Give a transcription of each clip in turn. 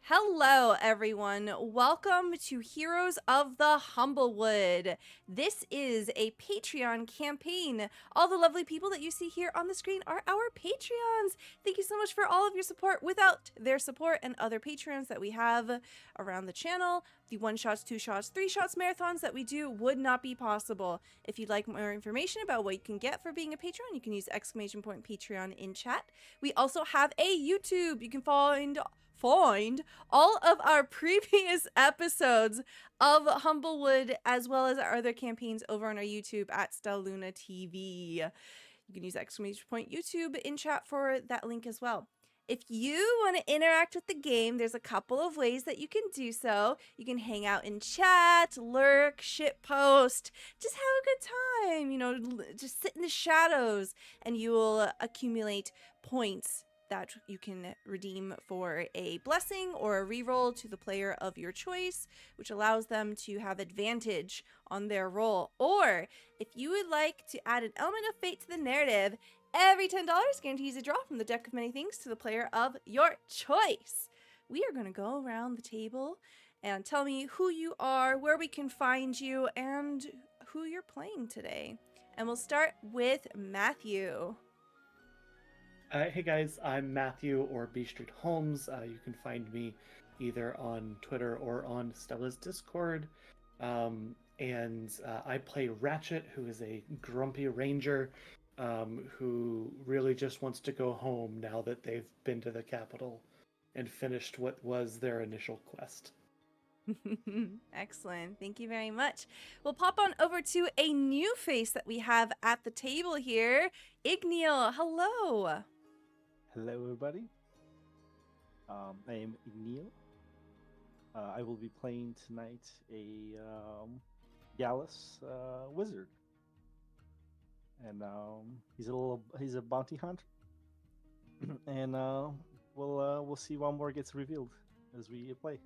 Hello, everyone. Welcome to Heroes of the Humblewood. This is a Patreon campaign. All the lovely people that you see here on the screen are our Patreons. Thank you so much for all of your support. Without their support and other Patreons that we have around the channel, the 1-shots, 2-shots, 3-shots marathons that we do would not be possible. If you'd like more information about what you can get for being a Patreon, you can use !Patreon in chat. We also have a YouTube. You can find all of our previous episodes of Humblewood, as well as our other campaigns over on our YouTube at Stelluna TV. You can use !YouTube in chat for that link as well. If you want to interact with the game, there's a couple of ways that you can do so. You can hang out in chat, lurk, shitpost, just have a good time, just sit in the shadows, and you will accumulate points that you can redeem for a blessing or a reroll to the player of your choice, which allows them to have advantage on their roll. Or if you would like to add an element of fate to the narrative, every $10 guarantees a draw from the deck of many things to the player of your choice. We are going to go around the table and tell me who you are, where we can find you, and who you're playing today. And we'll start with Matthew. Hey guys, I'm Matthew or B Street Holmes. You can find me either on Twitter or on Stella's Discord. I play Ratchet, who is a grumpy ranger who really just wants to go home now that they've been to the capital and finished what was their initial quest. Excellent. Thank you very much. We'll pop on over to a new face that we have at the table here. Igneal, hello. Hello, everybody. I am Igneal. I will be playing tonight a Gallus wizard, and he's a bounty hunter, and we'll see what more gets revealed as we play.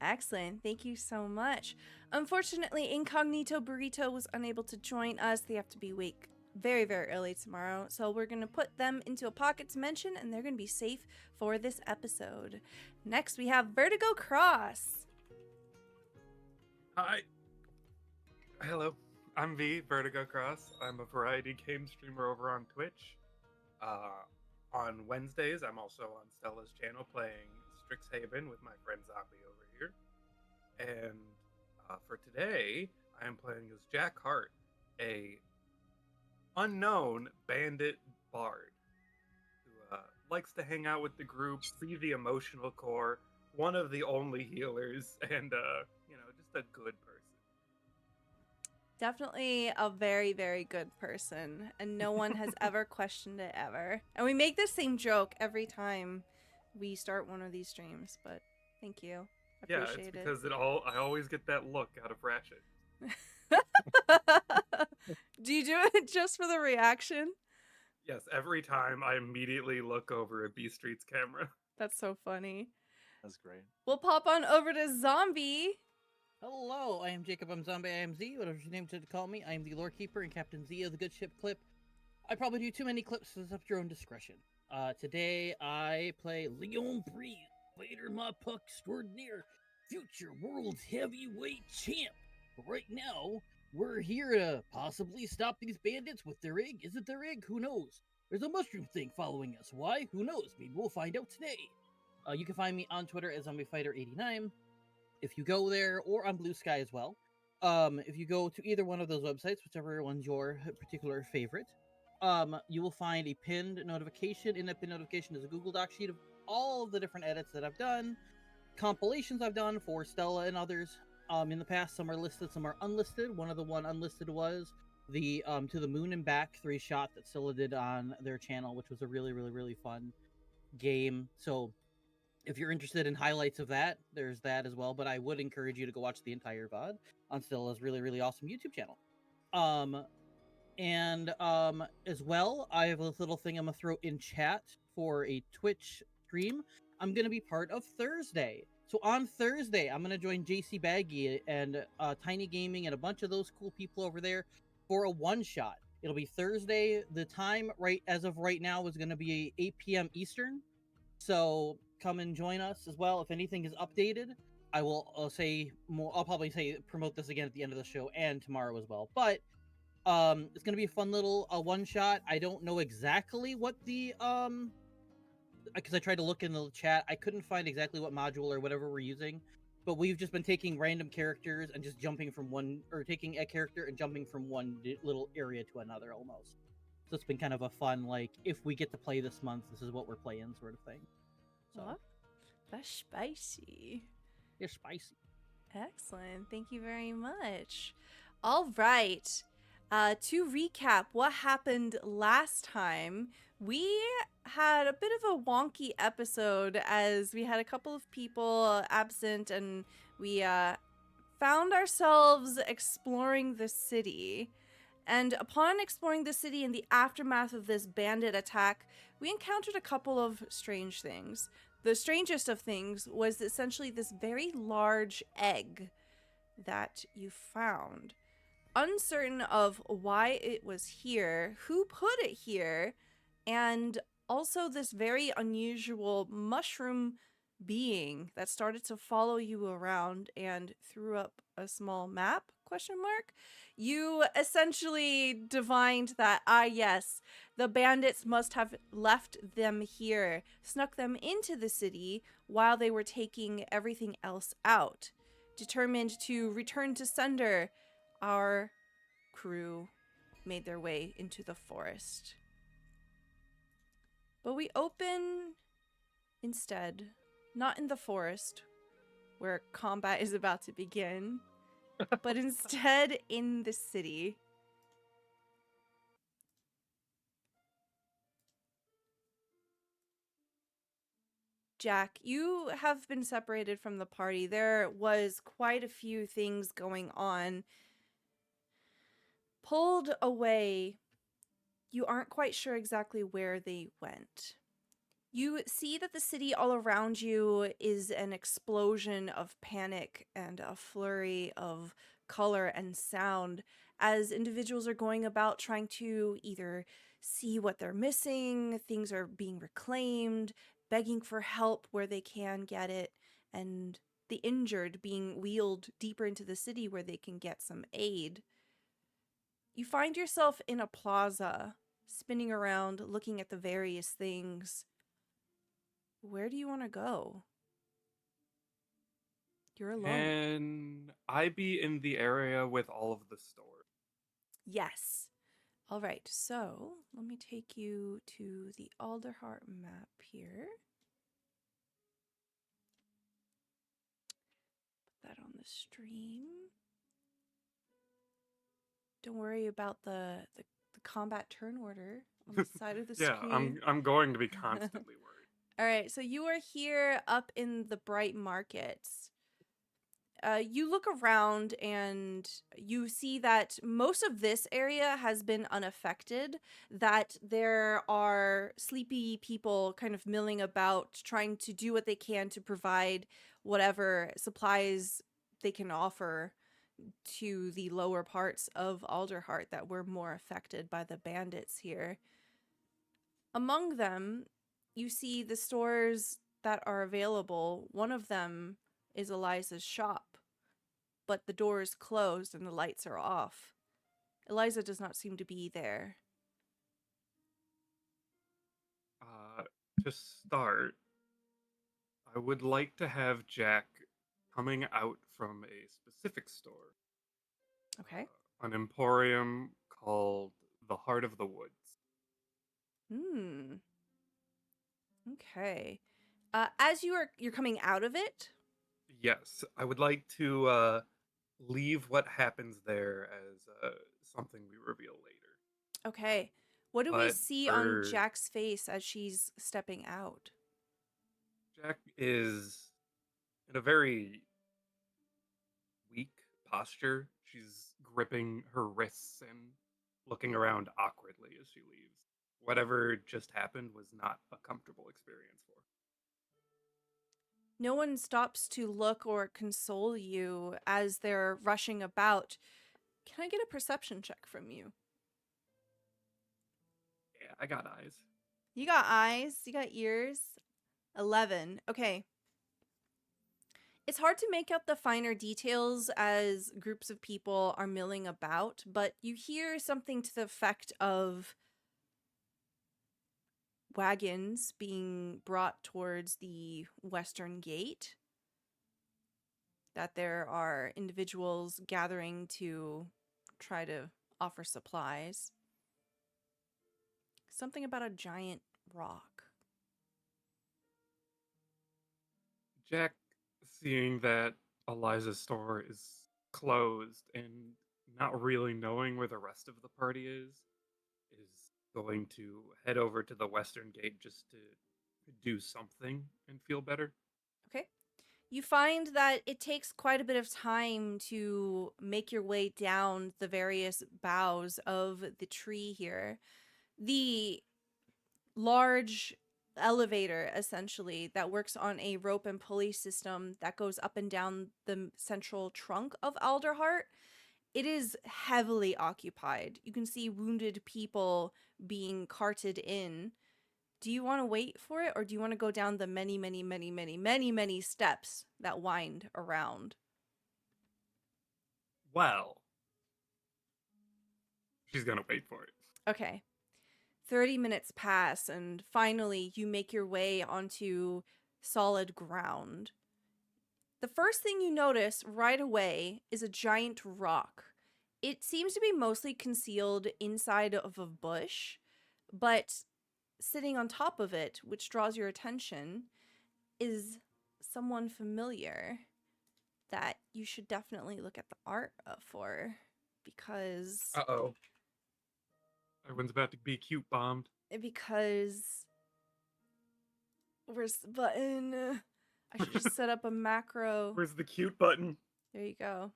Excellent. Thank you so much. Unfortunately, IncognitoBurrito was unable to join us. They have to be awake very, very early tomorrow, so we're going to put them into a pocket dimension, and they're going to be safe for this episode. Next, we have VertigoCross. Hi. Hello. I'm VertigoCross. I'm a variety game streamer over on Twitch. On Wednesdays, I'm also on Stella's channel playing Strixhaven with my friend Zombie over here. And for today, I am playing as Jack Hart, a unknown bandit bard who likes to hang out with the group, be the emotional core, one of the only healers, and just a good person. Definitely a very, very good person, and no one has ever questioned it ever. And we make the same joke every time we start one of these streams, but thank you. Appreciate it's because I always get that look out of Ratchet. Do you do it just for the reaction? Yes, every time I immediately look over at B Street's camera. That's so funny. That's great. We'll pop on over to Zombie. Hello, I am Jacob. I'm Zombie. I am Z, whatever your name to call me. I am the lore keeper and Captain Z of the Good Ship Clip. I probably do too many clips, so it's up to your own discretion. Today I play Leon Breeze, Vader my puck extraordinaire, future world heavyweight champ. But right now, we're here to possibly stop these bandits with their egg. Is it their egg? Who knows? There's a mushroom thing following us. Why? Who knows? Maybe we'll find out today. You can find me on Twitter as ZombieFighter89. If you go there, or on Blue Sky as well. If you go to either one of those websites, whichever one's your particular favorite, you will find a pinned notification. In that pinned notification is a Google Doc sheet of all of the different edits that I've done, compilations I've done for Stella and others. In the past, some are listed, some are unlisted. One of the unlisted was the To the Moon and Back 3-shot that Stella did on their channel, which was a really, really, really fun game. So if you're interested in highlights of that, there's that as well. But I would encourage you to go watch the entire VOD on Stella's really, really awesome YouTube channel. As well, I have a little thing I'm going to throw in chat for a Twitch stream. I'm going to be part of Thursday. So on Thursday, I'm going to join JC Baggy and Tiny Gaming and a bunch of those cool people over there for a one-shot. It'll be Thursday. The time, right as of right now, is going to be 8 p.m. Eastern. So come and join us as well. If anything is updated, I will say more. I'll probably say promote this again at the end of the show and tomorrow as well. But it's gonna be a fun little one shot. I don't know exactly what the because I tried to look in the chat. I couldn't find exactly what module or whatever we're using, but we've just been taking random characters and just jumping from one, or taking a character and jumping from one little area to another almost. So it's been kind of a fun, like, if we get to play this month, this is what we're playing sort of thing. So Well, that's spicy. you're spicy. Excellent. Thank you very much. All right. To recap what happened last time, we had a bit of a wonky episode as we had a couple of people absent, and we found ourselves exploring the city. And upon exploring the city in the aftermath of this bandit attack, we encountered a couple of strange things. The strangest of things was essentially this very large egg that you found. Uncertain of why it was here, who put it here, and also this very unusual mushroom being that started to follow you around and threw up a small map, ? You essentially divined that, yes, the bandits must have left them here, snuck them into the city while they were taking everything else out. Determined to return to sender, our crew made their way into the forest. But we open instead, not in the forest, where combat is about to begin, but instead in the city. Jack, you have been separated from the party. There was quite a few things going on. Pulled away, you aren't quite sure exactly where they went. You see that the city all around you is an explosion of panic and a flurry of color and sound as individuals are going about trying to either see what they're missing, things are being reclaimed, begging for help where they can get it, and the injured being wheeled deeper into the city where they can get some aid. You find yourself in a plaza, spinning around, looking at the various things. Where do you want to go? You're alone. Can I be in the area with all of the stores? Yes. All right, so let me take you to the Alderheart map here. Put that on the stream. Don't worry about the combat turn order on the side of the Yeah, screen. I'm going to be constantly worried. All right, so you are here up in the Bright Markets. You look around and you see that most of this area has been unaffected, that there are sleepy people kind of milling about, trying to do what they can to provide whatever supplies they can offer to the lower parts of Alderheart that were more affected by the bandits here. Among them, you see the stores that are available. One of them is Eliza's shop, but the door is closed and the lights are off. Eliza does not seem to be there. To start, I would like to have Jack coming out from a specific store. Okay. An emporium called the Heart of the Woods. Okay. As you're coming out of it. Yes, I would like to leave what happens there as something we reveal later. Okay. What do we But see on Jack's face as she's stepping out? Jack is in a very weak posture. She's gripping her wrists and looking around awkwardly as she leaves. Whatever just happened was not a comfortable experience for her. No one stops to look or console you as they're rushing about. Can I get a perception check from you? Yeah, I got eyes. You got eyes, you got ears. 11. Okay. It's hard to make out the finer details as groups of people are milling about, but you hear something to the effect of wagons being brought towards the western gate, that there are individuals gathering to try to offer supplies. Something about a giant rock. Jack, seeing that Eliza's store is closed and not really knowing where the rest of the party is going to head over to the western gate just to do something and feel better. Okay. You find that it takes quite a bit of time to make your way down the various boughs of the tree here. The large elevator, essentially, that works on a rope and pulley system that goes up and down the central trunk of Alderheart, it is heavily occupied. You can see wounded people being carted in. Do you want to wait for it, or do you want to go down the many steps that wind around? Well, she's gonna wait for it. Okay. 30 minutes pass, and finally you make your way onto solid ground. The first thing you notice right away is a giant rock. It seems to be mostly concealed inside of a bush, but sitting on top of it, which draws your attention, is someone familiar that you should definitely look at the art for, because Uh-oh. Everyone's about to be cute bombed. where's the button? I should just set up a macro. Where's the cute button? There you go.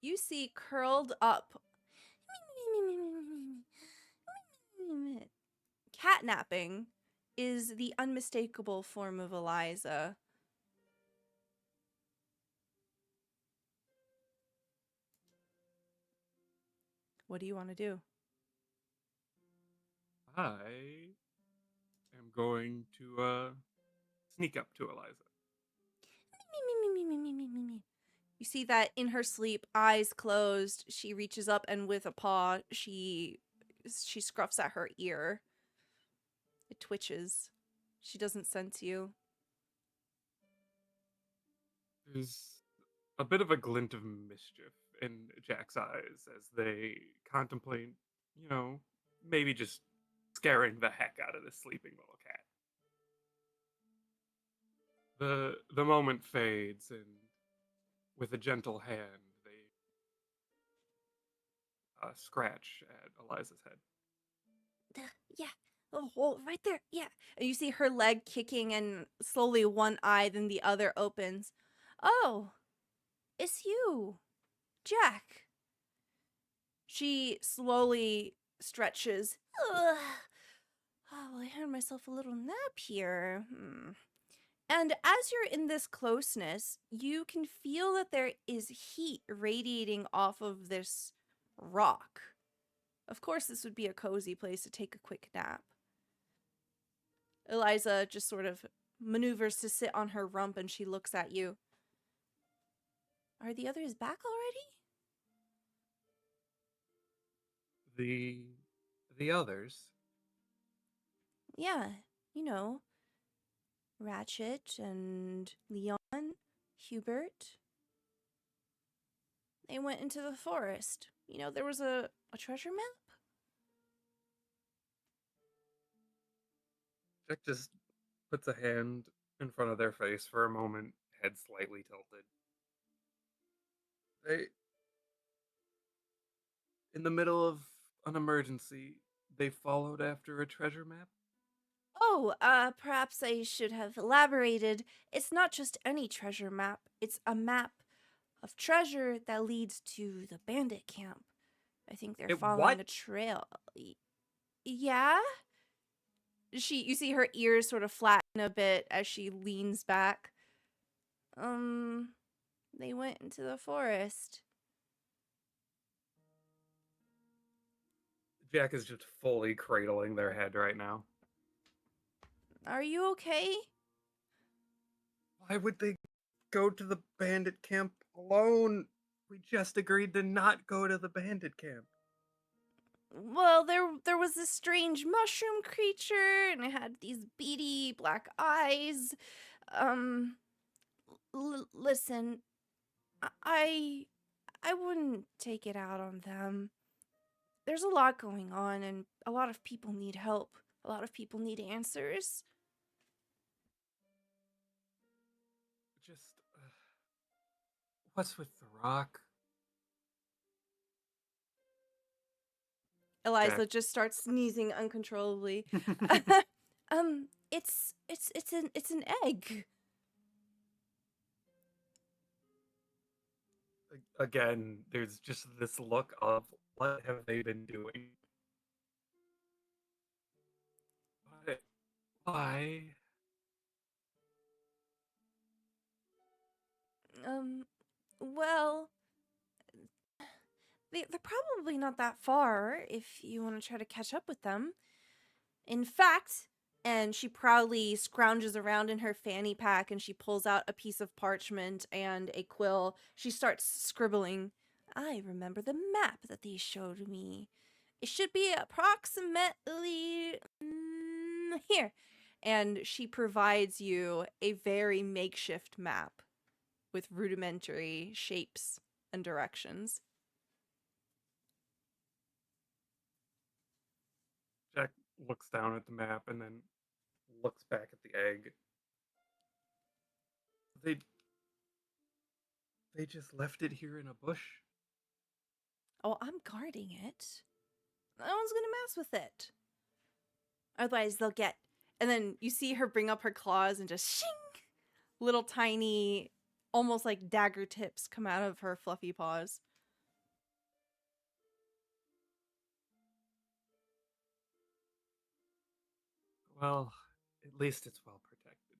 You see curled up catnapping is the unmistakable form of Eliza. What do you want to do? I am going to sneak up to Eliza. You see that in her sleep, eyes closed, she reaches up and with a paw, she scruffs at her ear. It twitches. She doesn't sense you. There's a bit of a glint of mischief in Jack's eyes as they contemplate, maybe just scaring the heck out of this sleeping little cat. The moment fades, and with a gentle hand, they scratch at Eliza's head. Yeah. Oh, right there. Yeah. And you see her leg kicking, and slowly one eye, then the other opens. Oh, it's you, Jack. She slowly stretches. Ugh. Oh, I had myself a little nap here. And as you're in this closeness, you can feel that there is heat radiating off of this rock. Of course, this would be a cozy place to take a quick nap. Eliza just sort of maneuvers to sit on her rump, and she looks at you. Are the others back already? The others? Yeah, Ratchet and Leon, Hubert. They went into the forest. There was a treasure map? Jack just puts a hand in front of their face for a moment, head slightly tilted. In the middle of an emergency, they followed after a treasure map? Oh, perhaps I should have elaborated. It's not just any treasure map. It's a map of treasure that leads to the bandit camp. I think they're following a trail. Yeah? You see her ears sort of flatten a bit as she leans back. They went into the forest. Jack is just fully cradling their head right now. Are you okay? Why would they go to the bandit camp alone? We just agreed to not go to the bandit camp. Well, there was this strange mushroom creature, and it had these beady black eyes. Listen, I wouldn't take it out on them. There's a lot going on, and a lot of people need help. A lot of people need answers. Just, what's with the rock? Eliza just starts sneezing uncontrollably. It's an egg. Again, there's just this look of what have they been doing? Why? Well, they're probably not that far if you want to try to catch up with them. In fact, and she proudly scrounges around in her fanny pack and she pulls out a piece of parchment and a quill. She starts scribbling. I remember the map that they showed me. It should be approximately here. And she provides you a very makeshift map with rudimentary shapes and directions. Jack looks down at the map and then looks back at the egg. They just left it here in a bush. Oh, I'm guarding it. No one's gonna mess with it. Otherwise, they'll get... And then you see her bring up her claws and just shing! Little tiny, almost like dagger tips come out of her fluffy paws. Well, at least it's well protected.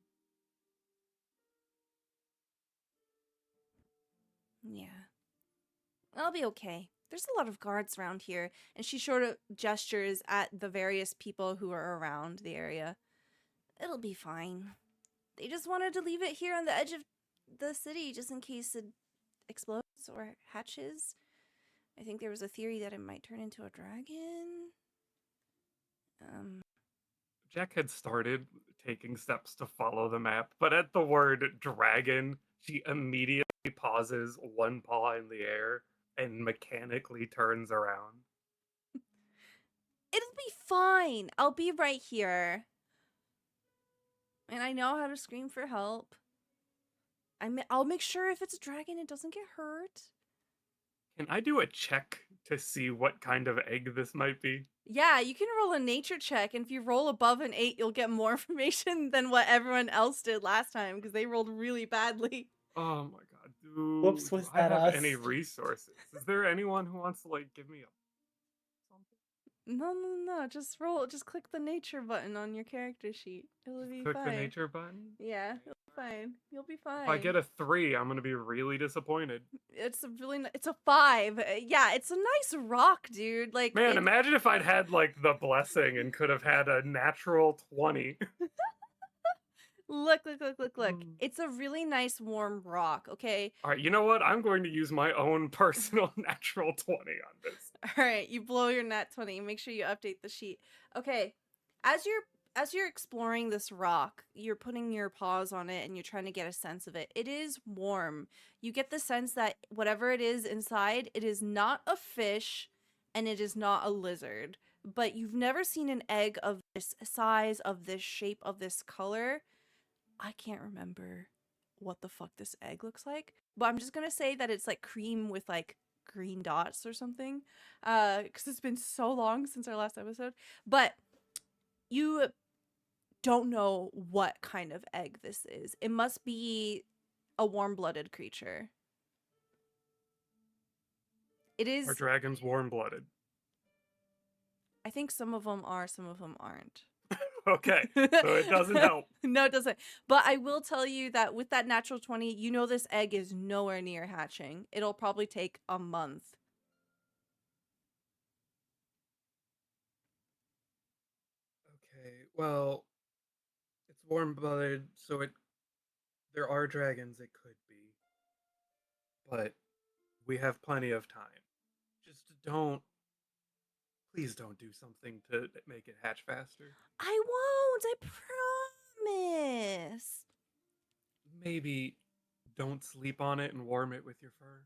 Yeah. I'll be okay. There's a lot of guards around here, and she sort of gestures at the various people who are around the area. It'll be fine. They just wanted to leave it here on the edge of the city just in case it explodes or hatches. I think there was a theory that it might turn into a dragon. Jack had started taking steps to follow the map, but at the word dragon, she immediately pauses, one paw in the air, and mechanically turns around. It'll be fine. I'll be right here. And I know how to scream for help. I'll make sure if it's a dragon, it doesn't get hurt. Can I do a check to see what kind of egg this might be? Yeah, you can roll a nature check, and if you roll above an 8, you'll get more information than what everyone else did last time, because they rolled really badly. Oh my god, dude. Whoops, was do I that have us? any resources? Is there anyone who wants to, like, give me a something? No, just roll, just click the nature button on your character sheet. It'll be Click fine. the nature button? Yeah, it'll be fine. You'll be fine. If I get a 3, I'm gonna be really disappointed. It's it's a 5. Yeah, it's a nice rock, dude. Like, Man, imagine if I'd had, like, the blessing and could have had a natural 20. Look. It's a really nice warm rock, okay? Alright, you know what? I'm going to use my own personal natural 20 on this. Alright, you blow your nat 20. Make sure you update the sheet. Okay, as you're exploring this rock, you're putting your paws on it and you're trying to get a sense of it. It is warm. You get the sense that whatever it is inside, it is not a fish and it is not a lizard. But you've never seen an egg of this size, of this shape, of this color. I can't remember what the fuck this egg looks like, but I'm just gonna say that it's like cream with like green dots or something, because it's been so long since our last episode. But you don't know what kind of egg this is. It must be a warm-blooded creature. It is. Are dragons warm-blooded? I think some of them are, some of them aren't. Okay, so it doesn't help. No, it doesn't. But I will tell you that with that natural 20, you know this egg is nowhere near hatching. It'll probably take a month. Well, it's warm-blooded, so there are dragons it could be. But we have plenty of time. Just please don't do something to make it hatch faster. I won't. I promise. Maybe don't sleep on it and warm it with your fur.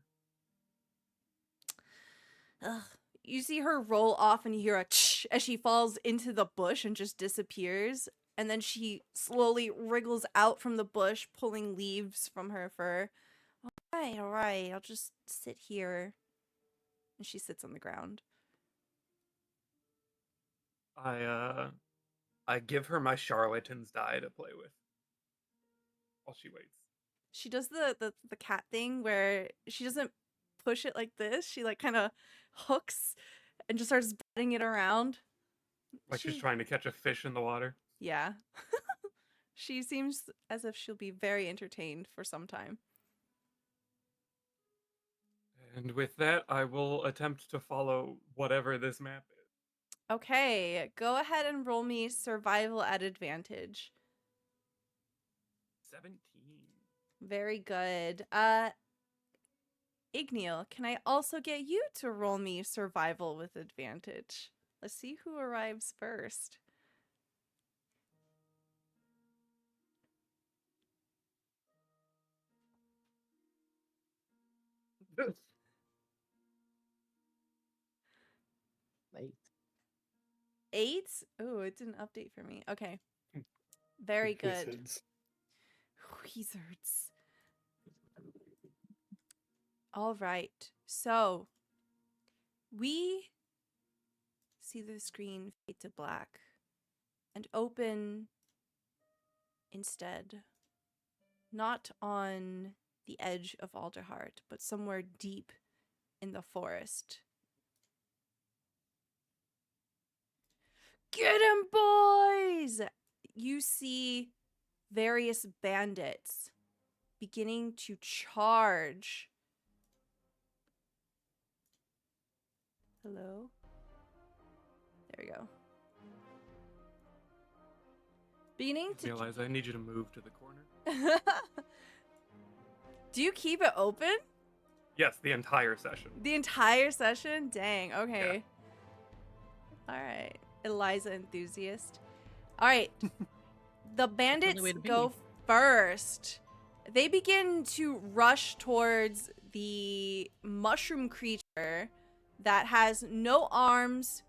Ugh. You see her roll off and you hear a tsh as she falls into the bush and just disappears. And then she slowly wriggles out from the bush, pulling leaves from her fur. All right, I'll just sit here. And she sits on the ground. I give her my charlatan's die to play with while she waits. She does the cat thing where she doesn't push it like this. She like kind of hooks and just starts batting it around. Like she's trying to catch a fish in the water. Yeah. She seems as if she'll be very entertained for some time. And with that, I will attempt to follow whatever this map is. Okay, go ahead and roll me survival at advantage. 17. Very good. Igneal, can I also get you to roll me survival with advantage? Let's see who arrives first. Eight. 8? Oh, it didn't update for me. Okay. Very good. Wizards. Wizards. All right. So, we see the screen fade to black and open instead. Not on the edge of Alderheart, but somewhere deep in the forest. Get 'em, boys! You see various bandits beginning to charge. Hello? There we go. Beginning to... Realize I need you to move to the corner. Do you keep it open? Yes, the entire session. The entire session? Dang, okay. Yeah. All right. Eliza enthusiast. All right. The bandits way to be. go first. They begin to rush towards the mushroom creature that has no arms,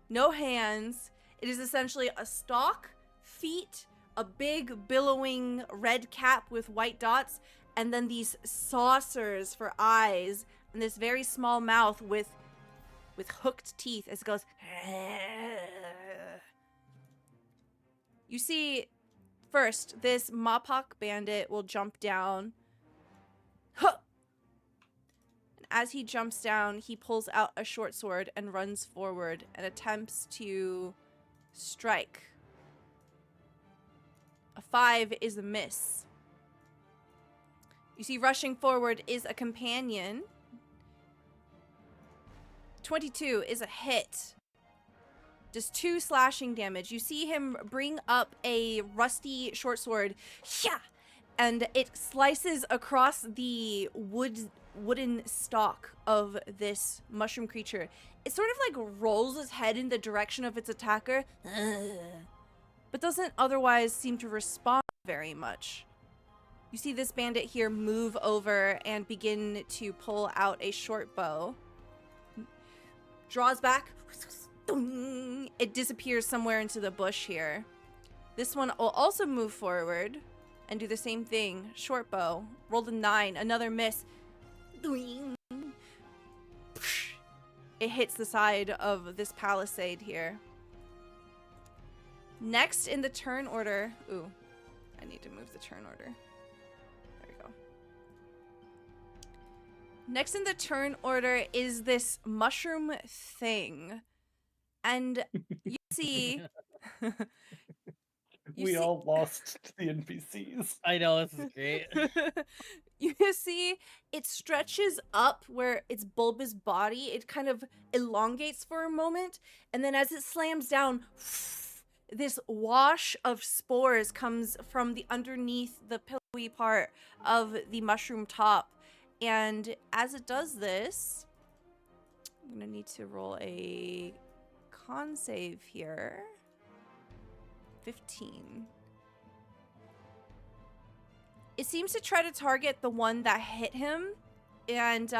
no hands. It is essentially a stalk, feet, a big billowing red cap with white dots, and then these saucers for eyes, and this very small mouth with hooked teeth as it goes. You see, first, this Mapok bandit will jump down. Huh! And as he jumps down, he pulls out a short sword and runs forward and attempts to strike. A 5 is a miss. You see, rushing forward is a companion. 22 is a hit. Does 2 slashing damage. You see him bring up a rusty short sword. Yeah! And it slices across the wooden stalk of this mushroom creature. It sort of like rolls its head in the direction of its attacker, but doesn't otherwise seem to respond very much. You see this bandit here move over and begin to pull out a short bow. Draws back. It disappears somewhere into the bush here. This one will also move forward and do the same thing. Short bow. Rolled a 9. Another miss. It hits the side of this palisade here. Next in the turn order. Ooh, I need to move the turn order. There we go. Next in the turn order is this mushroom thing. And you see... We all lost to the NPCs. I know, this is great. You see, it stretches up where its bulbous body, it kind of elongates for a moment, and then as it slams down, this wash of spores comes from the underneath the pillowy part of the mushroom top. And as it does this, I'm going to need to roll a con save here. 15. It seems to try to target the one that hit him, and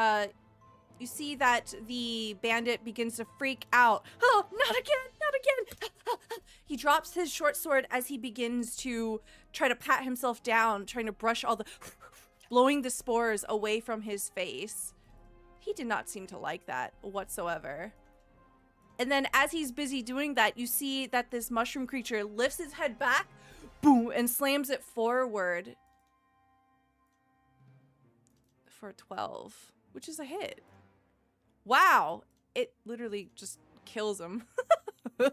you see that the bandit begins to freak out. Oh, not again, not again. He drops his short sword as he begins to try to pat himself down, trying to brush all the blowing the spores away from his face. He did not seem to like that whatsoever. And then as he's busy doing that, you see that this mushroom creature lifts his head back, boom, and slams it forward for 12, which is a hit. Wow. It literally just kills him. you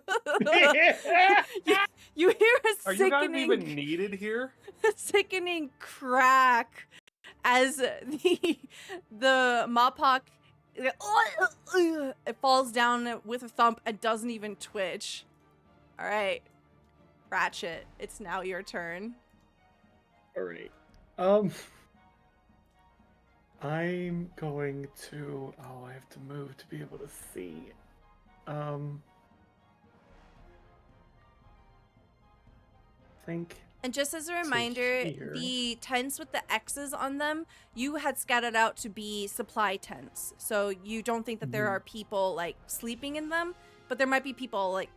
hear a Are you guys sickening, even needed here? sickening crack as the Mopok it falls down with a thump and doesn't even twitch. All right, Ratchet, it's now your turn. All right. I'm going to. Oh, I have to move to be able to see. Think. And just as a reminder, here. the tents with the X's on them, you had scattered out to be supply tents. So you don't think that there are people like sleeping in them, but there might be people like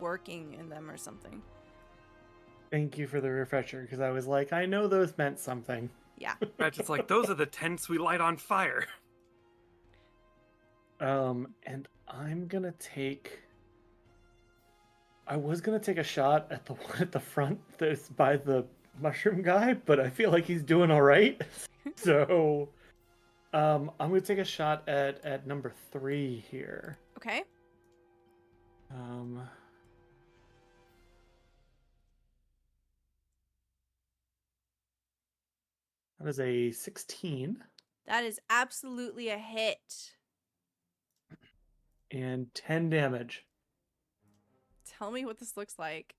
working in them or something. Thank you for the refresher, because I was like, I know those meant something. Yeah. Ratchet's like, those are the tents we light on fire. And I'm gonna take. I was gonna take a shot at the one at the front that's by the mushroom guy, but I feel like he's doing all right. So, I'm gonna take a shot at number 3 here. Okay. That is a 16 That is absolutely a hit. and 10 damage. Tell me what this looks like.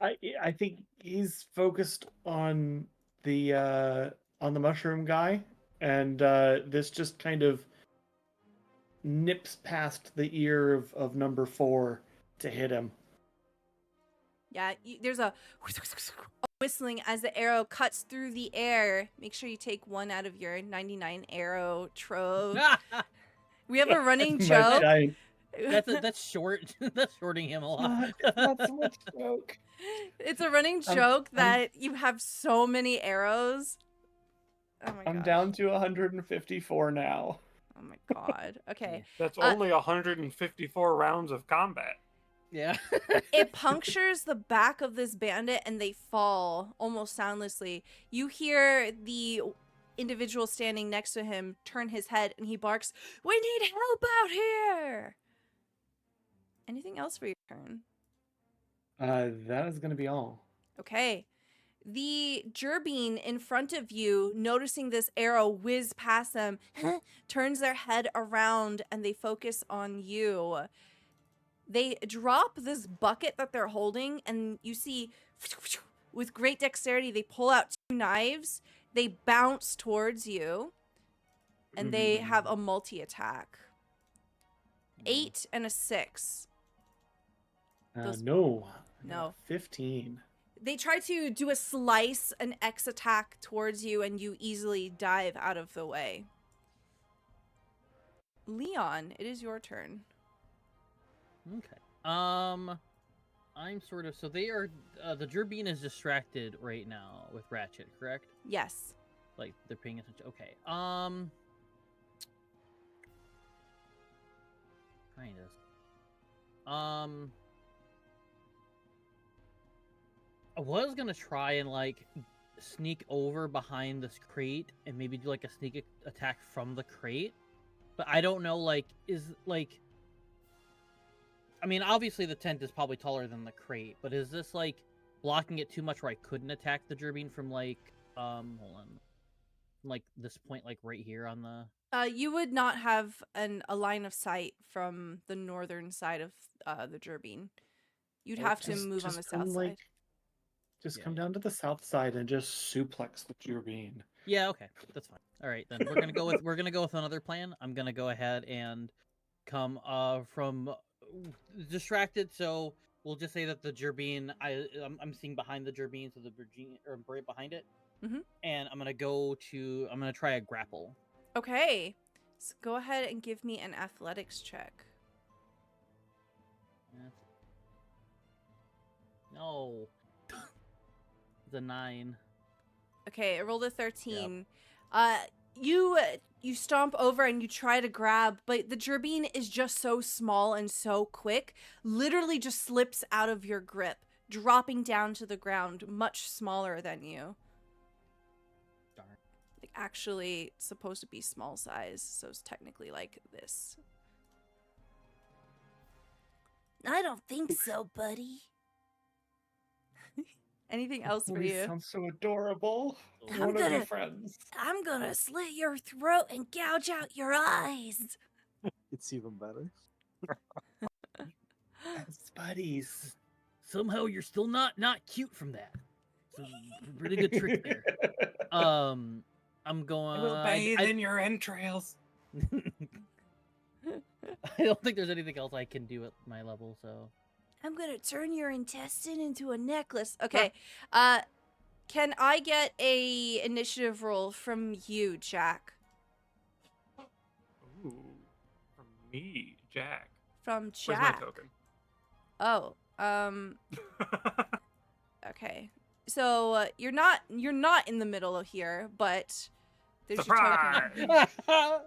I think he's focused on the mushroom guy, and this just kind of nips past the ear of number 4 to hit him. Yeah, there's a whistling as the arrow cuts through the air. Make sure you take 1 out of your 99 arrow trove. We have a running joke. That's short. That's shorting him a lot. Not so much joke. It's a running joke that you have so many arrows. Oh my god. I'm down to 154 now. Oh my god. Okay. That's only 154 rounds of combat. Yeah. It punctures the back of this bandit and they fall almost soundlessly. You hear the individual standing next to him turn his head and he barks, "We need help out here!" Anything else for your turn? That is going to be all. Okay. The Gerbine in front of you, noticing this arrow whiz past them, turns their head around and they focus on you. They drop this bucket that they're holding, and you see, with great dexterity, they pull out 2 knives. They bounce towards you, and they have a multi-attack. 8 and a 6. No. No. 15. They try to do a slice, an X attack towards you, and you easily dive out of the way. Leon, it is your turn. Okay. I'm sort of, so they are, the Gerbine is distracted right now with Ratchet, correct? Yes. Like, they're paying attention. Okay. Kind of. I was gonna try and, like, sneak over behind this crate and maybe do, like, a sneak attack from the crate. But I don't know, like, I mean, obviously the tent is probably taller than the crate, but is this, like, blocking it too much where I couldn't attack the Gerbine from, like, hold on. From, like, this point, like, right here on the... You would not have a line of sight from the northern side of the Gerbine. You'd have to move on the south side. Just Yeah, come yeah. down to the south side and just suplex the Gerbine. Yeah, okay, that's fine. All right, then we're gonna go with another plan. I'm gonna go ahead and come from distracted. So we'll just say that the Gerbine, I'm seeing behind the Gerbine, so the Virgin or right behind it. And I'm gonna try a grapple. Okay. So go ahead and give me an athletics check. No. It's a 9. Okay, I rolled a 13. You stomp over and you try to grab, but the Gerbine is just so small and so quick, literally just slips out of your grip, dropping down to the ground, much smaller than you. Darn. Like, actually supposed to be small size, so it's technically like this. I don't think so, buddy. Anything else for you? Sounds so adorable. I'm One of your friends. I'm gonna slit your throat and gouge out your eyes. It's even better. As buddies. Somehow you're still not cute from that. It's a pretty good trick there. I'm going. I will bathe in your entrails. I don't think there's anything else I can do at my level, so. I'm gonna turn your intestine into a necklace. Okay. Can I get a initiative roll from you, Jack? Ooh, from me, Jack. From Where's Jack. my token? Oh, okay. So you're not in the middle of here, but there's your token. Surprise!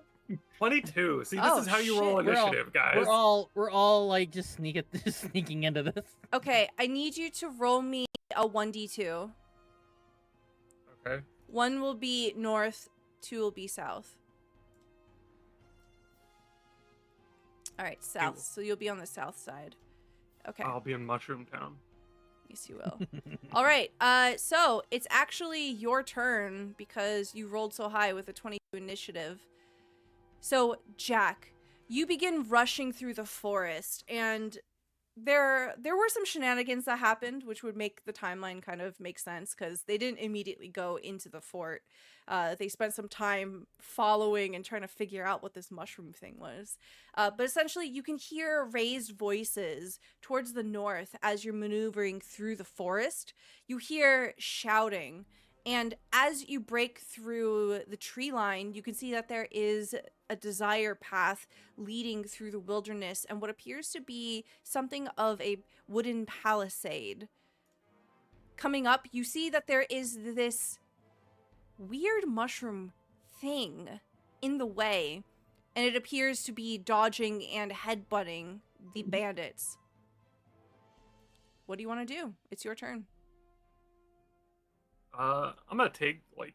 22. See, this is how you roll shit. initiative, guys. We're all like just sneaking into this. Okay, I need you to roll me a 1d2. Okay. 1 will be north, 2 will be south. All right, south. Cool. So you'll be on the south side. Okay. I'll be in Mushroom Town. Yes, you will. All right. So it's actually your turn because you rolled so high with a 22 initiative. So, Jack, you begin rushing through the forest, and there were some shenanigans that happened, which would make the timeline kind of make sense because they didn't immediately go into the fort. They spent some time following and trying to figure out what this mushroom thing was. But essentially, you can hear raised voices towards the north as you're maneuvering through the forest. You hear shouting. And as you break through the tree line, you can see that there is a desire path leading through the wilderness and what appears to be something of a wooden palisade. Coming up, you see that there is this weird mushroom thing in the way, and it appears to be dodging and headbutting the bandits. What do you want to do? It's your turn. I'm gonna take like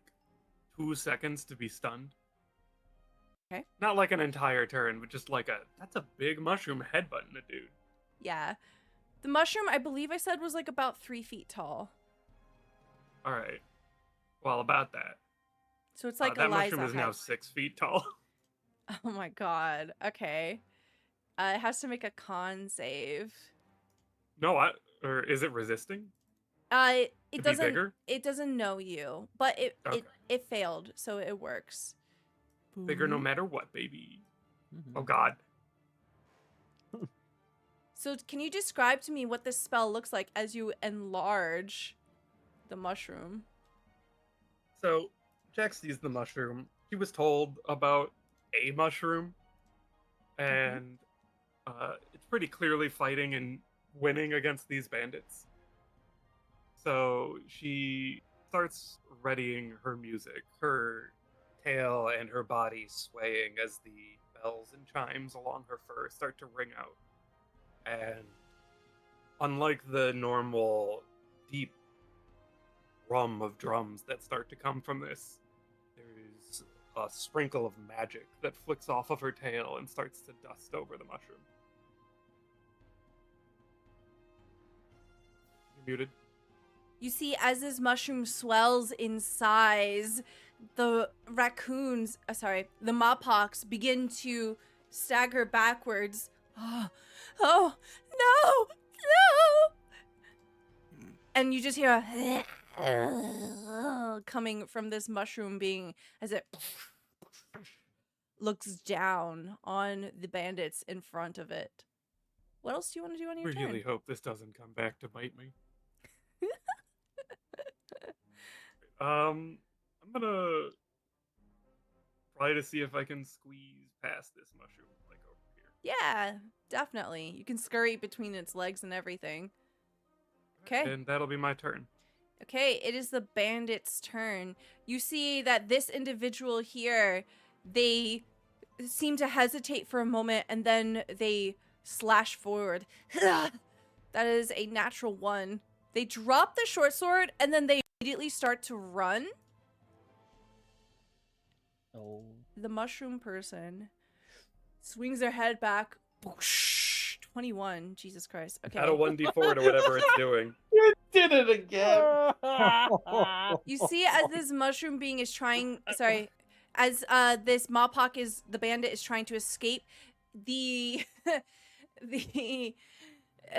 2 seconds to be stunned. Okay. Not like an entire turn, but just like that's a big mushroom headbutting a dude. Yeah. The mushroom, I believe I said, was like about 3 feet tall. All right. Well, about that. So it's like that Eliza mushroom is now height. 6 feet tall. Oh my god. Okay. It has to make a con save. No, or is it resisting? It To be doesn't. bigger? It doesn't know you, but Okay. it failed, so it works. Bigger no matter what, baby. Mhm. Oh god. So can you describe to me what this spell looks like as you enlarge the mushroom? So, Jack sees the mushroom. He was told about a mushroom, and it's pretty clearly fighting and winning against these bandits. So she starts readying her music, her tail and her body swaying as the bells and chimes along her fur start to ring out. And unlike the normal deep rum of drums that start to come from this, there's a sprinkle of magic that flicks off of her tail and starts to dust over the mushroom. You're muted. You see, as this mushroom swells in size, the raccoons, the Mawpox begin to stagger backwards. Oh, no, no! And you just hear a coming from this mushroom being as it looks down on the bandits in front of it. What else do you want to do on your turn? Really hope this doesn't come back to bite me. I'm gonna try to see if I can squeeze past this mushroom, like over here. Yeah, definitely. You can scurry between its legs and everything. Okay. And that'll be my turn. Okay, it is the bandit's turn. You see that this individual here, they seem to hesitate for a moment and then they slash forward. That is a natural 1. They drop the short sword and then they immediately start to run. Oh. The mushroom person swings their head back. 21. Jesus Christ. Okay. Add a 1d4 to whatever it's doing. You did it again. You see, as this mushroom being is trying, as this the bandit is trying to escape, the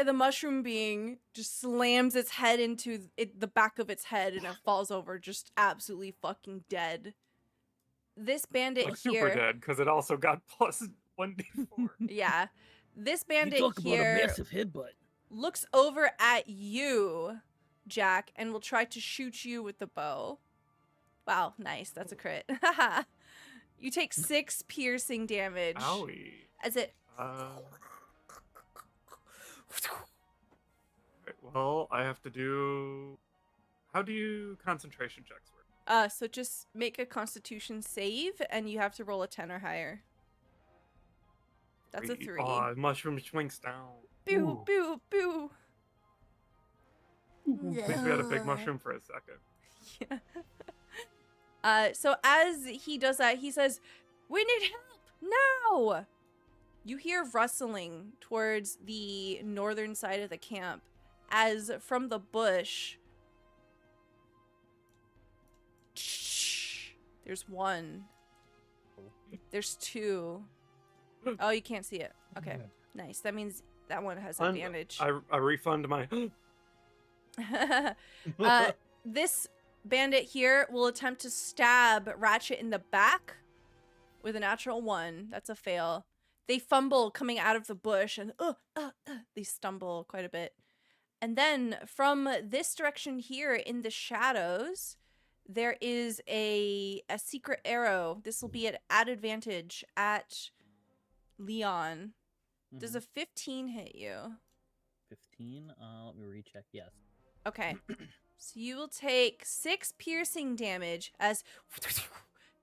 the mushroom being just slams its head into the back of its head and it falls over, just absolutely fucking dead. This bandit Like here, super dead, because it also got plus 1d4. yeah, this bandit you talk about a here massive headbutt. looks over at you, Jack, and will try to shoot you with the bow. Wow, nice. That's a crit. You take 6 piercing damage Owie. as it... Well, I have to do... How do you concentration checks work? So just make a constitution save, and you have to roll a 10 or higher. That's a 3. Oh, mushroom swings down. Boo, boo, boo. I think we had a big mushroom for a second. Yeah. So as he does that, he says, "We need help now!" You hear rustling towards the northern side of the camp as from the bush, there's 1. There's 2. Oh, you can't see it. Okay, nice. That means that one has advantage. I refund my... This bandit here will attempt to stab Ratchet in the back with a natural 1. That's a fail. They fumble coming out of the bush and they stumble quite a bit. And then from this direction here in the shadows, there is a secret arrow. This will be at advantage at Leon. Does a 15 hit you? 15? Let me recheck. Yes. Okay. So you will take 6 piercing damage as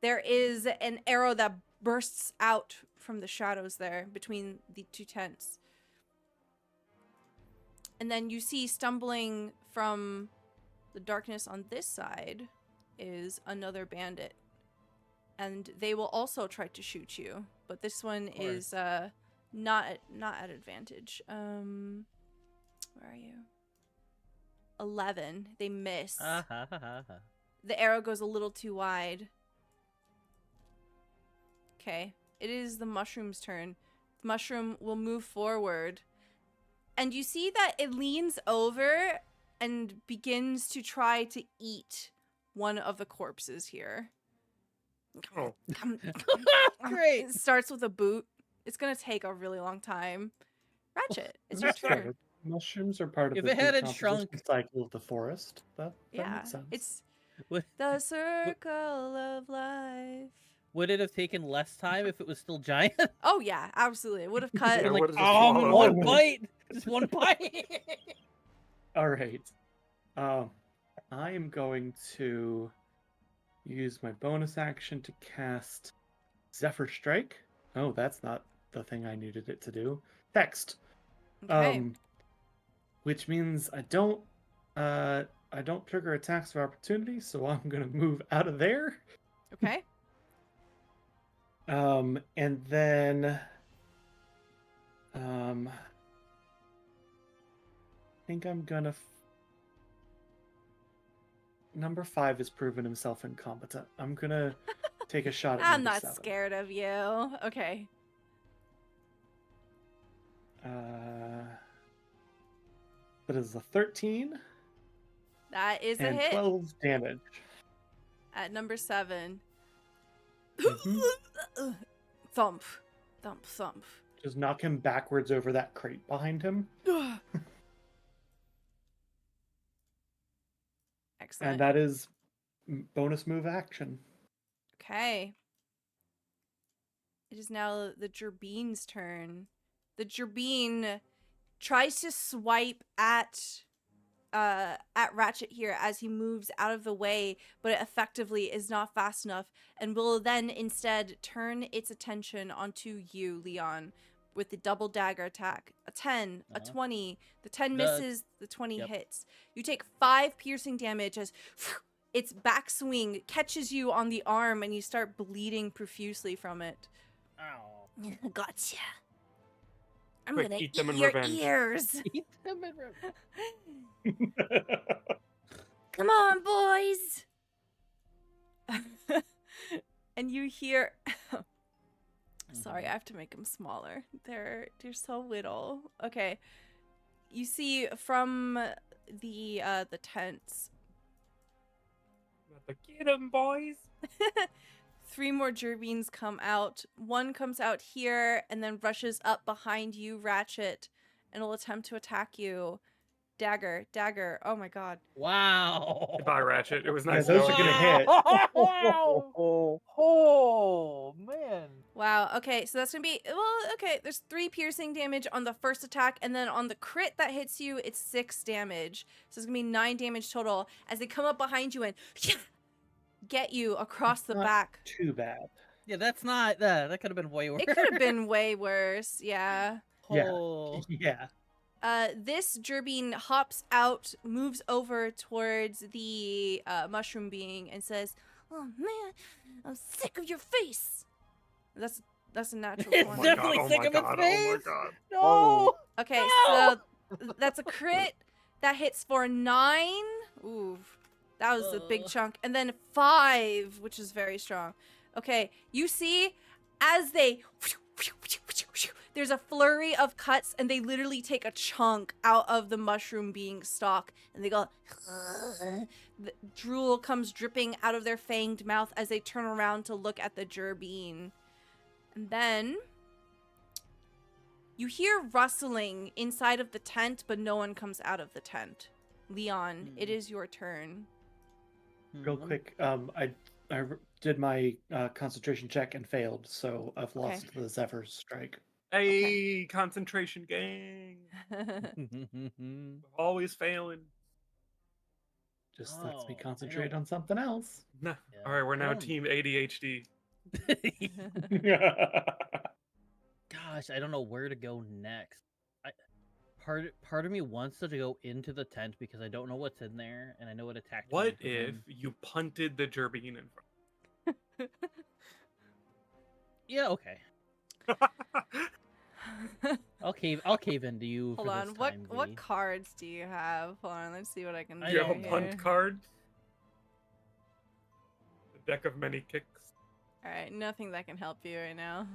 there is an arrow that bursts out from the shadows there between the 2 tents. And then you see stumbling from the darkness on this side is another bandit. And they will also try to shoot you, but this one is not at advantage. Where are you? 11. They miss. The arrow goes a little too wide. Okay. It is the mushroom's turn. The mushroom will move forward. And you see that it leans over and begins to try to eat one of the corpses here. Oh. Great. It starts with a boot. It's going to take a really long time. Ratchet, it's your turn. Mushrooms are part of If the it hadn't decomposition shrunk- cycle of the forest. That Yeah, makes sense. it's Would, the circle of life. would it have taken less time if it was still giant? Oh yeah, absolutely. It would have cut. Yeah, Like, would've just swallowed one it. bite, just one bite. All right. I am going to use my bonus action to cast Zephyr Strike. Oh, that's not the thing I needed it to do. Text. Okay. Which means I don't trigger attacks of opportunity, so I'm gonna move out of there. Okay. And then I think I'm gonna number 5 has proven himself incompetent. I'm gonna take a shot at I'm number not 7. scared of you. Okay. That is a 13 That is a and hit 12 damage. at number 7. Mhm. Thump. Thump, thump. Just knock him backwards over that crate behind him. Excellent. And that is bonus move action. Okay. It is now the Gerbeen's turn. The Gerbeen tries to swipe at Ratchet here as he moves out of the way, but it effectively is not fast enough, and will then instead turn its attention onto you, Leon, with the double dagger attack. A 10, a 20. The 10 misses, the 20 hits. You take 5 piercing damage as its backswing catches you on the arm, and you start bleeding profusely from it. Ow. Gotcha. I'm Quick, gonna eat them in your revenge. ears. Eat them in revenge. Come on, boys. And you hear sorry, I have to make them smaller. They're so little. Okay. You see from the tents. Get 'em, boys. 3 more Gerbeens come out. One comes out here and then rushes up behind you, Ratchet, and will attempt to attack you. Dagger. Oh my god. Wow. Goodbye, Ratchet. It was Yeah, nice those knowing are gonna you. hit. Oh, man. Wow. Okay, so that's gonna be okay. There's 3 piercing damage on the first attack, and then on the crit that hits you, it's 6 damage. So it's gonna be 9 damage total as they come up behind you and get you across the Not back. Too bad. Yeah, that's not that. That could have been way worse. It could have been way worse. Yeah. Yeah. Oh. Yeah. This Gerbeen hops out, moves over towards the mushroom being, and says, "Oh man, I'm sick of your face." That's a natural It's 20. definitely sick of its Oh my face. god. No. Oh. Okay, No! so that's a crit that hits for 9. Ooh, that was a big chunk, and then 5, which is very strong. Okay, you see, as they there's a flurry of cuts, and they literally take a chunk out of the mushroom being stalk, and they go. The drool comes dripping out of their fanged mouth as they turn around to look at the Gerbeen. And then you hear rustling inside of the tent, but no one comes out of the tent. Leon, it is your turn. Real quick, I did my concentration check and failed, so I've lost the Zephyr's strike. Hey, concentration gang. Always failing. Just lets me Oh, I concentrate don't- on something else. Nah. Yeah, All right, we're I now don't- team ADHD. Gosh, I don't know where to go next. Part of me wants to go into the tent because I don't know what's in there, and I know it attacked. What me from if him. you punted the Gerbeen in Yeah, okay. front? I'll cave into you. Hold for on, this what time, what V. cards do you have? Hold on, let's see what I can I do. Do you have a don't here. punt card? A deck of many kicks. All right, nothing that can help you right now.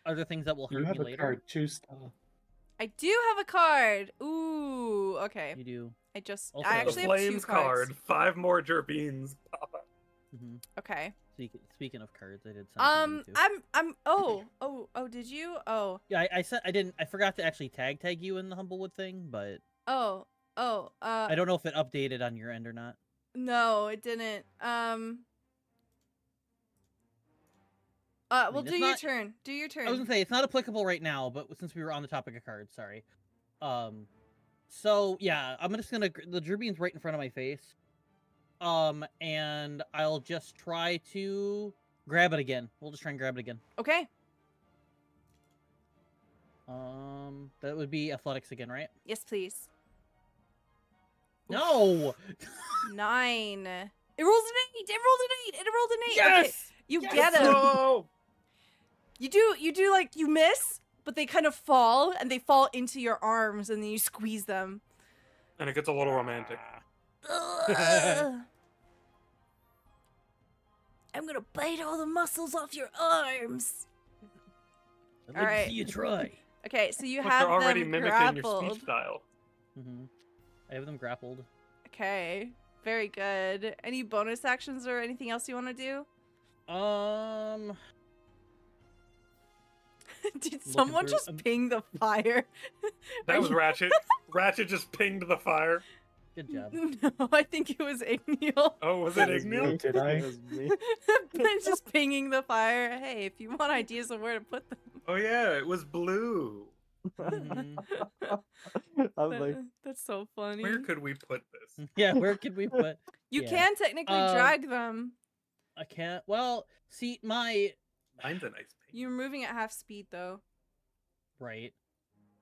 Are there things that will You hurt have me a later? card too, Stella. I do have a card. Ooh, okay. You do. I just Also- I The actually the have 2 Flames cards. card. 5 more Gerbeens pop up. Mm-hmm. Okay. Speaking of cards, I did something. Too. I'm oh, did you? Oh. Yeah, I said I didn't. I forgot to actually tag you in the Humblewood thing, but Oh. I don't know if it updated on your end or not. No, it didn't. Well, mean, do it's your not- turn. Do your turn. I was gonna say it's not applicable right now, but since we were on the topic of cards, sorry. So yeah, I'm just gonna the Gerbeen's right in front of my face. And I'll just try to grab it again. We'll just try and grab it again. Okay. That would be athletics again, right? Yes, please. No. 9. It rolls an 8. It rolled an 8. It rolled an 8. Okay, Yes. you Yes! get him. No! You do like you miss, but they kind of fall and they fall into your arms and then you squeeze them. And it gets a little romantic. Ugh. I'm gonna bite all the muscles off your arms. I'd All like right. to see you try. Okay, so you Look, have they're already them mimicking grappled. your speech style. I have them grappled. Okay, very good. Any bonus actions or anything else you want to do? Did someone through- just ping the fire? That Are was you- Ratchet. Ratchet just pinged the fire. Good job. No, I think it was Igneal. Oh, was That it was me. Ignil? Did I? It was me. Just pinging the fire. Hey, if you want ideas of where to put them. Oh yeah, it was blue. Mhm. I'm like, That's so funny. Where could we put this? Yeah, where could we put? You yeah. can technically drag them. I can't. Well, see, my Mine's a nice pink. You're moving at half speed though. right.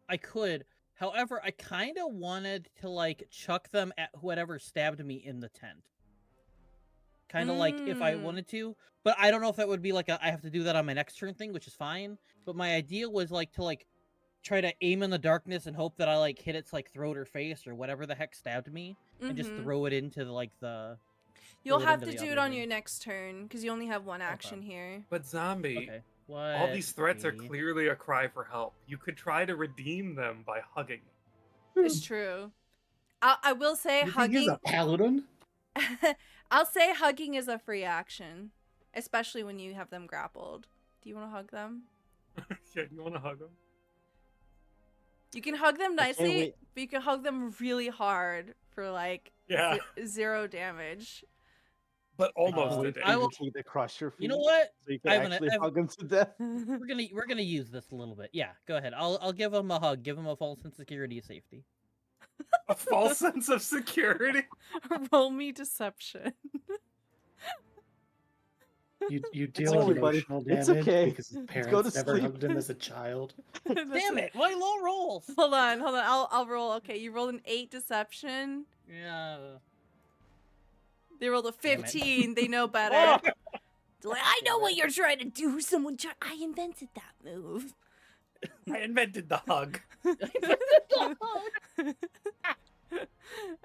I could. However, I kind of wanted to like chuck them at whoever stabbed me in the tent. Kind of like if I Mm. wanted to, but I don't know if that would be like I have to do that on my next turn thing, which is fine. But my idea was like to like try to aim in the darkness and hope that I like hit its like throat or face or whatever the heck stabbed me, and just Mhm. throw it into like the. You'll throw it have into to the do other it on thing. your next turn because you only have one action here. But zombie, Okay. What? all these threats are see. clearly a cry for help. You could try to redeem them by hugging them. It's true. I will say You think he's hugging. a paladin? I'll say hugging is a free action, especially when you have them grappled. Do you want to hug them? Yeah, you want to hug them? You can hug them I can't nicely, wait. but you can hug them really hard for like Yeah, 0 damage. but I can't almost a wait day. for I you will- to crush your feet. You know what? So you can Ivan, actually I've- hug them to death. We're gonna use this a little bit. Yeah, go ahead. I'll give him a hug. Give him a false sense of security and safety. A false sense of security. Roll me deception. You deal okay, buddy. emotional It's damage okay. because his Let's go parents to never sleep. hugged him as a child. Damn it! Why low rolls? Hold on. I'll roll. Okay, you rolled an 8 deception. Yeah. They rolled a Damn it. 15. They know better. Oh! They're like, I know what you're trying to do. I invented that move. I invented the hug. All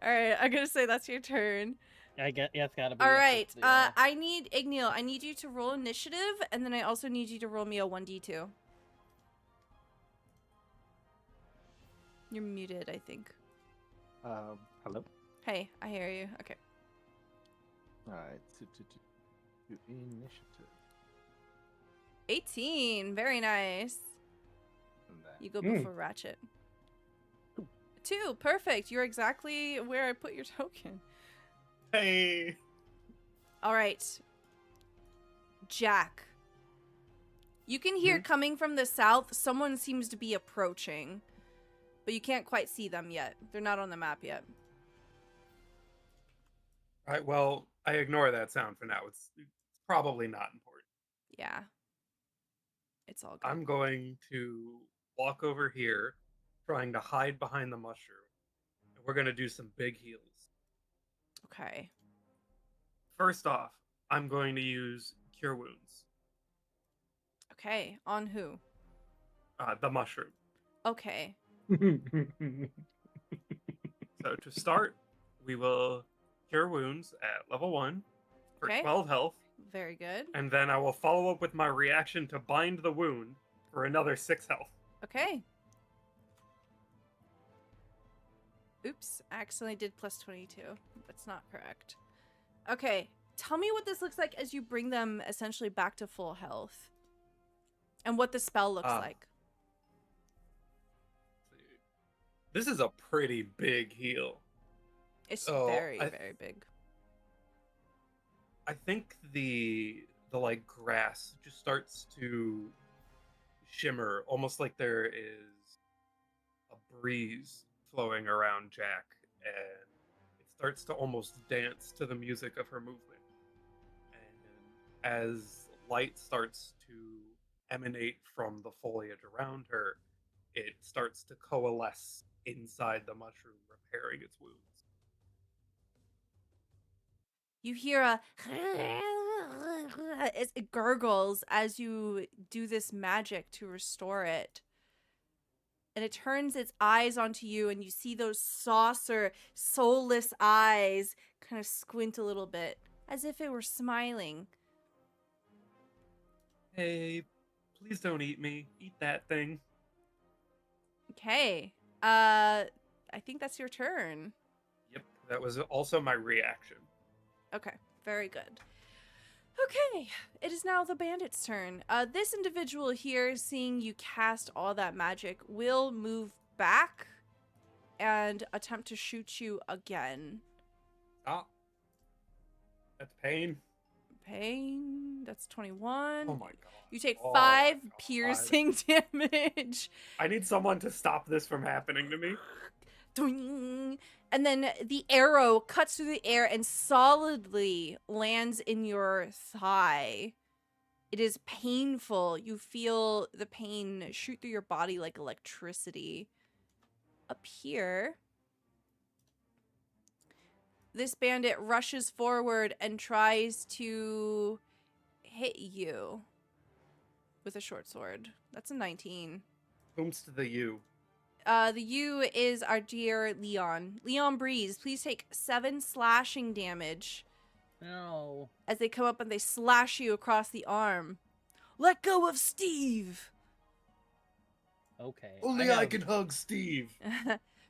right, I'm gonna say that's your turn. I get. Yeah, it's gotta be. All it's right, just the, I need Igneal. I need you to roll initiative, and then I also need you to roll me a 1d2. You're muted, I think. Hello. Hey, I hear you. Okay. All right. To initiative. 18. Very nice. And that. You go Mm. before Ratchet. 2. Perfect. You're exactly where I put your token. Hey. All right. Jack. You can hear coming from the south, someone seems to be approaching. But you can't quite see them yet. They're not on the map yet. All right. Well, I ignore that sound for now. It's probably not important. Yeah. It's all good. I'm going to walk over here, trying to hide behind the mushroom. And we're going to do some big heals. Okay. First off, I'm going to use Cure Wounds. Okay. On who? The mushroom. Okay. So to start, we will Cure Wounds at level 1 for Okay. 12 health. Very good. And then I will follow up with my reaction to bind the wound for another 6 health. Okay. Oops. I accidentally did plus 22. That's not correct. Okay. Tell me what this looks like as you bring them essentially back to full health. And what the spell looks like. This is a pretty big heal. It's So, very, I- very big. I think the like grass just starts to shimmer, almost like there is a breeze flowing around Jack, and it starts to almost dance to the music of her movement. And as light starts to emanate from the foliage around her, it starts to coalesce inside the mushroom, repairing its wounds. You hear a it gurgles as you do this magic to restore it. and it turns its eyes onto you, and you see those saucer, soulless eyes kind of squint a little bit, as if it were smiling. Hey, please don't eat me. Eat that thing. Okay. I think that's your turn. Yep, that was also my reaction. Okay, very good. Okay, it is now the bandit's turn. This individual here, seeing you cast all that magic, will move back and attempt to shoot you again. Stop. That's pain. Pain, that's 21. Oh my god. You take Oh 5 my God. piercing damage. I need someone to stop this from happening to me. Doing. And then the arrow cuts through the air and solidly lands in your thigh. It is painful. You feel the pain shoot through your body like electricity. Up here, this bandit rushes forward and tries to hit you with a short sword. That's a 19. Whom's to the U? The U is our dear Leon. Leon Breeze, please take 7 slashing damage No. as they come up and they slash you across the arm. Let go of Steve! Okay. Only I can hug Steve.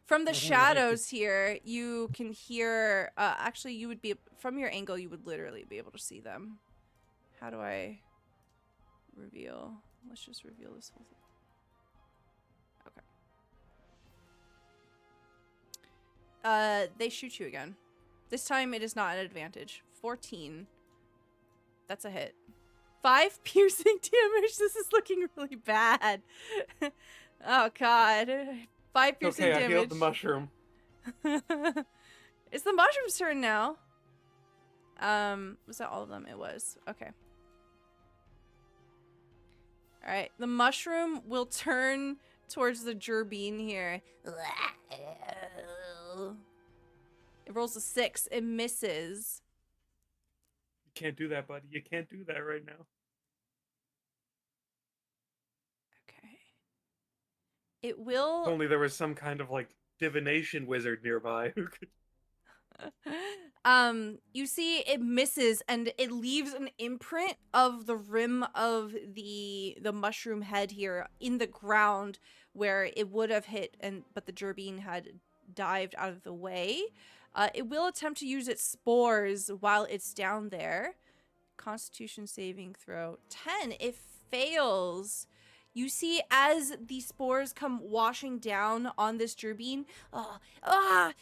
From the shadows here, you can hear, actually you would be, from your angle, you would literally be able to see them. How do I reveal? Let's just reveal this whole thing. Okay. They shoot you again. This time it is not an advantage. 14. That's a hit. 5 piercing damage. This is looking really bad. Oh god. 5 piercing Okay, I damage. healed the mushroom. It's the mushroom's turn now. Was that all of them? It was. Okay. Alright. The mushroom will turn towards the gerbine here. It rolls a 6. It misses. You can't do that, buddy. You can't do that right now. Okay. It will... If only there was some kind of, like, divination wizard nearby who could... You see it misses and it leaves an imprint of the rim of the mushroom head here in the ground where it would have hit, but the gerbine had dived out of the way. It will attempt to use its spores while it's down there. Constitution saving throw 10. It fails. You see as the spores come washing down on this gerbine. No!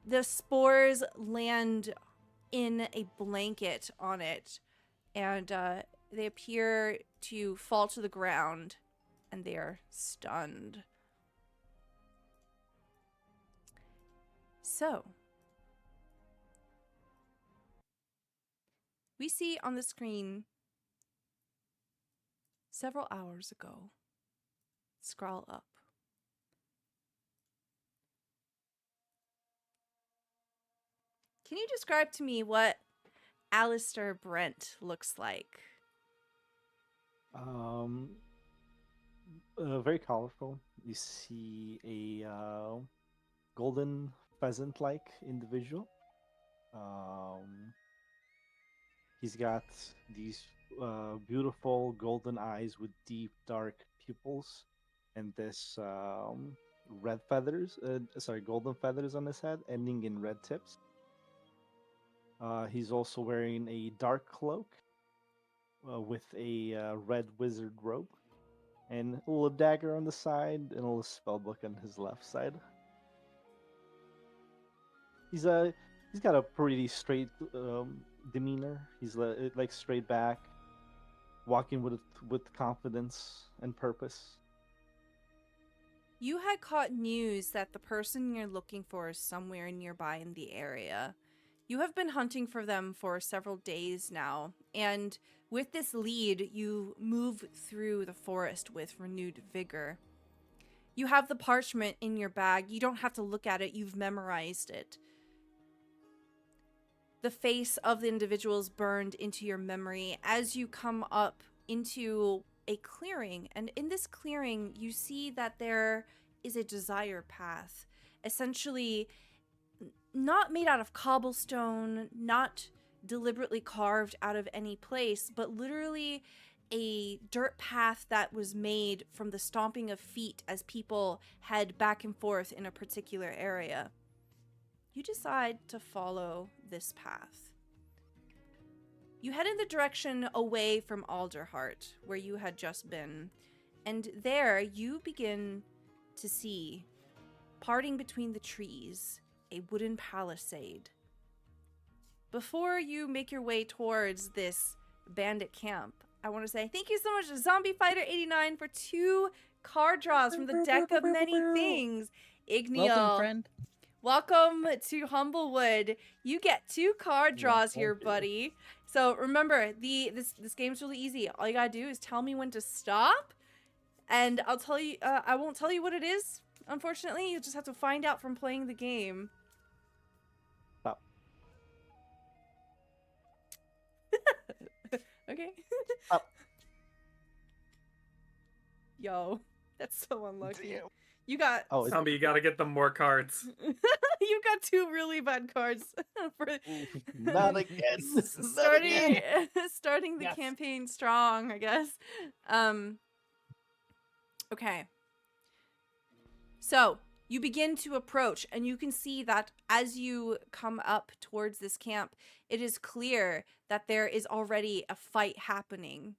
The spores land in a blanket on it, and they appear to fall to the ground, and they are stunned. So, we see on the screen several hours ago. Scroll up. Can you describe to me what Alistair Brent looks like? Very colorful. You see a golden pheasant-like individual. He's got these beautiful golden eyes with deep, dark pupils, and this golden feathers on his head, ending in red tips. He's also wearing a dark cloak with a red wizard robe, and a little dagger on the side, and a little spellbook on his left side. He's got a pretty straight demeanor. He's like straight back, walking with confidence and purpose. You had caught news that the person you're looking for is somewhere nearby in the area. You have been hunting for them for several days now, and with this lead, you move through the forest with renewed vigor. You have the parchment in your bag. You don't have to look at it. You've memorized it. The face of the individual is burned into your memory as you come up into a clearing, and in this clearing you see that there is a desire path, essentially not made out of cobblestone, not deliberately carved out of any place, but literally a dirt path that was made from the stomping of feet as people head back and forth in a particular area. You decide to follow this path. You head in the direction away from Alderheart, where you had just been, and there you begin to see, parting between the trees, a wooden palisade. Before you make your way towards this bandit camp, I want to say thank you so much to Zombie Fighter 89 for 2 card draws from the deck of many things. Igneal. Welcome, friend. Welcome to Humblewood. You get 2 card draws here, buddy. So remember, this game's really easy. All you gotta do is tell me when to stop, and I'll tell you. I won't tell you what it is. Unfortunately, you just have to find out from playing the game. Stop. Okay. Stop. Yo, that's so unlucky. Damn. You got. Oh, it's Zombie, you gotta get them more cards. You got 2 really bad cards for not again. starting the Yes. campaign strong, I guess. Okay. So you begin to approach, and you can see that as you come up towards this camp, it is clear that there is already a fight happening.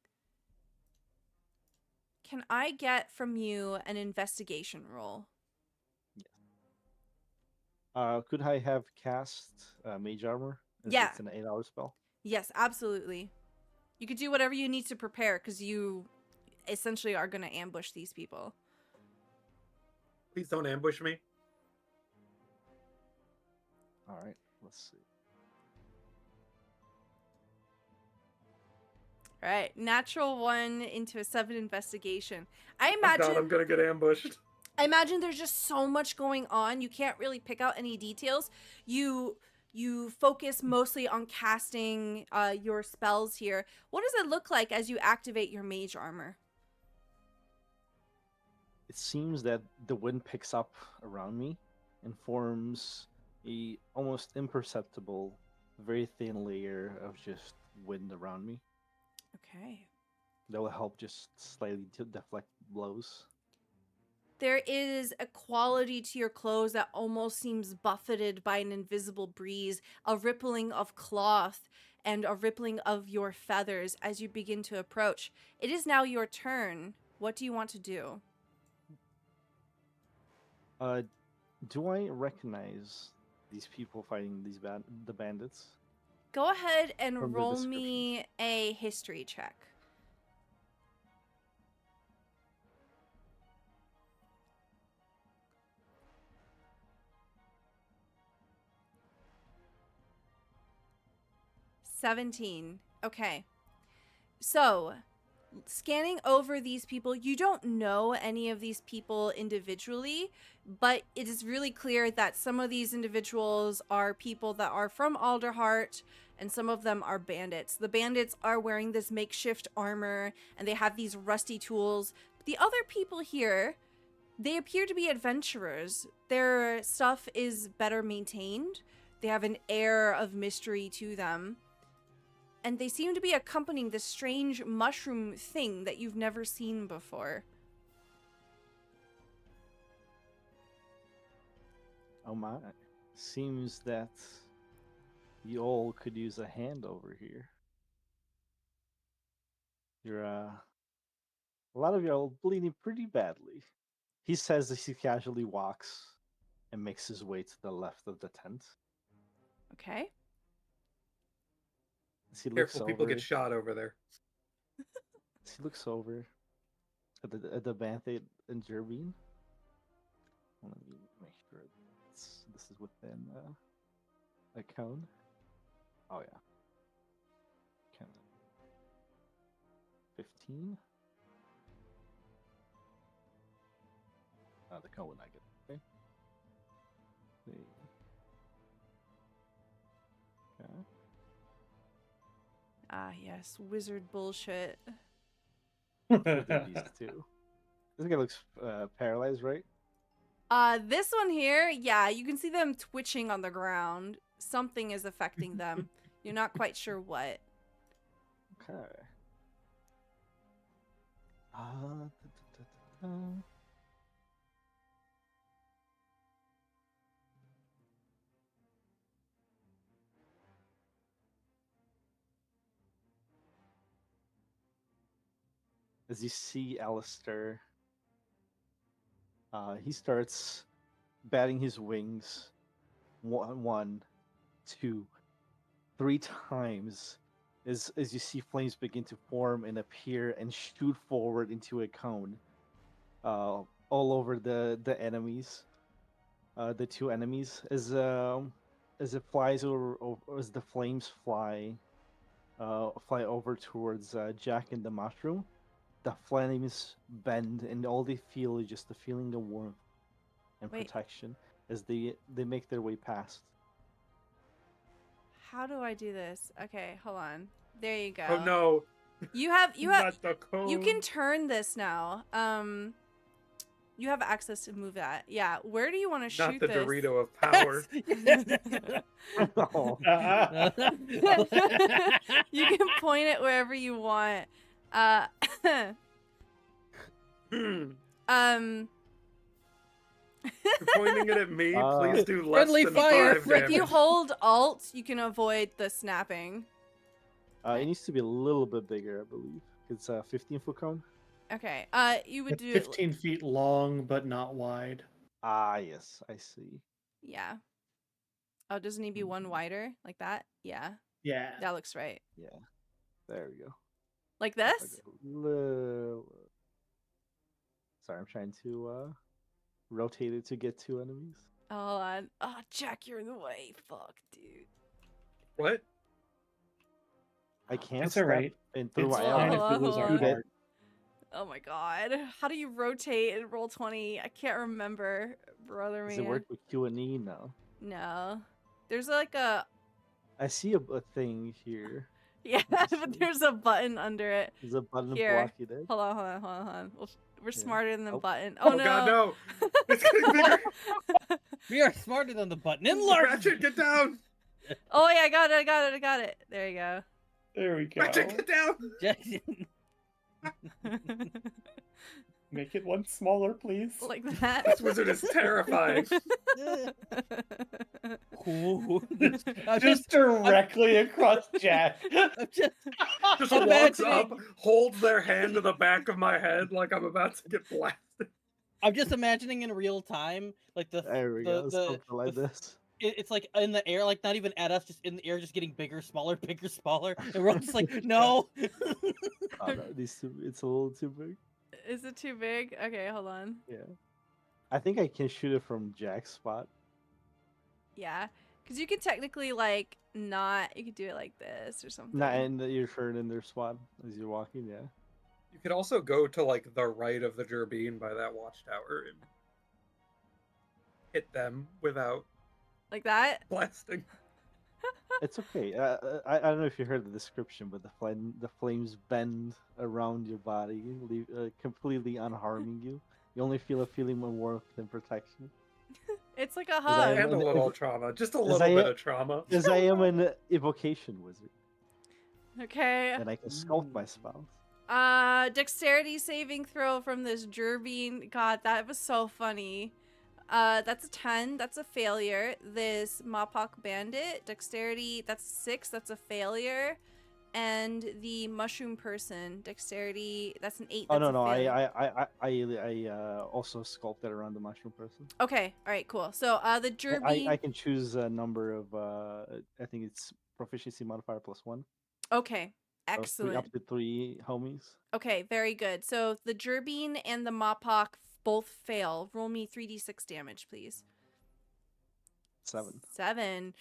Can I get from you an investigation roll? Could I have cast Mage Armor? As Yeah. It's an 8-hour spell. Yes, absolutely. You could do whatever you need to prepare, because you essentially are going to ambush these people. Please don't ambush me. All right, let's see. All right, natural 1 into a 7 investigation. I Oh God, I'm imagine gonna get ambushed. there's just so much going on. You can't really pick out any details. You focus mostly on casting your spells here. What does it look like as you activate your mage armor? It seems that the wind picks up around me and forms a almost imperceptible, very thin layer of just wind around me Okay. that will help just slightly to deflect blows. There is a quality to your clothes that almost seems buffeted by an invisible breeze, a rippling of cloth and a rippling of your feathers as you begin to approach. It is now your turn. What do you want to do? Do I recognize these people fighting the bandits? Go ahead and From the roll description. me a history check. $17. Okay. So, scanning over these people, you don't know any of these people individually, but it is really clear that some of these individuals are people that are from Alderheart, and some of them are bandits. The bandits are wearing this makeshift armor, and they have these rusty tools. The other people here, they appear to be adventurers. Their stuff is better maintained. They have an air of mystery to them. And they seem to be accompanying this strange mushroom thing that you've never seen before. Oh my. Seems that you all could use a hand over here. You're, a lot of you are bleeding pretty badly. He says as he casually walks and makes his way to the left of the tent. Okay. As he looks Careful, people over, get shot over there. as he looks over at the Bandit and Jerbine. Let me make sure this is within a cone. Oh yeah. Cone. 15. The cone would not get. Okay. See. Okay. Ah, yes. Wizard bullshit. We'll do these two. This guy looks paralyzed, right? This one here, yeah, you can see them twitching on the ground. Something is affecting them. You're not quite sure what. Okay. Da, da, da, da, da. As you see Alistair, he starts batting his wings 1, 2, 3 times as you see flames begin to form and appear and shoot forward into a cone all over the enemies, the two enemies, as it flies as the flames fly over towards Jack and the mushroom. The flames bend, and all they feel is just the feeling of warmth and Wait. protection as they make their way past. How do I do this? Okay, hold on. There you go. Oh no! You have Not the cone. you can turn this now. You have access to move that. Yeah. Where do you want to shoot Not the this? Dorito of power. Oh. You can point it wherever you want. You're Um, pointing it at me. Please do less Friendly than fire. 5 if you damage. hold Alt, you can avoid the snapping. It needs to be a little bit bigger, I believe. It's a 15-foot cone. Okay. You would It's do 15 feet long, but not wide. Ah, yes, I see. Yeah. Oh, doesn't he be one wider like that? Yeah. Yeah. That looks right. Yeah, there we go. Like If I this? go little- Sorry, I'm trying to rotate it to get two enemies. Hold on. Oh, Jack, you're in the way. Fuck, dude. What? I can't It's step alright. in through It's my fine hold if on, we lose hold our on. card. Oh my god. How do you rotate and roll 20? I can't remember, brother man. Does it work with Q and E? No. No. There's like a I see a thing here. yeah, Let's but see. there's a button under it. There's a button Here. blocking it. Hold on, hold on, hold on, hold on. We're Yeah. smarter than the Oh. button. Oh, Oh, no. god, no! It's getting bigger! We are smarter than the button. Enlarge. Ratchet, get down! Oh yeah, I got it. There you go. There we go. Ratchet, get down! Jackson. Make it one smaller, please. Like that. This wizard is terrifying. Cool. Just directly across Jack. I'm just Just walks imagining- up, holds their hand to the back of my head like I'm about to get blasted. I'm just imagining in real time, like There we go. Something like this. it's like in the air, like not even at us, just in the air, just getting bigger, smaller, and we're all just like, no. Oh, no, it's a little too big. Is it too big? Okay, hold on. Yeah. I think I can shoot it from Jack's spot. Yeah. Because you could technically, like, not... You could do it like this or something. Not in your turn in their spot as you're walking, yeah. You could also go to like the right of the Gerbine by that watchtower and hit them without Like that? blasting. It's okay. I don't know if you heard the description, but the flames bend around your body, completely unharming you. You only feel a feeling of warmth and protection. It's like a I hug. And a an little ev- trauma. Just a As little I- bit of trauma. As I am an evocation wizard, Okay. and I can sculpt my spells. Dexterity saving throw from this Gerbine. God, that was so funny. That's a 10. That's a failure. This Mopok Bandit, dexterity, that's 6. That's a failure. And the Mushroom Person, dexterity, that's an 8. Oh That's no, a failure. I also sculpted around the mushroom person. Okay, all right, cool. So the Gerbine. I can choose a number of I think it's proficiency modifier +1. Okay, So excellent. up to 3 homies. Okay, very good. So the Gerbine and the Mopok both fail. Roll me 3d6 damage, please. 7. 7.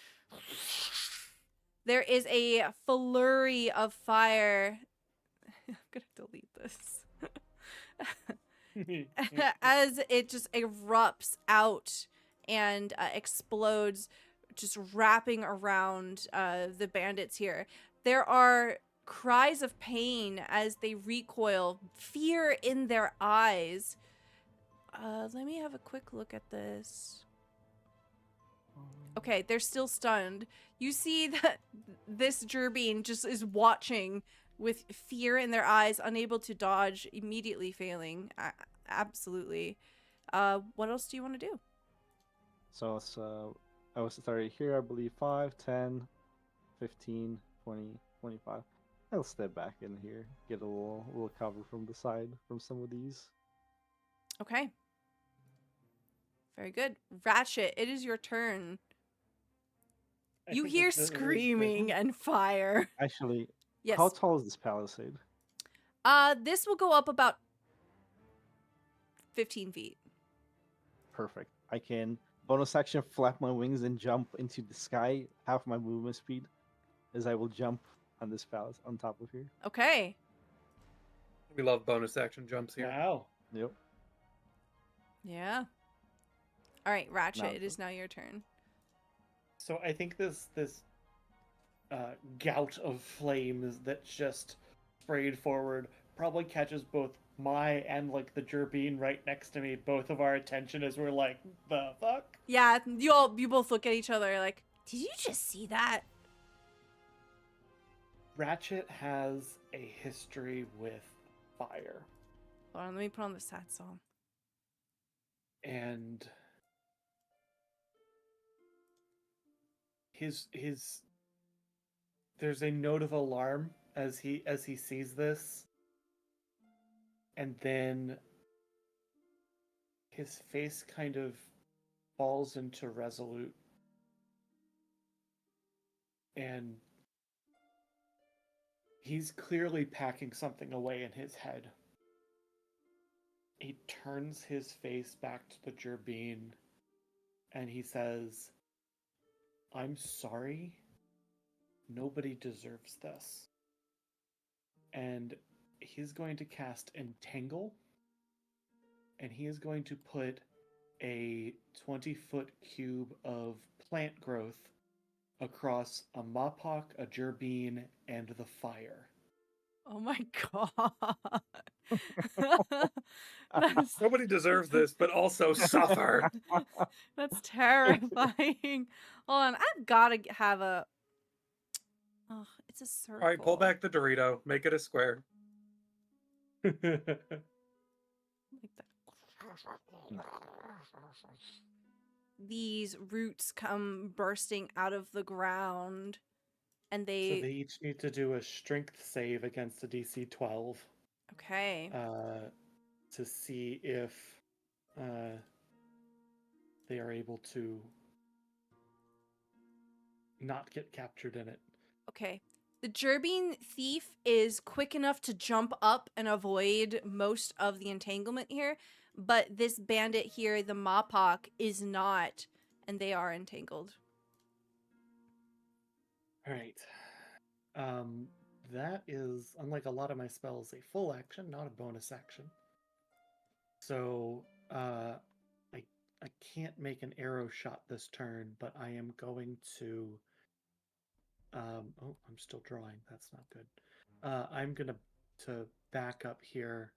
There is a flurry of fire. I'm gonna delete this. As it just erupts out and explodes, just wrapping around the bandits here. There are cries of pain as they recoil, fear in their eyes. Let me have a quick look at this. Okay, they're still stunned. You see that this Gerbine just is watching with fear in their eyes, unable to dodge, immediately failing. Absolutely. What else do you want to do? So it's, I was started here, I believe 5, 10, 15, 20, 25. I'll step back in here, get a little cover from the side from some of these. Okay. Very good. Ratchet, it is your turn. I You think hear it's the- screaming and fire. Actually, Yes. how tall is this palisade? This will go up about 15 feet. Perfect. I can bonus action flap my wings and jump into the sky, half my movement speed, as I will jump on this palace on top of here. Okay. We love bonus action jumps here. Wow. Yep. Yeah. All right, Ratchet, Now it is now your turn. So I think this gout of flames that's just sprayed forward probably catches both my and like the Gerbine right next to me, both of our attention as we're like, the fuck? Yeah, you both look at each other like, did you just see that? Ratchet has a history with fire. Hold on, let me put on the sad song. And his there's a note of alarm as he sees this, and then his face kind of falls into resolute, and he's clearly packing something away in his head. He turns his face back to the Gerbine and he says, I'm sorry. Nobody deserves this. And he's going to cast Entangle. And he is going to put a 20-foot cube of plant growth across a Mapok, a Gerbine, and the fire. Oh my god. That's, Nobody deserves this, but also suffer. that's terrifying. Hold on, I've got to have a... Oh, it's a circle. All right, pull back the Dorito, make it a square. Like that. These roots come bursting out of the ground, and So they each need to do a strength save against a DC 12 Okay. to see if they are able to not get captured in it. Okay. The Gerbine thief is quick enough to jump up and avoid most of the entanglement here, but this bandit here, the Mapok, is not, and they are entangled. All right. That is, unlike a lot of my spells, a full action, not a bonus action. So, I can't make an arrow shot this turn, but I am going to. Oh, I'm still drawing. That's not good. I'm gonna to back up here.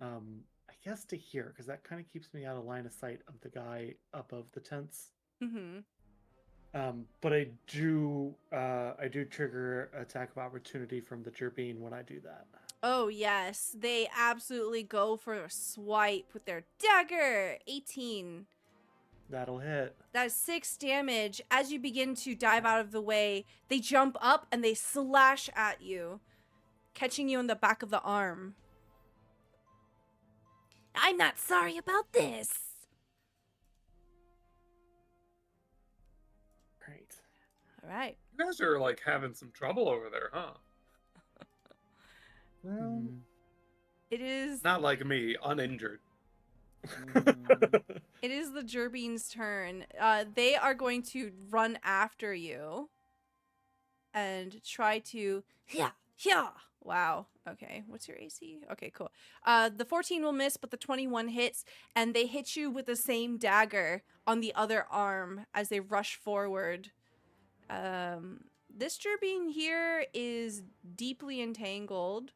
I guess to here because that kind of keeps me out of line of sight of the guy above the tents. Mm-hmm. But I do trigger attack of opportunity from the Gerbine when I do that. Oh, yes. They absolutely go for a swipe with their dagger. 18. That'll hit. That is 6 damage. As you begin to dive out of the way, they jump up and they slash at you, catching you in the back of the arm. I'm not sorry about this. Great. All right. You guys are like having some trouble over there, huh? Well, It is Not like me, uninjured. it is the Gerbine's turn. They are going to run after you and try to yeah. Wow. Okay. What's your AC? Okay, cool. The 14 will miss, but the 21 hits, and they hit you with the same dagger on the other arm as they rush forward. This gerbine here is deeply entangled.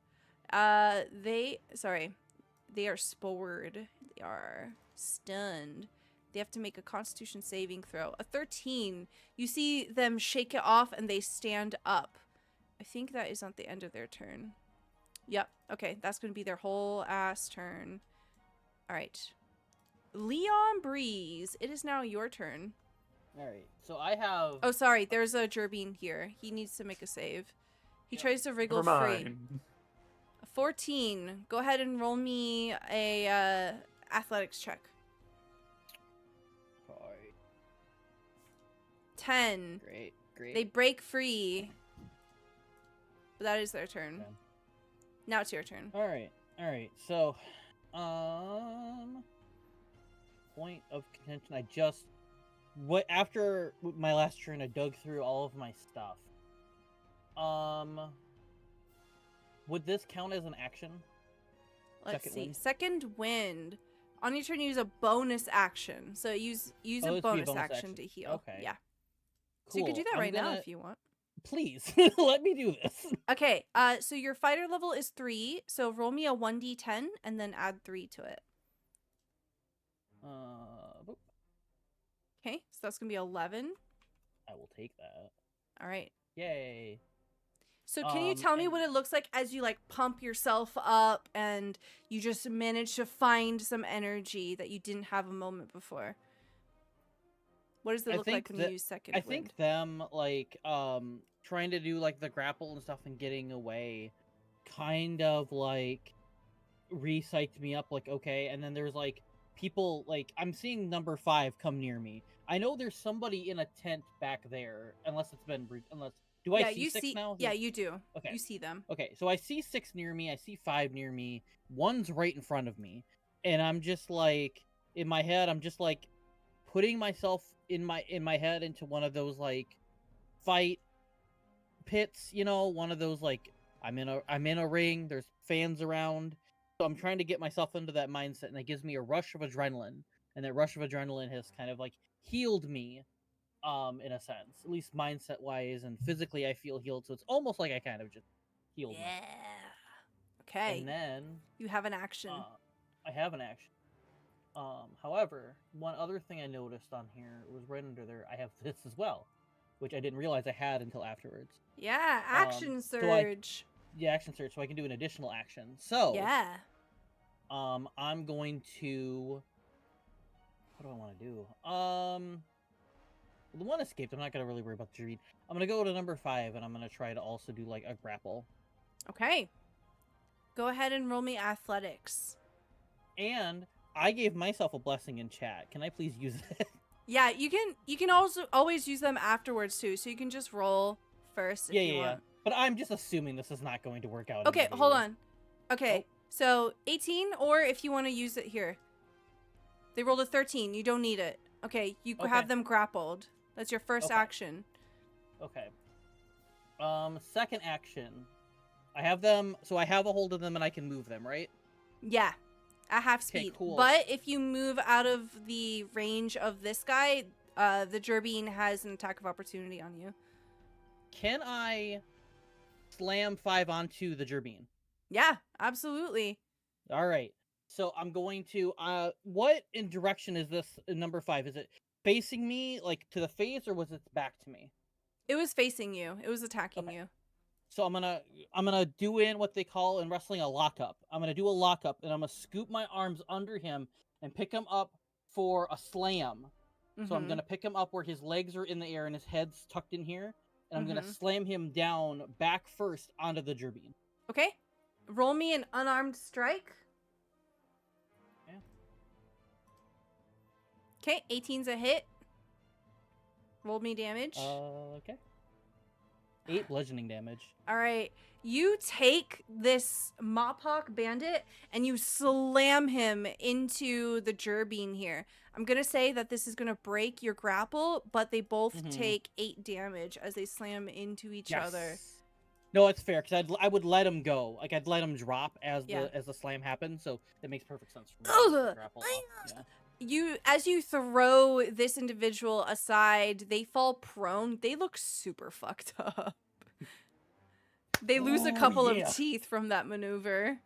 They are spored. They are stunned. They have to make a Constitution saving throw. A 13. You see them shake it off and they stand up. I think that is not the end of their turn. Yep. Okay, that's going to be their whole ass turn. All right. Leon Breeze, it is now your turn. All right. So I have. Oh, sorry. There's a gerbine here. He needs to make a save. He tries to wriggle Never free. mind. 14. Go ahead and roll me a athletics check. Alright. 10. Great. They break free. But that is their turn. Okay. Now it's your turn. All right. So, point of contention. After my last turn, I dug through all of my stuff. Would this count as an action? Let's Second see. wind. Second wind. On your turn, you use a bonus action. So use Oh, a this would be a bonus bonus action action. to heal. Okay. Yeah. So you could do Cool. that I'm right now gonna- if you want. Please, let me do this. Okay. So your fighter level is 3. So roll me a 1d10 and then add 3 to it. Boop. Okay. So that's gonna be 11. I will take that. All right. Yay. So can you tell me and- what it looks like as you like pump yourself up and you just manage to find some energy that you didn't have a moment before? What does it I look like think when that- you use second I wind? think them like trying to do like the grapple and stuff and getting away kind of like re-psyched me up, like, okay. And then there's like people, like, I'm seeing number 5 come near me. I know there's somebody in a tent back there, unless it's been do I yeah, see you 6 see. now? Yeah, you do. Okay. You see them. Okay, so I see 6 near me, I see 5 near me, 1's right in front of me, and I'm just like, in my head, I'm just like putting myself in my head into one of those like fight pits, you know, one of those like I'm in a ring, there's fans around. So I'm trying to get myself into that mindset, and it gives me a rush of adrenaline, and that rush of adrenaline has kind of like healed me in a sense, at least mindset wise, and physically I feel healed, so it's almost like I kind of just healed Yeah. myself. Okay. And then You have an action. I have an action. However, one other thing I noticed on here was right under there, I have this as well, which I didn't realize I had until afterwards. Yeah, action so surge. The action search, so I can do an additional action. So Yeah. I'm going to. What do I want to do? The one escaped. I'm not gonna really worry about the read. I'm gonna go to number 5, and I'm gonna try to also do like a grapple. Okay. Go ahead and roll me athletics. And I gave myself a blessing in chat. Can I please use it? Yeah, you can also always use them afterwards too. So you can just roll first if you want. But I'm just assuming this is not going to work out. Okay, hold immediately. on. Okay, so 18, or if you want to use it here. They rolled a 13. You don't need it. Okay, you Okay. have them grappled. That's your first Okay. action. Okay. Second action. I have them, so I have a hold of them and I can move them, right? Yeah, at half Okay, speed. cool. But if you move out of the range of this guy, the gerbine has an attack of opportunity on you. Can I slam 5 onto the gerbine? Yeah, absolutely. All right. So I'm going to. What in direction is this number 5? Is it facing me, like to the face, or was it back to me? It was facing you. It was attacking Okay. you. So I'm gonna do in what they call in wrestling a lockup. I'm gonna do a lockup, and I'm gonna scoop my arms under him and pick him up for a slam. So I'm Mhm. gonna pick him up where his legs are in the air and his head's tucked in here, and I'm gonna Mhm. slam him down back first onto the gerbine. Okay. Roll me an unarmed strike. Yeah. Okay, 18's a hit. Roll me damage. Okay. 8 bludgeoning damage. All right. You take this Mop Hawk bandit and you slam him into the gerbine here. I'm going to say that this is going to break your grapple, but they both Mhm. take 8 damage as they slam into each other. No, it's fair because I would let him go. Like I'd let him drop as Yeah. the slam happens. So that makes perfect sense for me. Ugh. to grapple off, yeah. as you throw this individual aside, they fall prone. They look super fucked up. They lose a Oh, couple yeah. of teeth from that maneuver.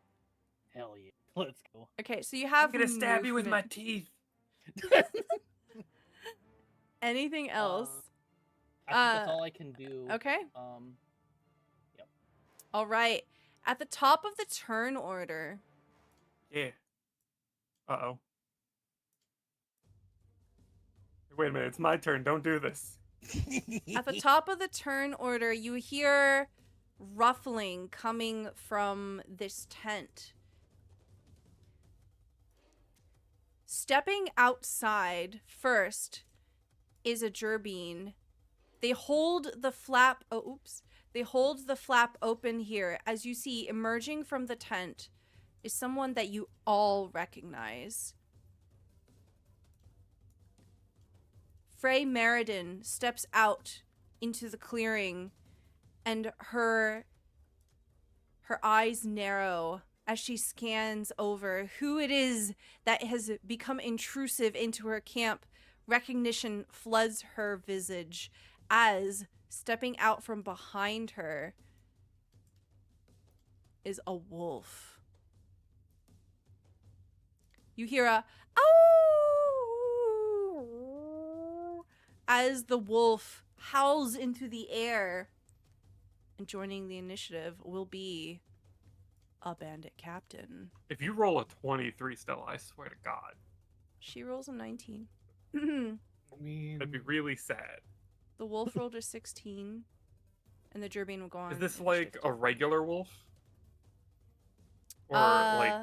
Hell yeah. Let's go. Okay, so you I'm have gonna stab you with my movement. teeth. Anything else? I think that's all I can do. Okay. Yep. All right. At the top of the turn order, Yeah. Uh-oh. Wait a minute, it's my turn. Don't do this. at the top of the turn order, you hear ruffling coming from this tent. Stepping outside first is a gerbine. They hold the flap. Oh, oops. They hold the flap open here. As you see, emerging from the tent is someone that you all recognize. Frey Meriden steps out into the clearing, and her eyes narrow as she scans over who it is that has become intrusive into her camp. Recognition floods her visage as stepping out from behind her is a wolf. You hear a "ow" as the wolf howls into the air, and joining the initiative will be a bandit captain. If you roll a 23 Stella, I swear to God, She rolls a 19. I mean, I'd be really sad. The wolf rolled a 16, and the gerbine will go on. Is this initiative like a too. regular wolf? Or like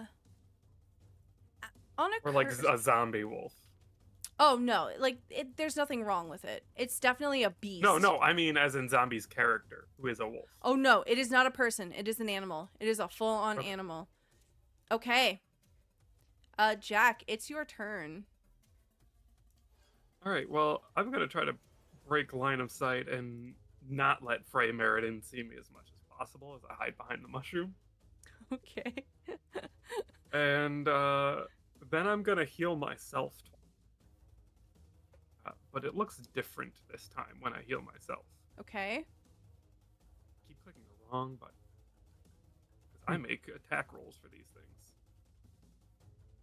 on a a zombie wolf? Oh no, like there's nothing wrong with it. It's definitely a beast. No, I mean as in Zombie's character, who is a wolf. Oh no, it is not a person. It is an animal. It is a full-on Okay. animal. Okay. Jack, it's your turn. Alright, well, I'm gonna try to break line of sight and not let Frey Meriden see me as much as possible as I hide behind the mushroom. Okay. And then I'm gonna heal myself. But it looks different this time when I heal myself. Okay. Keep clicking the wrong button. Because I make attack rolls for these things.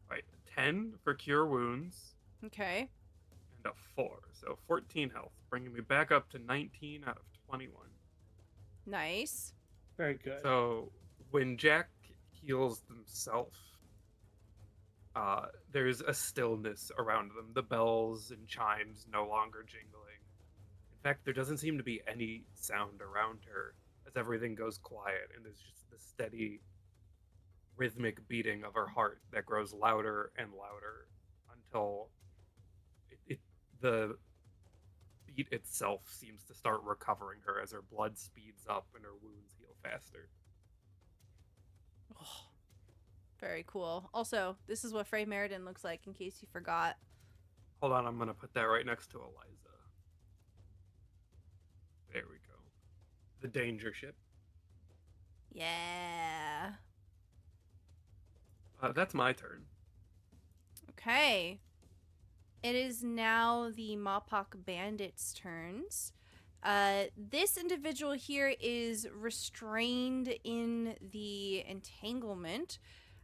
Right, 10 for cure wounds, Okay. and a 4. So 14 health, bringing me back up to 19 out of 21. Nice. very good. So when Jack heals himself, there's a stillness around them. The bells and chimes no longer jingling. In fact, there doesn't seem to be any sound around her as everything goes quiet, and there's just the steady rhythmic beating of her heart that grows louder and louder until the beat itself seems to start recovering her as her blood speeds up and her wounds heal faster. Oh, very cool. Also, this is what Frey Meriden looks like, in case you forgot. Hold on, I'm gonna put that right next to Eliza. There we go. The danger ship. Yeah. That's my turn. Okay. It is now the Mapok Bandits' turns. This individual here is restrained in the entanglement,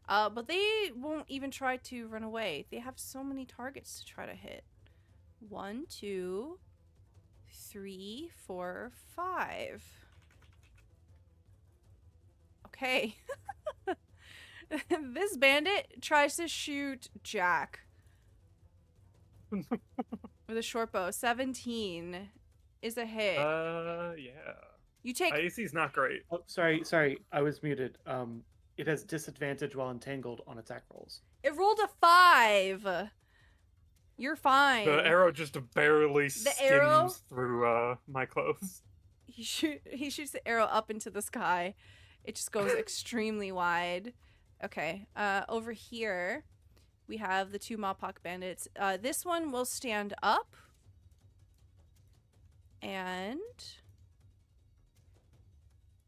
but they won't even try to run away. They have so many targets to try to hit. 1, 2, 3, 4, 5. Okay. This bandit tries to shoot Jack with a short bow. 17 is a hit. Yeah. You take. AC's not great. Oh, sorry, I was muted. It has disadvantage while entangled on attack rolls. It rolled a 5. You're fine. The arrow just barely arrow? skims through my clothes. He shoots the arrow up into the sky. It just goes extremely wide. Okay. Over here, we have the 2 Mapok bandits. This one will stand up. And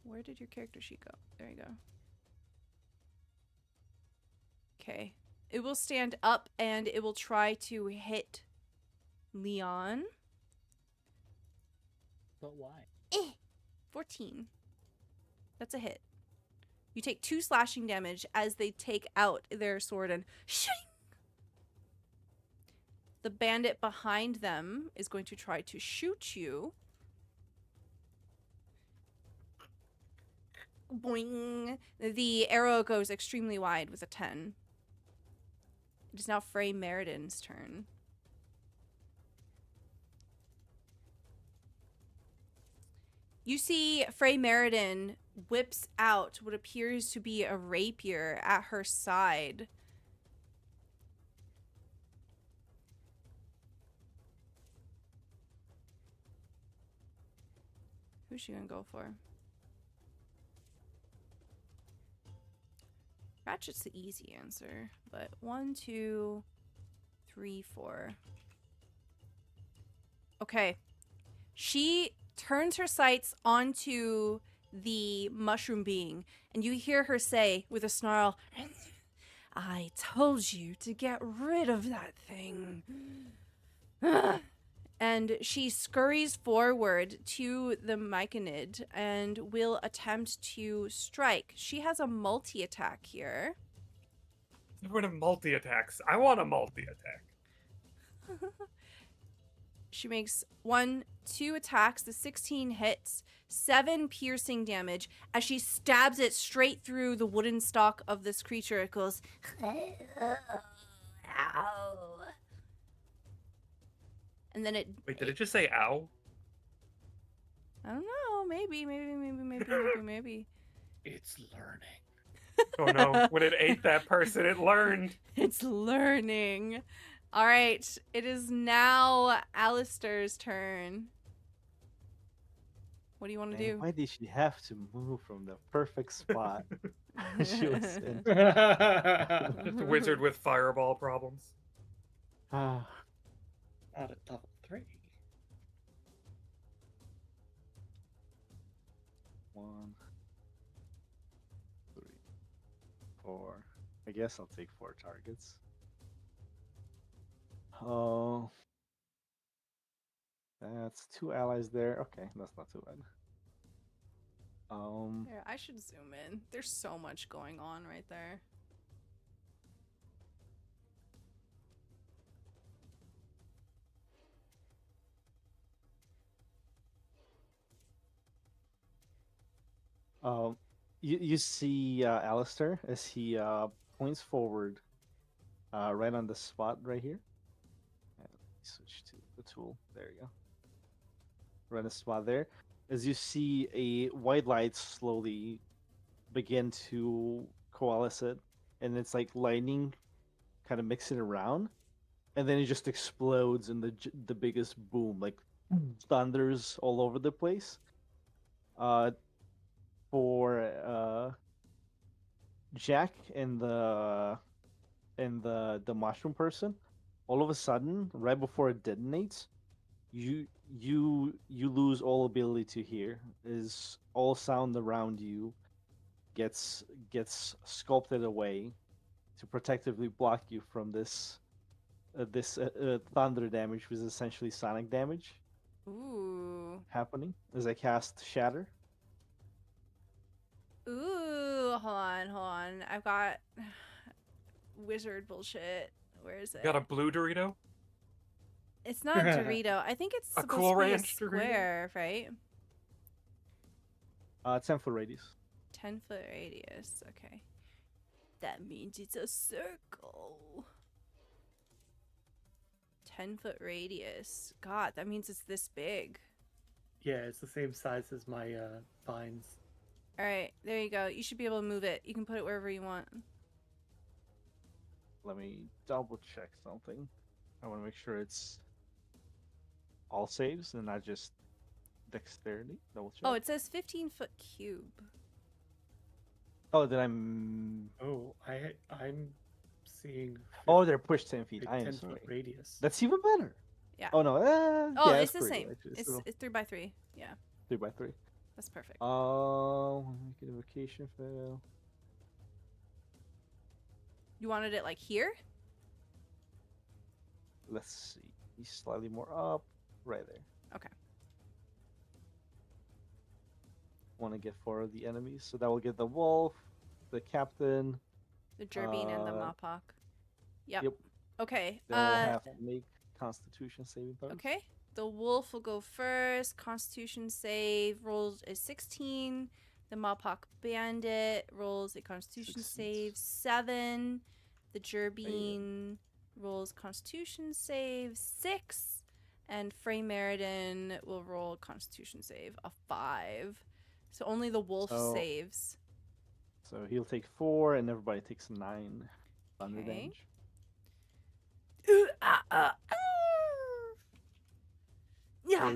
where did your character sheet go? There you go. Okay. It will stand up and it will try to hit Leon. But why? 14. That's a hit. You take 2 slashing damage as they take out their sword and shing! The bandit behind them is going to try to shoot you. Boing! The arrow goes extremely wide with a 10. It is now Frey Merridin's turn. You see Frey Merridin whips out what appears to be a rapier at her side. Who's she gonna go for? Ratchet's the easy answer, but 1, 2, 3, 4. Okay. She turns her sights onto the mushroom being, and you hear her say with a snarl, I told you to get rid of that thing. And she scurries forward to the Myconid and will attempt to strike. She has a multi-attack here. What a multi-attacks. I want a multi-attack. She makes 1, 2 attacks. The 16 hits, 7 piercing damage. As she stabs it straight through the wooden stalk of this creature, it goes, ow. And then it... Wait, did it just say ow? I don't know. Maybe. It's learning. Oh no, when it ate that person, it learned. It's learning. All right. It is now Alistair's turn. What do you want to do? Why did she have to move from the perfect spot she was in? The wizard with fireball problems. Ah, Out at level 3. 1, 3, 4. I guess I'll take 4 targets. Oh, that's 2 allies there. Okay, that's not too bad. Here, I should zoom in. There's so much going on right there. You see Alistair as he points forward, right on the spot right here. And switch to the tool. There you go. Right on the spot there. As you see a white light slowly begin to coalesce it, and it's like lightning kind of mixing around, and then it just explodes in the biggest boom, like thunders all over the place. For Jack and the mushroom person, all of a sudden, right before it detonates, you lose all ability to hear. Is all sound around you gets sculpted away to protectively block you from this thunder damage, which is essentially sonic damage. Ooh. Happening as I cast Shatter. Ooh, hold on. I've got wizard bullshit. Where is it? You got a blue Dorito? It's not a Dorito. I think it's A supposed Cool to be a Ranch Dorito? square, right? 10-foot radius. 10-foot radius. Okay. That means it's a circle. 10-foot radius. God, that means it's this big. Yeah, it's the same size as my vines. All right, there you go. You should be able to move it. You can put it wherever you want. Let me double check something. I want to make sure it's all saves and not just dexterity. Double check. Oh, it says 15-foot cube. Oh, then I'm. Oh, I'm seeing. Oh, they're pushed 10 feet. a I am 10-foot sorry. radius. That's even better. Yeah. Oh no. Oh, yeah, it's the pretty same. good, actually. It's So, 3x3. Yeah, 3x3. that's perfect. Oh, make an invocation fail. You wanted it like here? Let's see. Slightly more up. Right there. Okay. Want to get 4 of the enemies. So that will get the wolf, the captain. The Gerbine and the Mopok. Yep. Yep. Okay. They'll have to make Constitution saving throws. Okay. The wolf will go first. Constitution save rolls a 16. The Mopok Bandit rolls a Constitution save 7. The Gerbine rolls Constitution save 6. And Frey Meriden will roll Constitution save a 5. So only the wolf saves. So he'll take 4, and everybody takes 9 thunder damage. Yeah.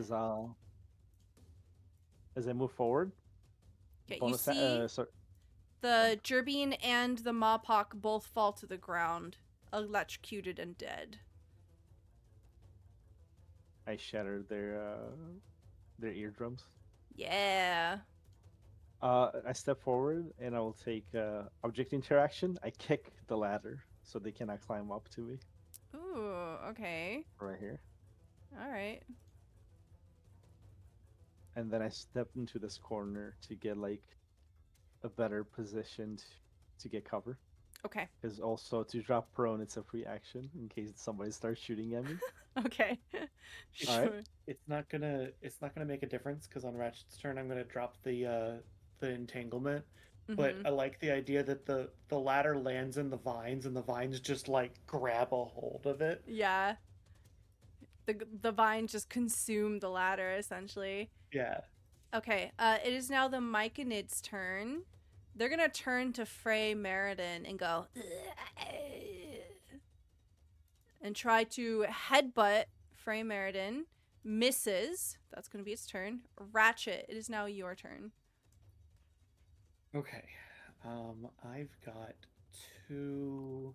As I move forward, Okay, you see the Gerbine and the Mopok both fall to the ground, electrocuted and dead. I shattered their eardrums. Yeah. I step forward and I will take object interaction. I kick the ladder so they cannot climb up to me. Ooh, okay. Right here. All right. And then I step into this corner to get like a better position to get cover. Okay. Because also to drop prone, it's a free action in case somebody starts shooting at me. Okay. All right. It's not gonna make a difference because on Ratchet's turn I'm gonna drop the entanglement. But I like the idea that the ladder lands in the vines and the vines just like grab a hold of it. Yeah. The vines just consume the ladder essentially. Yeah. Okay. It is now the Myconid's turn. They're gonna turn to Frey Meriden and go and try to headbutt Frey Meriden. Misses. That's gonna be its turn. Ratchet, it is now your turn. Okay. I've got 2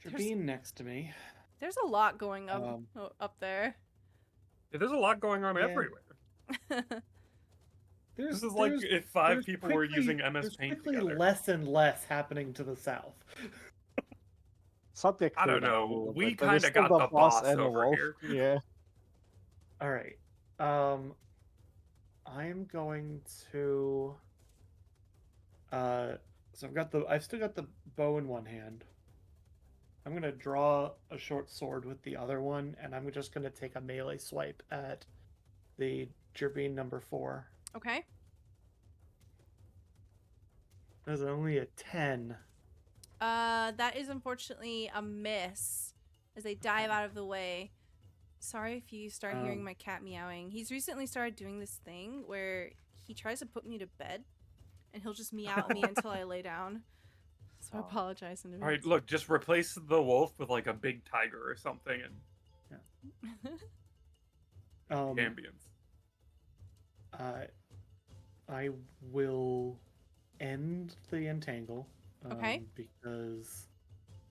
Gerbine next to me. There's a lot going up there. Yeah, there's a lot going on everywhere. This is like if 5 people were using MS Paint together. Less and less happening to the south. Something I don't know. We kind of got the boss over here. Yeah. All right. I'm going to. So I've still got the bow in one hand. I'm gonna draw a short sword with the other one, and I'm just gonna take a melee swipe at the Gerbine number 4. Okay. There's only a 10. That is unfortunately a miss as they dive out of the way. Sorry if you start hearing my cat meowing. He's recently started doing this thing where he tries to put me to bed and he'll just meow at me until I lay down. So I apologize in advance. All right, look, just replace the wolf with like a big tiger or something and ambience. I will end the entangle. Okay. Because it's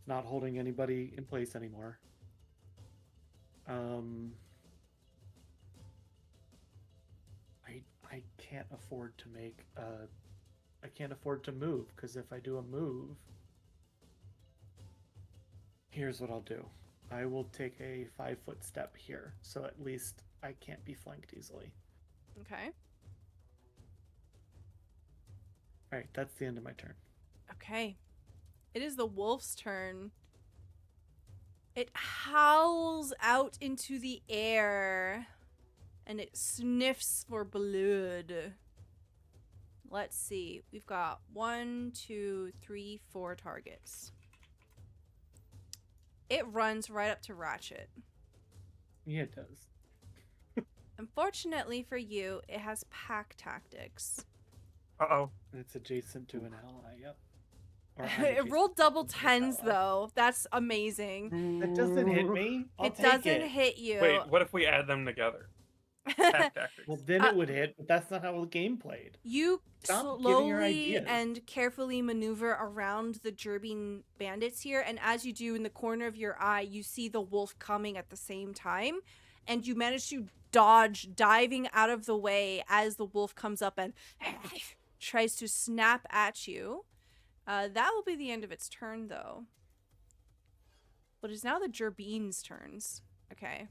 not holding anybody in place anymore. I can't afford to make I can't afford to move, because if I do a move, here's what I'll do. I will take a 5-foot step here, so at least I can't be flanked easily. Okay. Alright, that's the end of my turn. Okay. It is the wolf's turn. It howls out into the air and it sniffs for blood. Let's see. We've got 1, 2, 3, 4 targets. It runs right up to Ratchet. Yeah, it does. Unfortunately for you, it has pack tactics. Uh-oh. It's adjacent to an ally, yep. It rolled double 10s though. That's amazing. That doesn't hit me. It doesn't hit you. Wait, what if we add them together? Tactics. Well, then it would hit, but that's not how the game played. You Stop giving her slowly ideas. and carefully maneuver around the Gerbine bandits here, and as you do, in the corner of your eye, you see the wolf coming at the same time, and you manage to dodge, diving out of the way as the wolf comes up and tries to snap at you. That will be the end of its turn, though. But it's now the Gerbean's turns. Okay.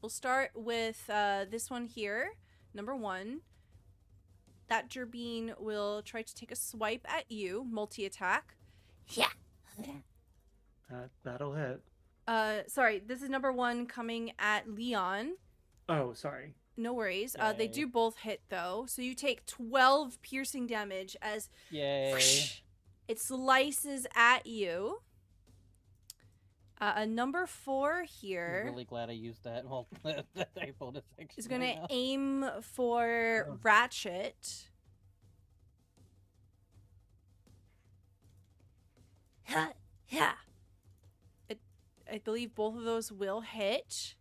We'll start with this one here, number 1. That Gerbean will try to take a swipe at you, multi-attack. Yeah. That'll hit. Sorry, this is number 1 coming at Leon. Oh, sorry. No worries. They Yay. do both hit, though. So you take 12 piercing damage as Yay. it slices at you. A number 4 I'm here really glad I used that. Well, that bonus action is going right to now. aim for Oh. Ratchet. Yeah. I believe both of those will hit.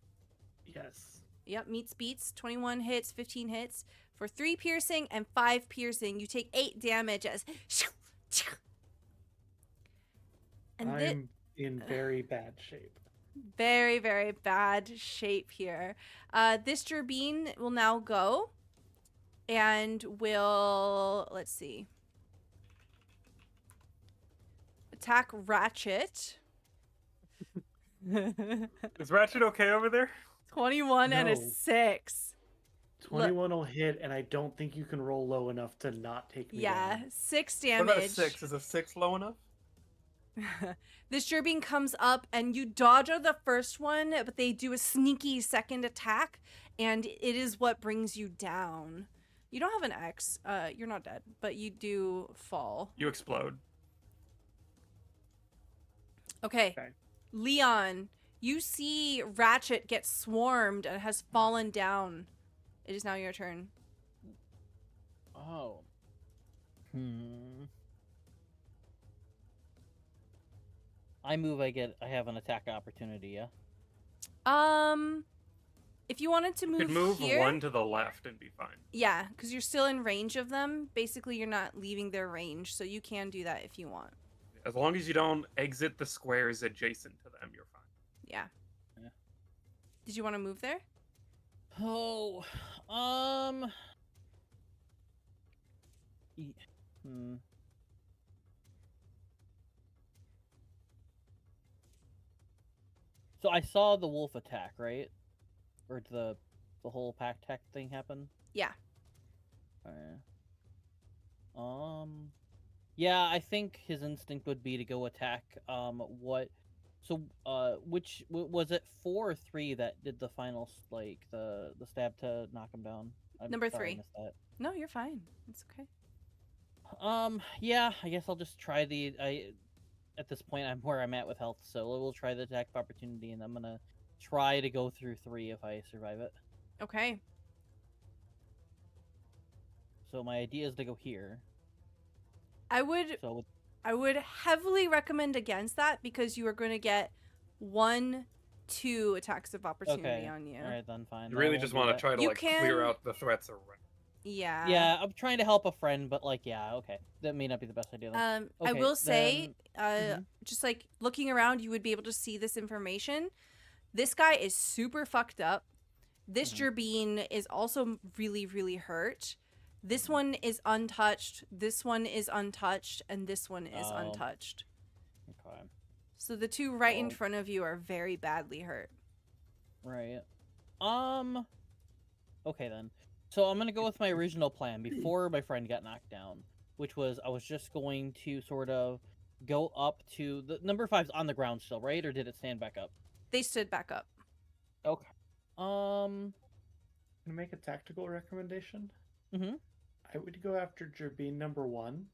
Yes. Yep, meets beats. 21 hits, 15 hits. For 3 piercing and 5 piercing, you take 8 damage as... And I'm in very bad shape. very, very bad shape here. This Gerbean will now go and will, let's see, attack Ratchet. Is Ratchet okay over there? 21 and a No. 6. 21 will hit, and I don't think you can roll low enough to not take me Yeah, down. 6 What about a damage. 6? Is a 6 low enough? This Gerbean comes up and you dodge out the first one, but they do a sneaky second attack, and it is what brings you down. You don't have an X. You're not dead, but you do fall. You explode. Okay. Okay. Leon, you see Ratchet get swarmed and has fallen down. It is now your turn. Oh. I move, I have an attack opportunity, yeah? If you wanted to You move, could move here, 1 to the left and be fine. yeah, because you're still in range of them. Basically, you're not leaving their range, so you can do that if you want. As long as you don't exit the squares adjacent to them, you're fine. Yeah. Yeah. Did you want to move there? Oh, So I saw the wolf attack, right? Or the whole pack attack thing happen? Yeah. Alright. Yeah, I think his instinct would be to go attack. Which was it 4 or 3 that did the final the stab to knock him down? I'm Number sorry I 3. missed that. No, you're fine. It's okay. Yeah, I guess I'll just try at this point I'm where I'm at with health, so we'll try the attack of opportunity, and I'm gonna try to go through 3 if I survive it. Okay. So my idea is to go here. I would heavily recommend against that because you are going to get 1, 2 attacks of opportunity on you. Alright, then fine. You I really won't just do want to that. try to You clear can- out the threats around. Yeah. Yeah, I'm trying to help a friend, but yeah, okay. That may not be the best idea. Then. I Okay, will say, mhm. just like looking around, you would be able to see this information. This guy is super fucked up. This Mhm. Gerbean is also really, really hurt. This one is untouched. This one is untouched, and this one is Oh. untouched. Okay. So the 2 right in Oh. front of you are very badly hurt. Right. Okay then. So I'm gonna go with my original plan before my friend got knocked down, which was I was just going to sort of go up to the number 5's on the ground still, right? Or did it stand back up? They stood back up. Okay. Can I make a tactical recommendation? Mhm. I would go after Gerbean number 1.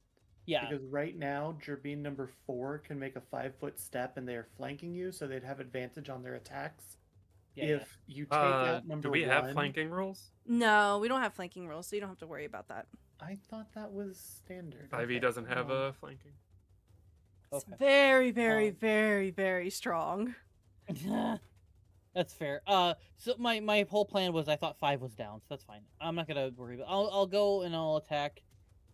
Yeah. Because right now, Gerbean number 4 can make a 5-foot step and they are flanking you, so they'd have advantage on their attacks. Yeah. If you take out number Do we 1, have flanking rules? No, we don't have flanking rules, so you don't have to worry about that. I thought that was standard. 5e Okay, doesn't have well, a flanking. It's Okay. very, very, Um, very, very strong. That's fair. So my whole plan was I thought 5 was down, so that's fine. I'm not gonna worry about. I'll go and I'll attack.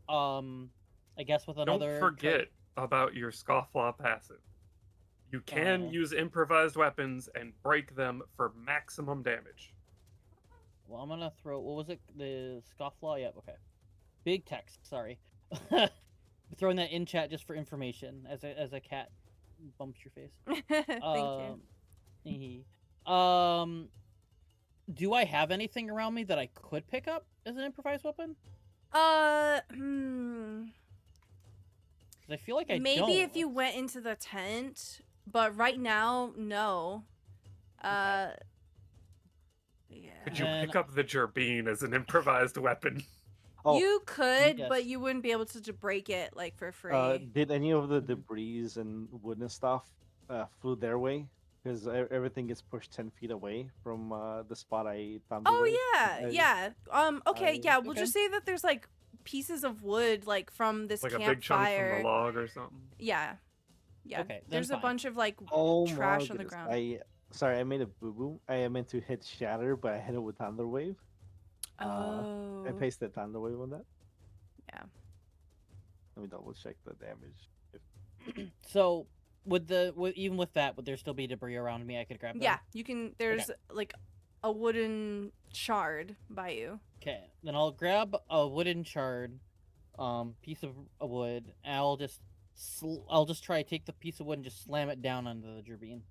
I guess with another. Don't forget about your Scofflaw passive. You can Oh. use improvised weapons and break them for maximum damage. Well, I'm gonna throw. What was it? The scofflaw. Yep. Okay. Big text. Sorry. Throwing that in chat just for information as a cat bumps your face. Thank you. Do I have anything around me that I could pick up as an improvised weapon? Hmm. 'Cause I feel like I Maybe don't. if you went into the tent, but right now, no. Yeah. Could you Then- pick up the gerbine as an improvised weapon? Oh, You could, yes. but you wouldn't be able to break it like for free. did any of the debris and wood and stuff flew their way? Because everything gets pushed 10 feet away from the spot I found. Oh yeah, yeah. Okay, yeah. We'll Okay. just say that there's like pieces of wood like from this Like a big chunk campfire. from the log or something? Yeah, yeah. Okay, then There's a fine. bunch of like Oh trash my on the goodness. ground. Sorry, I made a boo boo. I meant to hit shatter, but I hit it with thunder wave. Oh. I pasted thunder wave on that. Yeah. Let me double check the damage. So even with that, would there still be debris around me I could grab? Yeah, you can. There's like a wooden shard by you. Okay, then I'll grab a wooden shard, piece of wood, and I'll just try to take the piece of wood and just slam it down onto the gerbine.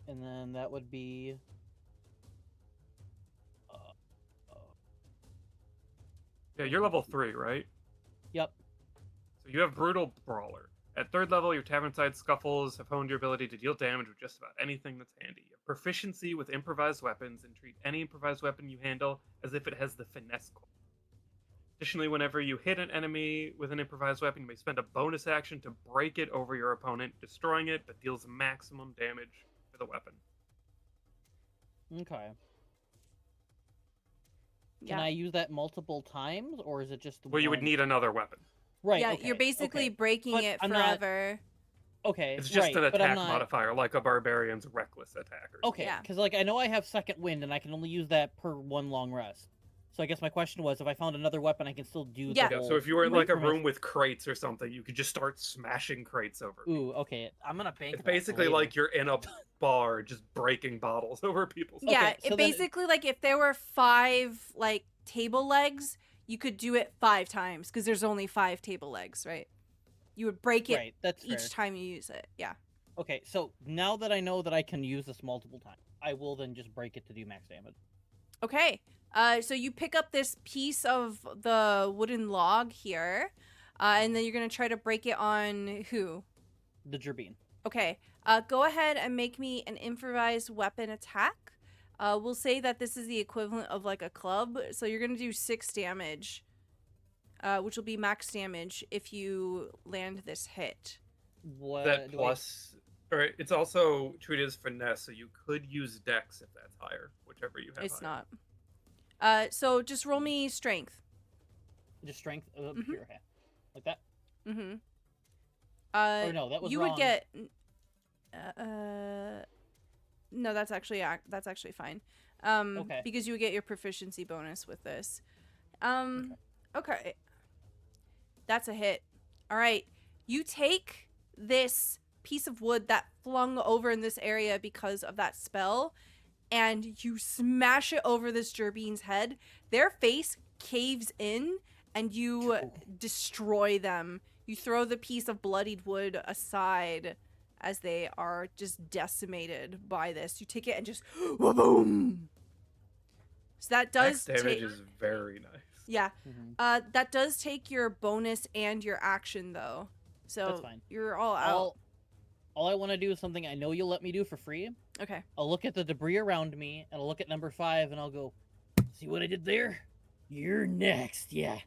And then that would be. Yeah, you're level 3, right? Yep. So you have Brutal Brawler. At 3rd level, your Tavernside Scuffles have honed your ability to deal damage with just about anything that's handy. You have proficiency with improvised weapons and treat any improvised weapon you handle as if it has the finesse quality. Additionally, whenever you hit an enemy with an improvised weapon, you may spend a bonus action to break it over your opponent, destroying it, but deals maximum damage for the weapon. Okay. Yeah. Can I use that multiple times, or is it just the Well, you would one? need another weapon. Right. Yeah, okay, you're basically okay. breaking But it I'm not- forever. Okay. It's just right, an but I'm attack not... modifier, like a barbarian's reckless attack. Or Okay, Yeah. because like I know I have second wind, and I can only use that per one long rest. So I guess my question was, if I found another weapon, I can still do. Yeah. The Yeah, whole so if you were in like a increment- room with crates or something, you could just start smashing crates over. Ooh, okay. I'm gonna bank. It's that for basically later. like you're in a bar just breaking bottles over people's. Yeah, so it then- basically like if there were 5 like table legs, you could do it 5 times because there's only 5 table legs, right? You would break it Right. That's each fair. time you use it. Yeah. Okay, so now that I know that I can use this multiple times, I will then just break it to do max damage. Okay. So you pick up this piece of the wooden log here, and then you're gonna try to break it on who? The gerbine. Okay. Go ahead and make me an improvised weapon attack. We'll say that this is the equivalent of like a club, so you're gonna do 6 damage, which will be max damage if you land this hit. What? That do plus, or it's also treated as finesse, so you could use Dex if that's higher, whichever you have. It's higher. not. So just roll me strength. just strength Mhm. pure, okay. Like that? Mm-hmm. Or no, that was you wrong. would get. No, that's actually fine. Okay. Because you would get your proficiency bonus with this. Okay. That's a hit. All right. You take this piece of wood that flung over in this area because of that spell, and you smash it over this gerbine's head. Their face caves in, and you destroy them. You throw the piece of bloodied wood aside as they are just decimated by this. You take it and just boom. So that does Dex damage take, is very nice. yeah. Mhm. That does take your bonus and your action though. So That's fine. you're all out. All I want to do is something I know you'll let me do for free. Okay. I'll look at the debris around me, and I'll look at number 5, and I'll go, see what I did there? You're next, yeah.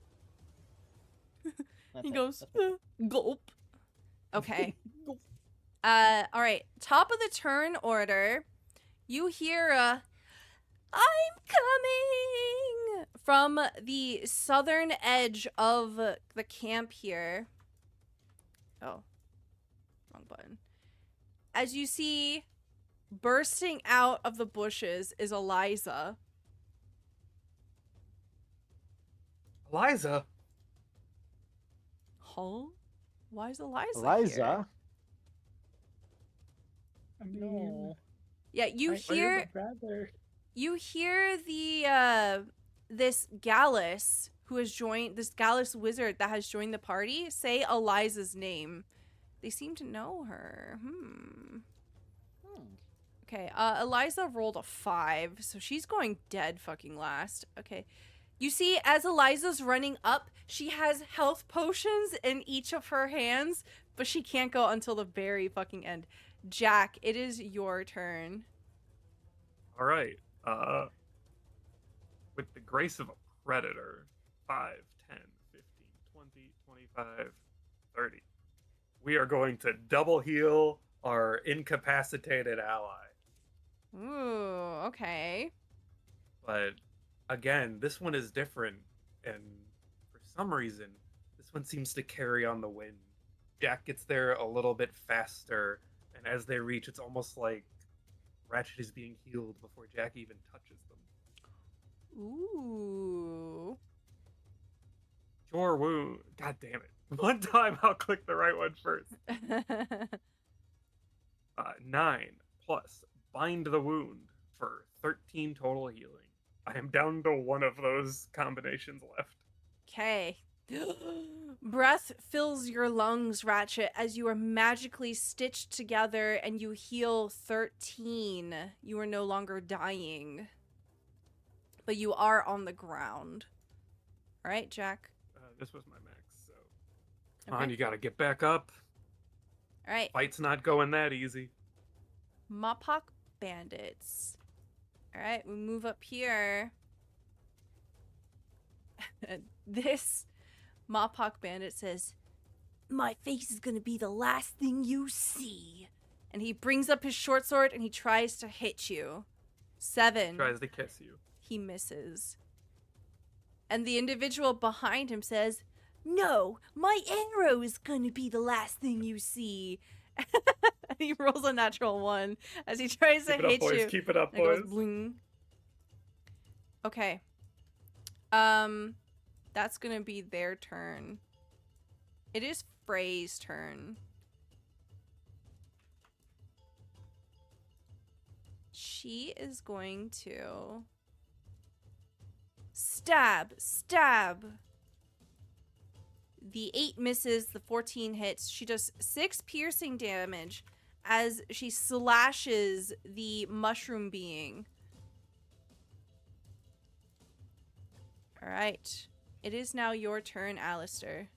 That's He it. goes, That's my- gulp. Okay. Gulp. All right. Top of the turn order. You hear a "I'm coming" from the southern edge of the camp here. Oh, wrong button. As you see, bursting out of the bushes is Eliza. Eliza, Huh? Why is Eliza here? Eliza, No. Yeah, you hear brother. you hear the this Gallus who has joined, this Gallus wizard that has joined the party, say Eliza's name. They seem to know her. Okay, Eliza rolled a 5, so she's going dead fucking last. Okay. You see, as Eliza's running up, she has health potions in each of her hands, but she can't go until the very fucking end. Jack, it is your turn. All right. With the grace of a predator, 5, 10, 15, 20, 25, 30. We are going to double heal our incapacitated ally. Ooh, okay. But again, this one is different, and for some reason, this one seems to carry on the wind. Jack gets there a little bit faster, and as they reach, it's almost like Ratchet is being healed before Jack even touches them. Ooh. Cure wound. God damn it. One time I'll click the right one first. 9 plus bind the wound for 13 total healing. I am down to one of those combinations left. Okay. Breath fills your lungs, Ratchet, as you are magically stitched together and you heal 13. You are no longer dying. But you are on the ground. Alright, Jack. This was my max, so come on, you gotta get back up. Alright. Fight's not going that easy. Mopok bandits. Alright, we move up here. This Mopok bandit says, "My face is gonna be the last thing you see." And he brings up his short sword and he tries to hit you. 7. Tries to kiss you. He misses. And the individual behind him says, "No, my arrow is gonna be the last thing you see." And he rolls a natural 1 as he tries to hit you. Keep it up, And it boys. goes bling. Okay. That's gonna be their turn. It is Frey's turn. She is going to stab. The 8 misses, the 14 hits. She does 6 piercing damage as she slashes the mushroom being. Alright. It is now your turn, Alistair.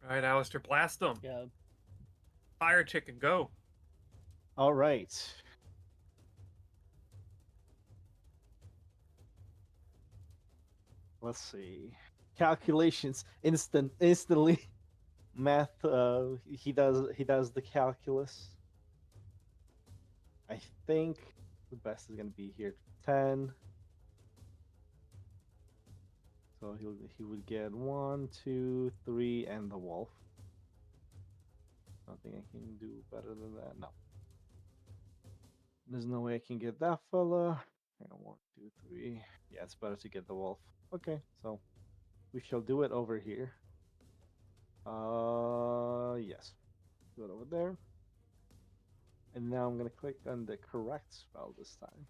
All right, Alistair, blast them. Yeah. Fire chicken, go. All right. Let's see. Calculations instantly. Math. He does the calculus. I think the best is gonna be here 10. So he would get 1, 2, 3, and the wolf. Nothing I can do better than that. No. There's no way I can get that fella. Hang on, 1, 2, 3. Yeah, it's better to get the wolf. Okay, so we shall do it over here. Yes. Do it over there. And now I'm gonna click on the correct spell this time.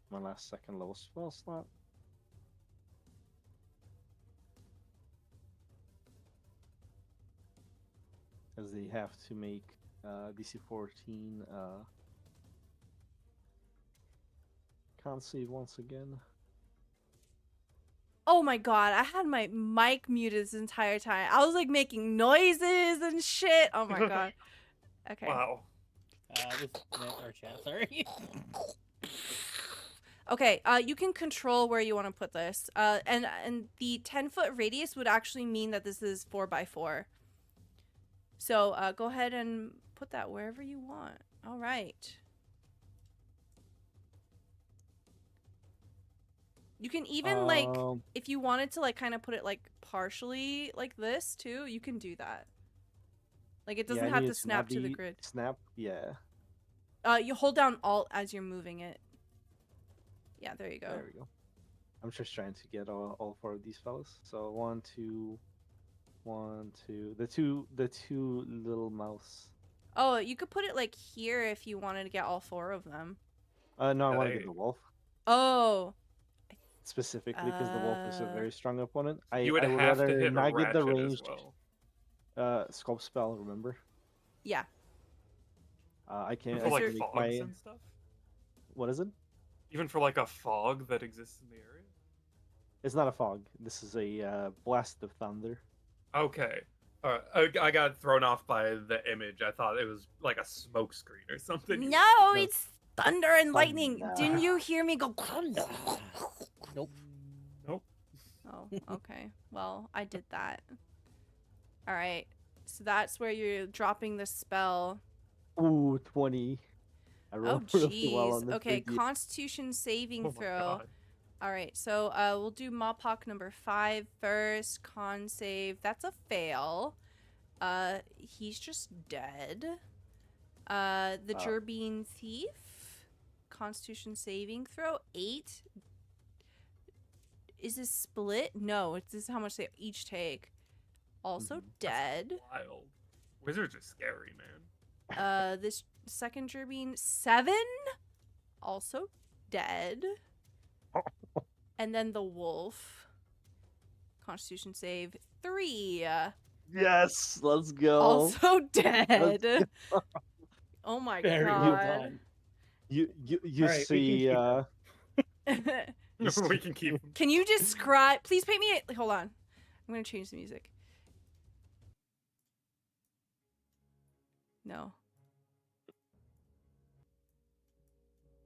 My last second level spell slot. As they have to make DC 14 con save once again. Oh my god, I had my mic muted this entire time. I was like making noises and shit. Oh my god. Okay. Wow. This our chat, sorry. Okay, you can control where you want to put this. And the 10-foot radius would actually mean that this is 4x4. So go ahead and put that wherever you want. All right. You can even like, Um, if you wanted to like kind of put it like partially like this too, you can do that. Like it yeah, doesn't I have need to it to snap not to the be grid. snap. Yeah, You hold down Alt as you're moving it. Yeah, there you go. there we go. I'm just trying to get all 4 of these fellas. So 1, 2, 1, 2. The two little mouse. Oh, you could put it like here if you wanted to get all 4 of them. No, I Yeah, want to get the wolf Oh. specifically because the wolf is a very strong opponent. You would I would have to rather hit not get the Ratchet as ranged well. sculpt spell. Remember, Yeah. I can For I like can make fogs my and stuff. what is it? Even for like a fog that exists in the area. It's not a fog. This is a blast of thunder. Okay. I got thrown off by the image. I thought it was like a smoke screen or something. No, it's thunder and lightning. Thunder. Didn't you hear me go? Nope. Nope. Oh, okay. Well, I did that. All right. So that's where you're dropping the spell. Ooh, 20. I Oh, rolled really well jeez. on the Okay, 3D. Constitution saving Oh my throw. god. All right, so we'll do Mopok number 5 first. Con save. That's a fail. He's just dead. The Wow. Gerbine Thief. Constitution saving throw 8. Is this split? No, this is how much they each take. Also dead. Wild. Wizards are scary, man. This second Gerbine 7. Also dead. And then the wolf. Constitution save 3. Yes, let's go. Also dead. go. Oh my Very well god. done. You All right, we can see keep that. you see- We can keep. Can you describe? Please paint me. Hold on. I'm gonna change the music. No.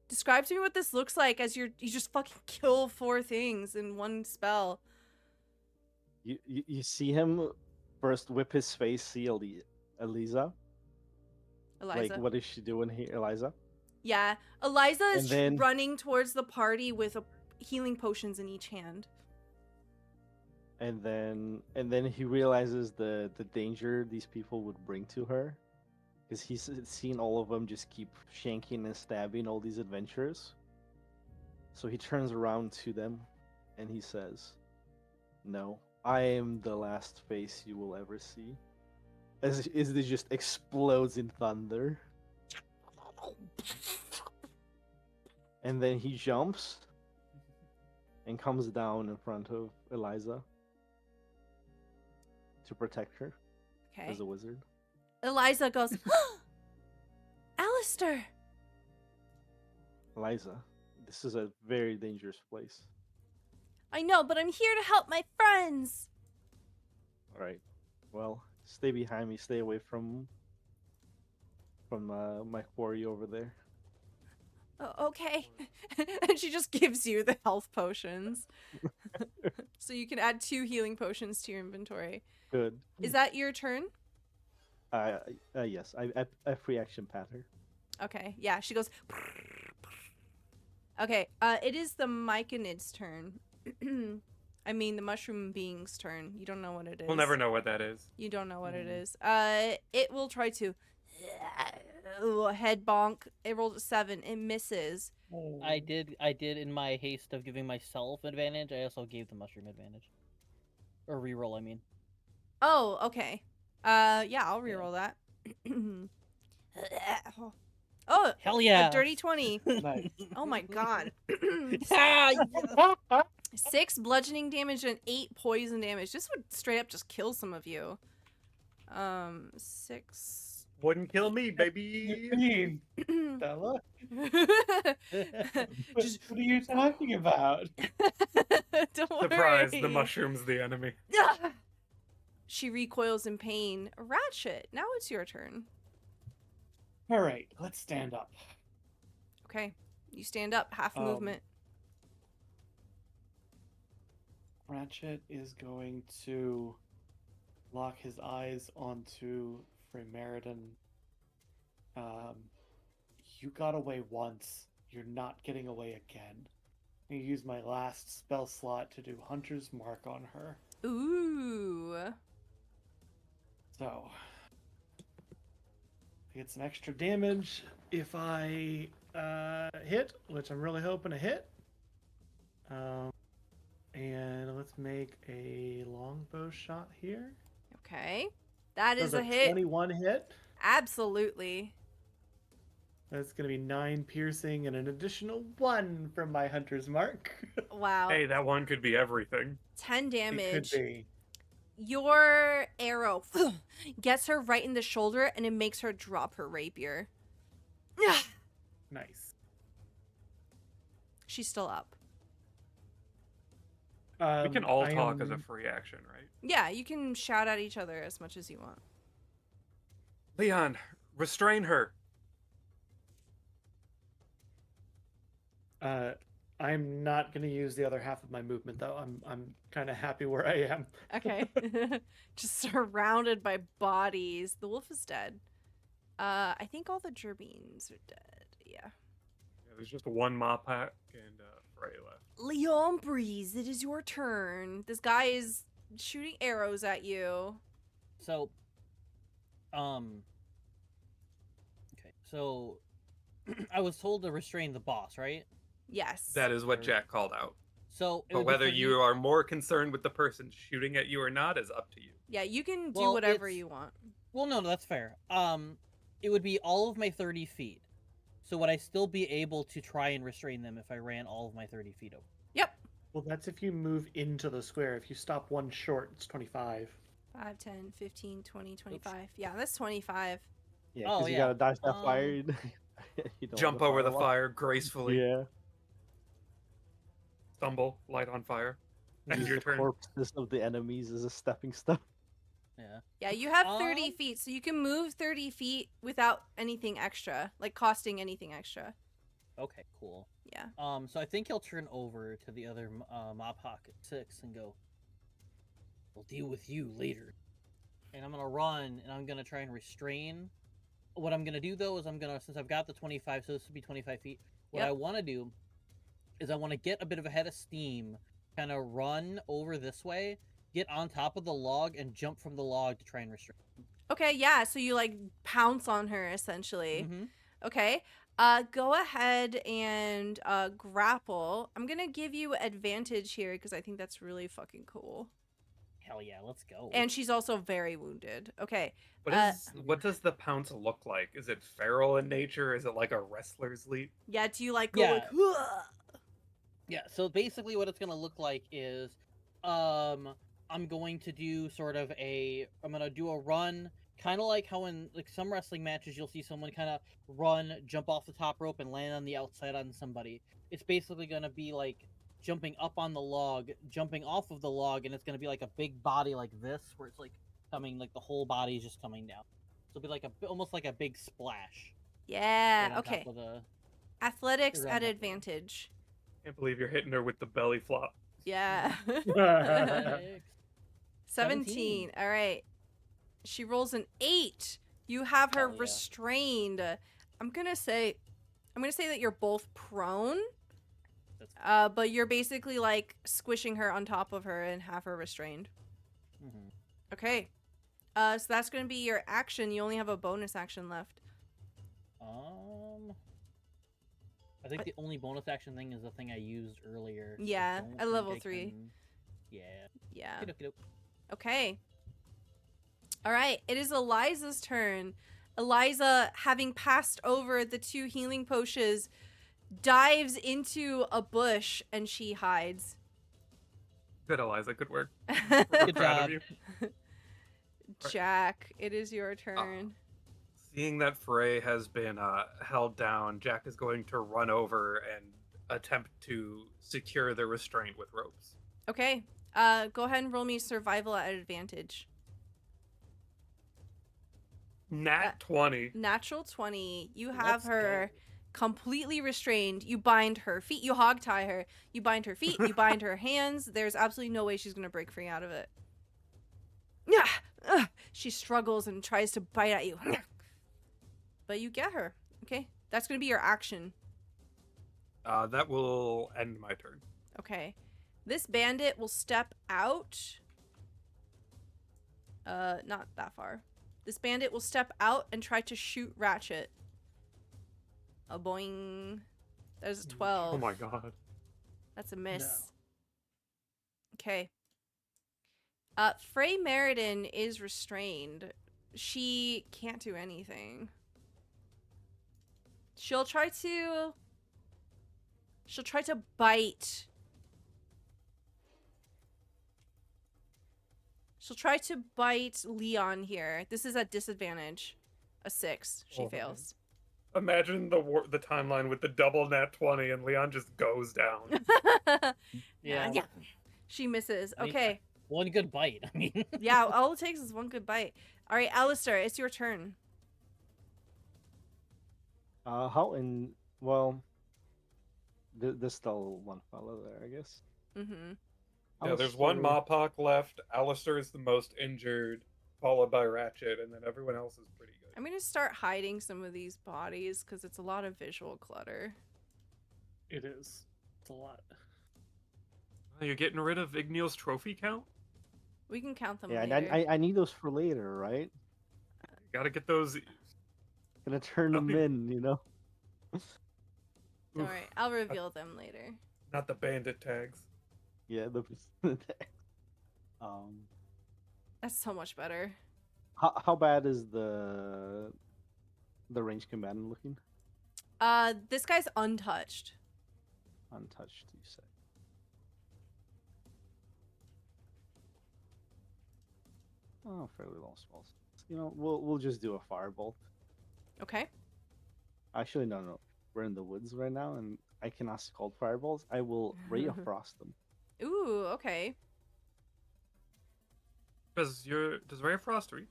Describe to me what this looks like as you just fucking kill 4 things in one spell. you see him first whip his face, see Eliza. Eliza. Like, what is she doing here, Eliza? Yeah, Eliza is And then- running towards the party with healing potions in each hand. And then he realizes the danger these people would bring to her, because he's seen all of them just keep shanking and stabbing all these adventurers. So he turns around to them, and he says, "No, I am the last face you will ever see." As it just explodes in thunder. And then he jumps and comes down in front of Eliza to protect her Okay. as a wizard. Eliza goes, Alistair! Eliza, this is a very dangerous place. I know, but I'm here to help my friends! All right. Well, stay behind me. Stay away from my quarry over there. Oh, okay. And she just gives you the health potions. So you can add 2 healing potions to your inventory. Good. Is that your turn? Yes. I free action pat her. Okay, yeah, she goes. Okay, it is the Myconid's turn. I mean, the mushroom being's turn. You don't know what it is. We'll never know what that is. You don't know what it is. It will try to head bonk. It rolled a 7. It misses. I did in my haste of giving myself advantage, I also gave the mushroom advantage. Or reroll, I mean. Oh, okay. Yeah, I'll reroll that. Oh, Hell yeah! a dirty 20. Nice. Oh my god. Ah, yeah. 6 bludgeoning damage and 8 poison damage. This would straight up just kill some of you. 6. Wouldn't kill me, baby. Mean, Stella? Just What are you talking about? don't Surprise, worry. the mushroom's the enemy. Ah! She recoils in pain. Ratchet, now it's your turn. All right, let's stand up. Okay, you stand up, half movement. Ratchet is going to lock his eyes onto Freymeridan. You got away once. You're not getting away again. I use my last spell slot to do Hunter's Mark on her. Ooh. So, I get some extra damage if I hit, which I'm really hoping to hit. And let's make a longbow shot here. Okay. That is Does a hit. 21 hit. Absolutely. That's going to be 9 piercing and an additional 1 from my Hunter's Mark. Wow. Hey, that one could be everything. 10 It damage. could be. Your arrow gets her right in the shoulder and it makes her drop her rapier. Nice. She's still up. We can all I talk as a am- free action, right? Yeah, you can shout at each other as much as you want. Leon, restrain her. I'm not going to use the other half of my movement, though. I'm kind of happy where I am. Okay. Just surrounded by bodies. The wolf is dead. I think all the gerbines are dead. Yeah. Yeah, there's just one mop pack and Frey left. Leon Breeze, it is your turn. This guy is shooting arrows at you. So, okay. So, I was told to restrain the boss, right? Yes. That is what Jack called out. So, it But would be whether for you are more concerned with the person shooting at you or not is up to you. Yeah, you can do Well, whatever it's- you want. Well, no, that's fair. It would be all of my 30 feet. So would I still be able to try and restrain them if I ran all of my 30 feet over? Yep. Well, that's if you move into the square. If you stop one short, it's 25. 5, 10, 15, 20, 25. Yeah, that's 25. Yeah, Oh, because you yeah. gotta dodge that fire. You don't Jump wanna over the fire fire gracefully. Yeah. Stumble, light on fire. And Use your the turn. corpses of the enemies as a stepping stone. Yeah. Yeah, you have 30 Um, feet, so you can move 30 feet without anything extra, like costing anything extra. Okay, cool. Yeah. So I think he'll turn over to the other Mop Pocket 6 and go, "We'll deal with you later." And I'm gonna run and I'm gonna try and restrain. What I'm gonna do though is since I've got the 25, so this would be 25 feet. What Yep. I want to do is I want to get a bit of a head of steam, kind of run over this way, get on top of the log, and jump from the log to try and restrain. Okay, yeah, so you like pounce on her essentially. Mm-hmm. Okay. Go ahead and grapple. I'm gonna give you advantage here because I think that's really fucking cool. Hell yeah, let's go. And she's also very wounded. Okay. What does the pounce look like? Is it feral in nature? Is it like a wrestler's leap? Yeah, do you like go Yeah. like "Huh?" Yeah, so basically what it's going to look like is I'm going to do I'm going to do a run, kind of like how in like some wrestling matches you'll see someone kind of run, jump off the top rope and land on the outside on somebody. It's basically going to be like jumping up on the log, jumping off of the log, and it's going to be like a big body like this where it's like coming, like the whole body is just coming down. So it'll be like almost like a big splash. Yeah, right on top okay. of the- Athletics around at that way. advantage. Can't believe you're hitting her with the belly flop. Yeah. 17. All right. She rolls an 8. You have her Hell yeah. restrained. I'm gonna say that you're both prone. That's- But you're basically like squishing her on top of her and have her restrained. Mhm. Okay. So that's gonna be your action. You only have a bonus action left. I think the only bonus action thing is the thing I used earlier. so I Yeah, don't at think level I 3. can- Yeah. Yeah. Okey-doke. Okay. All right. It is Eliza's turn. Eliza, having passed over the 2 healing potions, dives into a bush and she hides. Good, Eliza. Good work. Good Proud job. of you. Jack, it is your turn. Seeing that Frey has been held down, Jack is going to run over and attempt to secure the restraint with ropes. Okay. Go ahead and roll me survival at advantage. Nat 20. Natural 20. You have Let's her go. completely restrained. You bind her feet. You hog tie her. You bind her feet. You bind her hands. There's absolutely no way she's going to break free out of it. Yeah. She struggles and tries to bite at you. But you get her. Okay. That's going to be your action. That will end my turn. Okay. This bandit will step out. Not that far. This bandit will step out and try to shoot Ratchet. A boing. There's a 12. Oh my god. That's a miss. No. Okay. Frey Meriden is restrained. She can't do anything. She'll try to bite. She'll try to bite Leon here. This is at disadvantage. A 6. She Oh, fails. Imagine the timeline with the double nat 20 and Leon just goes down. Yeah. She misses. I mean, Okay. One good bite. I mean, Yeah, all it takes is one good bite. All right, Alistair, it's your turn. Well, there's still one fellow there, I guess. Mm-hmm. Yeah, there's one Mopok left. Alistair is the most injured, followed by Ratchet, and then everyone else is pretty good. I'm gonna start hiding some of these bodies because it's a lot of visual clutter. It is. It's a lot. Oh, you're getting rid of Igneal's trophy count? We can count them Yeah, later. and I need those for later, right? You gotta get those. Gonna turn them in, you know. All right, I'll reveal them later. Not the bandit tags. Yeah, um, That's so much better. how bad is the range combatant looking? This guy's untouched. Untouched, you say? Oh, fairly low spells. You know, we'll just do a firebolt. Okay. Actually, no. We're in the woods right now, and I cannot scald fireballs. I will ray of frost them. Ooh, okay. Does Ray of Frost reach?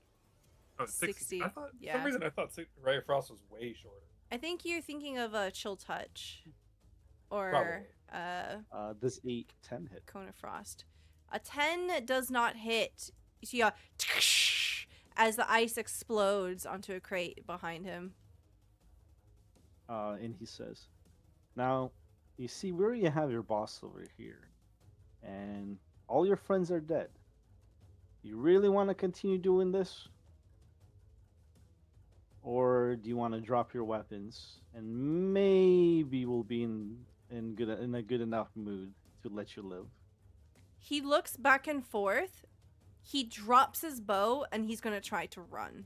Oh, 60. 60, I thought, for yeah. some reason, I thought Ray of Frost was way shorter. I think you're thinking of a chill touch, or Probably. This 8-10 hit. cone of frost. A 10 does not hit. You see a as the ice explodes onto a crate behind him. And he says, "Now, you see, where you have your boss over here, and all your friends are dead. You really want to continue doing this? Or do you want to drop your weapons and maybe we'll be in a good enough mood to let you live?" He looks back and forth. He drops his bow and he's going to try to run.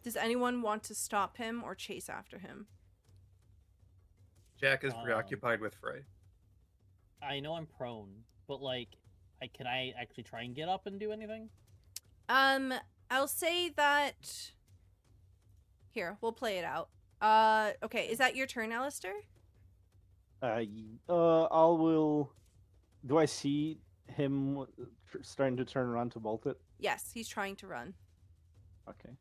Does anyone want to stop him or chase after him? Jack is preoccupied with Frey. I know I'm prone, but like, can I actually try and get up and do anything? I'll say that. Here, we'll play it out. Okay, is that your turn, Alistair? I will. Do I see him starting to turn around to bolt it? Yes, he's trying to run. Okay.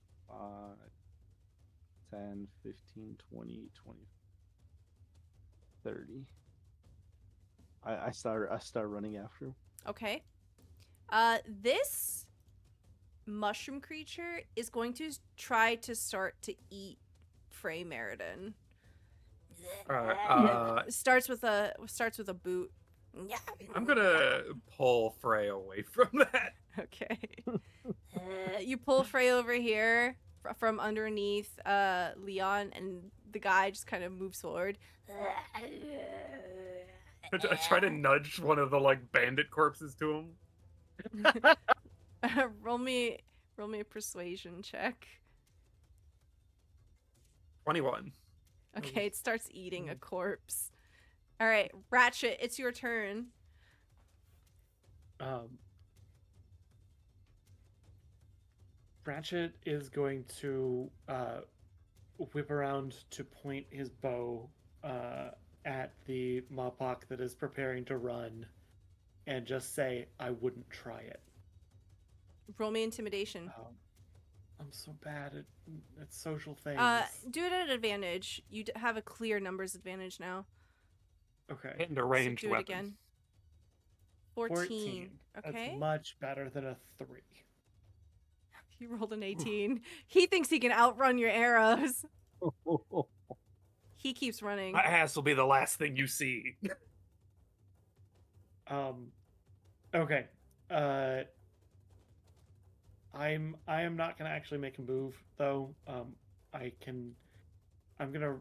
10, 15, 20, 30. I start running after him. Okay. This mushroom creature is going to try to start to eat Frey Meriden. Starts with a boot. I'm gonna pull Frey away from that. Okay. You pull Frey over here from underneath Leon, and the guy just kind of moves forward. I try to nudge one of the bandit corpses to him. roll me a persuasion check. 21. Okay, it starts eating a corpse. All right, Ratchet, it's your turn. Ratchet is going to whip around to point his bow at the Mopok that is preparing to run and just say, "I wouldn't try it." Roll me intimidation. I'm so bad at social things. Do it at advantage. You have a clear numbers advantage now. Okay. And a ranged do weapon. it again. 14. Okay. That's much better than a 3. You rolled an 18. He thinks he can outrun your arrows. He keeps running. My ass will be the last thing you see. Okay. I am not gonna actually make a move though. I'm gonna.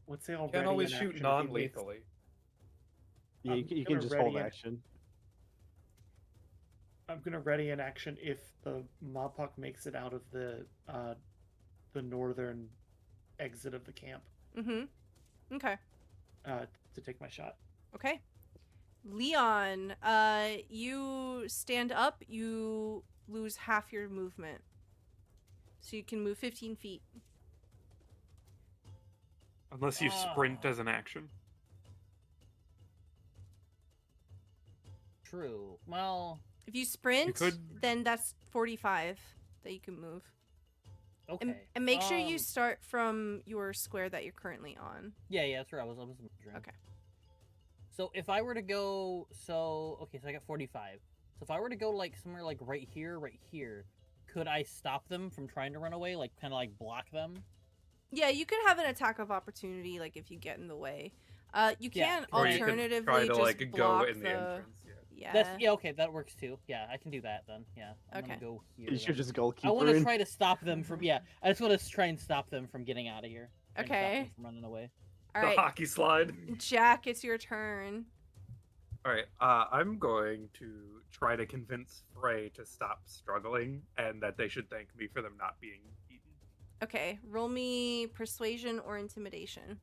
Let's say I'll Can't ready always an shoot action if he makes- non-lethally. Yeah, I'm you gonna can just ready hold an- action. I'm gonna ready an action if the Mopok makes it out of the northern exit of the camp Mm-hmm. Okay. to take my shot. Okay. Leon, you stand up, you lose half your movement. So you can move 15 feet. Unless you sprint Ah. as an action. True. Well, If you sprint, could- then that's 45 that you can move. okay. And make sure you start from your square that you're currently on. Yeah, that's where I was measuring. Okay. So if I were to go, so I got 45. So if I were to go like somewhere like right here, could I stop them from trying to run away? Like kind of like block them? Yeah, you could have an attack of opportunity, like if you get in the way. You Yeah, can Or you could alternatively try to just like block go in the entrance. Yeah. Yeah, okay, that works too. Yeah, I can do that then. Yeah, I'm Okay. gonna go here. You should then. just goalkeeper. I want to in. try to stop them from. Yeah, I just want to try and stop them from getting out of here. Try and stop them Okay. from running away. All The right, hockey slide. Jack, it's your turn. All right. I'm going to try to convince Frey to stop struggling and that they should thank me for them not being eaten. Okay, roll me persuasion or intimidation.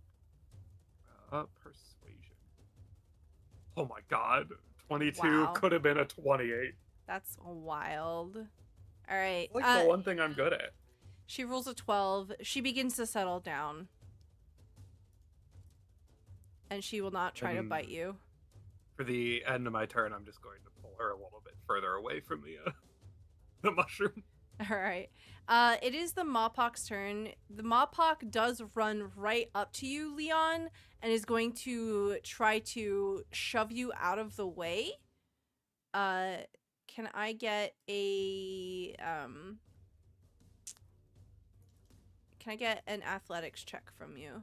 Persuasion. Oh my god. 22 Wow. could have been a 28. That's wild. All right. Like the one thing I'm good at. She rolls a 12. She begins to settle down. And she will not try to bite you. For the end of my turn, I'm just going to pull her a little bit further away from the mushroom. All right. It is the Mawpok's turn. The Mawpok does run right up to you, Leon, and is going to try to shove you out of the way. Can I get a Can I get an athletics check from you?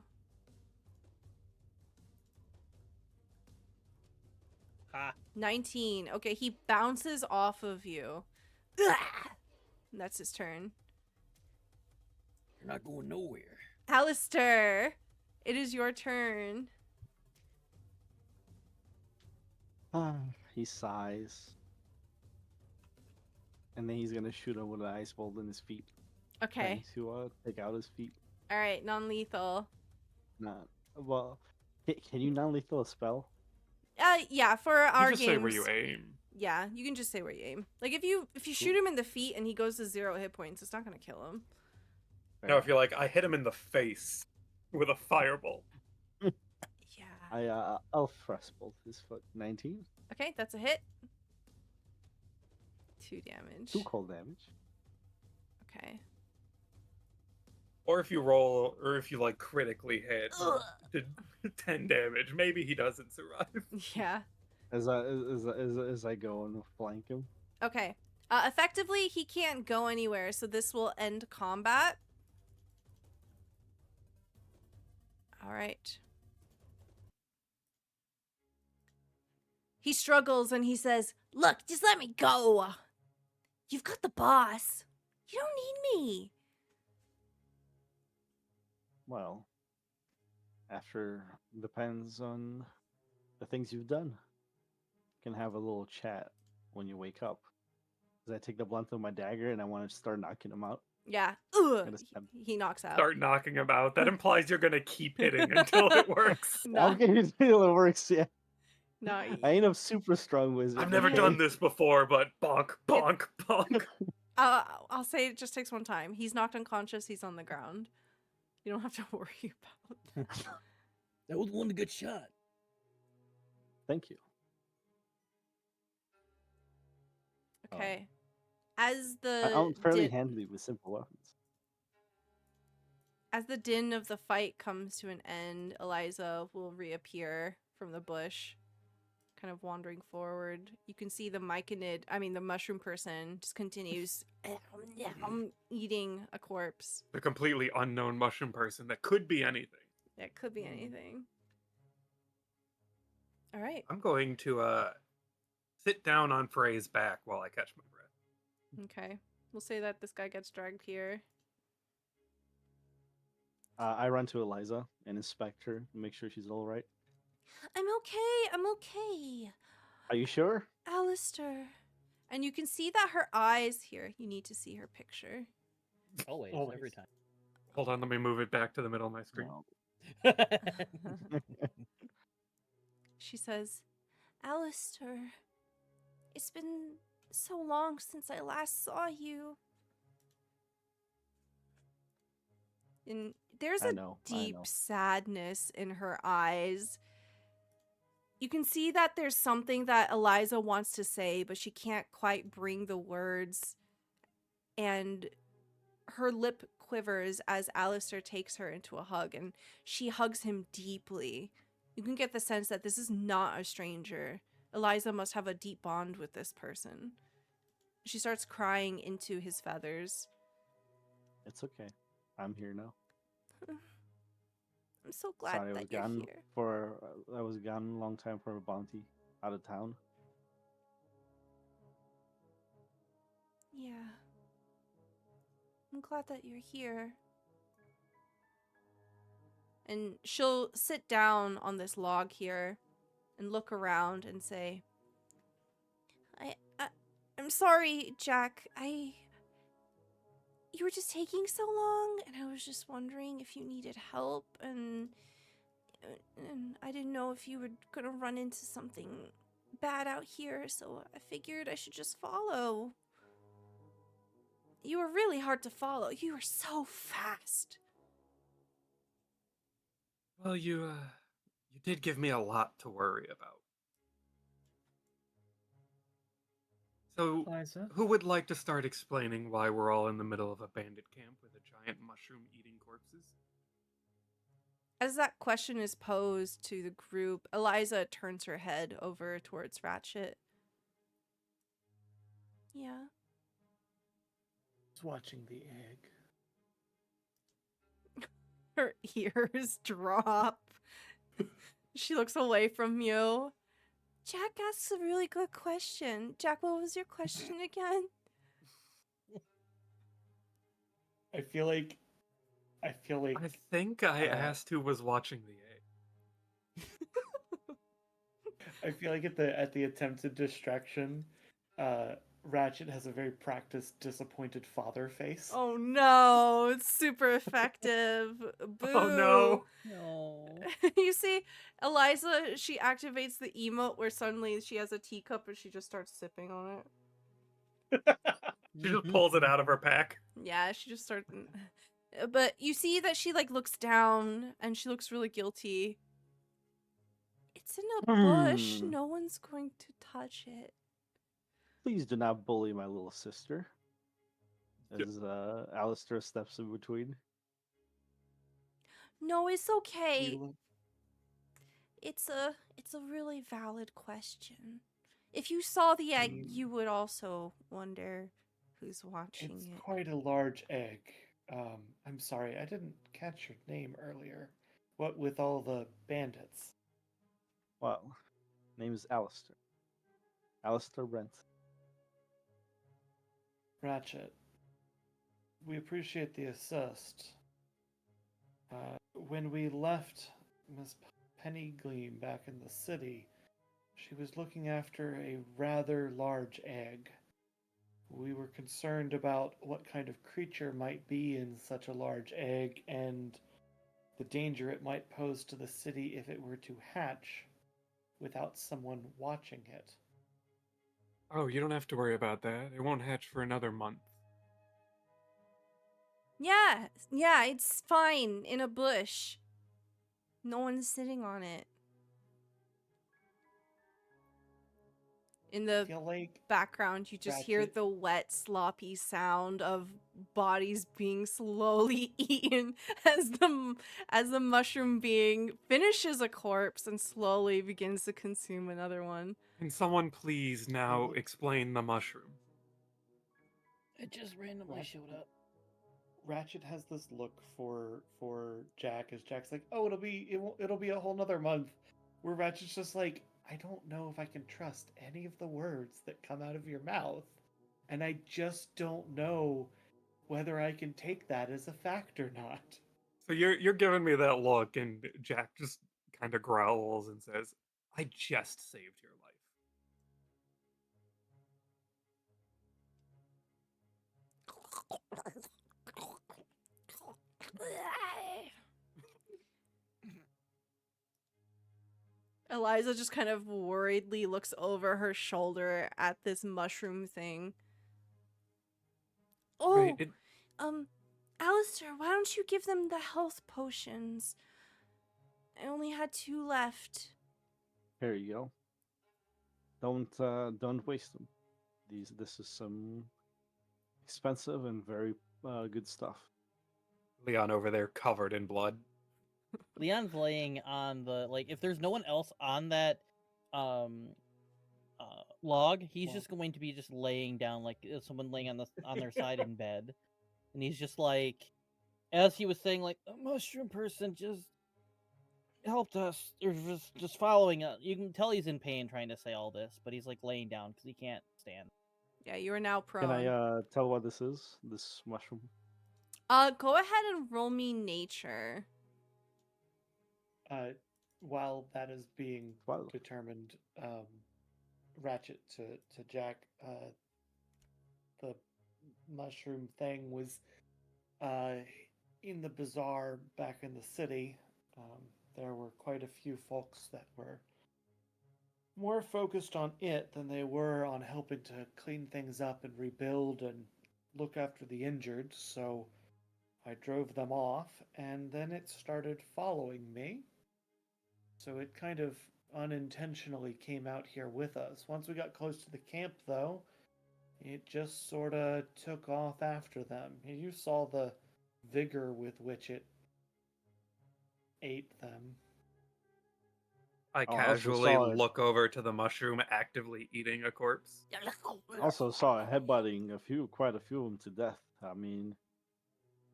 Ha. 19. Okay, he bounces off of you. That's his turn. You're not going nowhere. Alistair, it is your turn. He sighs. And then he's gonna shoot him with an ice bolt in his feet. Okay. Trying to take out his feet. All right, non-lethal. Not well. Can you non-lethal a spell? Yeah, for our You just games. say where you aim. Yeah, you can just say where you aim. Like if you shoot him in the feet and he goes to 0 hit points, it's not gonna kill him. No, if you're like, I hit him in the face with a firebolt. Yeah. I'll thrust bolt his foot. 19. Okay, that's a hit. 2 damage. 2 cold damage. Okay. Or if you roll, or if you like critically hit, Ugh. did 10 damage, maybe he doesn't survive. Yeah. As I go and flank him. Okay. Effectively, he can't go anywhere, so this will end combat. All right. He struggles and he says, "Look, just let me go. You've got the boss. You don't need me." Well, after depends on the things you've done. Can have a little chat when you wake up. As I take the blunt of my dagger and I want to start knocking him out. Yeah. Ugh. Gonna stab. He knocks out. Start knocking him out. That implies you're gonna keep hitting until it works. No, Okay, until it works. Yeah, no. I ain't a super strong wizard. I've never okay? done this before, but bonk, bonk, bonk. I'll say it just takes one time. He's knocked unconscious. He's on the ground. You don't have to worry about. That was one good shot. Thank you. Okay. As the I'm fairly din- handy with simple weapons. as the din of the fight comes to an end, Eliza will reappear from the bush. kind of wandering forward. You can see the the mushroom person just continues eating a corpse. The completely unknown mushroom person that could be anything. It could be anything. All right. I'm going to sit down on Frey's back while I catch my breath. Okay. We'll say that this guy gets dragged here. I run to Eliza and inspect her and make sure she's all right. I'm okay. I'm okay. Are you sure? Alistair. And you can see that her eyes here. You need to see her picture. Always, Always. every time. Hold on, let me move it back to the middle of my screen. No. She says, Alistair, it's been so long since I last saw you. And there's I a know. deep sadness in her eyes. You can see that there's something that Eliza wants to say, but she can't quite bring the words. And her lip quivers as Alistair takes her into a hug, and she hugs him deeply. You can get the sense that this is not a stranger. Eliza must have a deep bond with this person. She starts crying into his feathers. It's okay. I'm here now. I'm so glad Sorry, I was that you're gone here. I was gone a long time for a bounty out of town. Yeah. I'm glad that you're here. And she'll sit down on this log here and look around and say, I'm sorry, Jack. You were just taking so long, and I was just wondering if you needed help, and I didn't know if you were gonna run into something bad out here, so I figured I should just follow. You were really hard to follow. You were so fast. Well, you did give me a lot to worry about. So, Eliza? who would like to start explaining why we're all in the middle of a bandit camp with a giant mushroom eating corpses? As that question is posed to the group, Eliza turns her head over towards Ratchet. Yeah. He's watching the egg. Her ears drop. She looks away from you. Jack asks a really good question. Jack, what was your question again? I feel like I think I asked who was watching the egg. I feel like at the attempted distraction, Ratchet has a very practiced disappointed father face. Oh no, it's super effective. Boo. Oh no. No. You see, Eliza, she activates the emote where suddenly she has a teacup and she just starts sipping on it. She just pulls it out of her pack. Yeah, she just starts. But you see that she looks down and she looks really guilty. It's in a bush. No one's going to touch it. Please do not bully my little sister. As Alistair steps in between. No, it's okay. You look- It's a really valid question. If you saw the egg, you would also wonder who's watching It's it. quite a large egg. I'm sorry, I didn't catch your name earlier. What with all the bandits? Well, name is Alistair. Alistair Brent. Ratchet. We appreciate the assist. When we left Miss Pennygleam back in the city, she was looking after a rather large egg. We were concerned about what kind of creature might be in such a large egg and the danger it might pose to the city if it were to hatch without someone watching it. Oh, you don't have to worry about that. It won't hatch for another month. Yeah, it's fine in a bush. No one's sitting on it. In the feel like background, you just hear Ratchet- the wet, sloppy sound of bodies being slowly eaten as the mushroom being finishes a corpse and slowly begins to consume another one. Can someone please now explain the mushroom? It just randomly showed up. Ratchet has this look for Jack as Jack's like, oh, it'll be a whole nother month. Where Ratchet's just like, I don't know if I can trust any of the words that come out of your mouth, and I just don't know whether I can take that as a fact or not. So you're giving me that look, and Jack just kind of growls and says, "I just saved your life." Eliza just kind of worriedly looks over her shoulder at this mushroom thing. Oh, Right, it- Alistair, why don't you give them the health potions? I only had 2 left. Here you go. Don't waste them. This is some expensive and very good stuff. Leon over there covered in blood. Leon's laying on the if there's no one else on that log, he's just going to be just laying down like someone laying on their side in bed. And he's just like, as he was saying, like, a mushroom person just helped us. Or just following us. You can tell he's in pain trying to say all this, but he's like laying down because he can't stand. Yeah, you are now prone. Can I tell what this is? This mushroom? Go ahead and roll me nature. While that is being Wow. determined, Ratchet to Jack, the mushroom thing was in the bazaar back in the city. There were quite a few folks that were more focused on it than they were on helping to clean things up and rebuild and look after the injured, so I drove them off, and then it started following me. So it kind of unintentionally came out here with us. Once we got close to the camp, though, it just sort of took off after them. You saw the vigor with which it ate them. I also casually saw it. look over to the mushroom actively eating a corpse. Also saw it headbutting quite a few of them to death. I mean,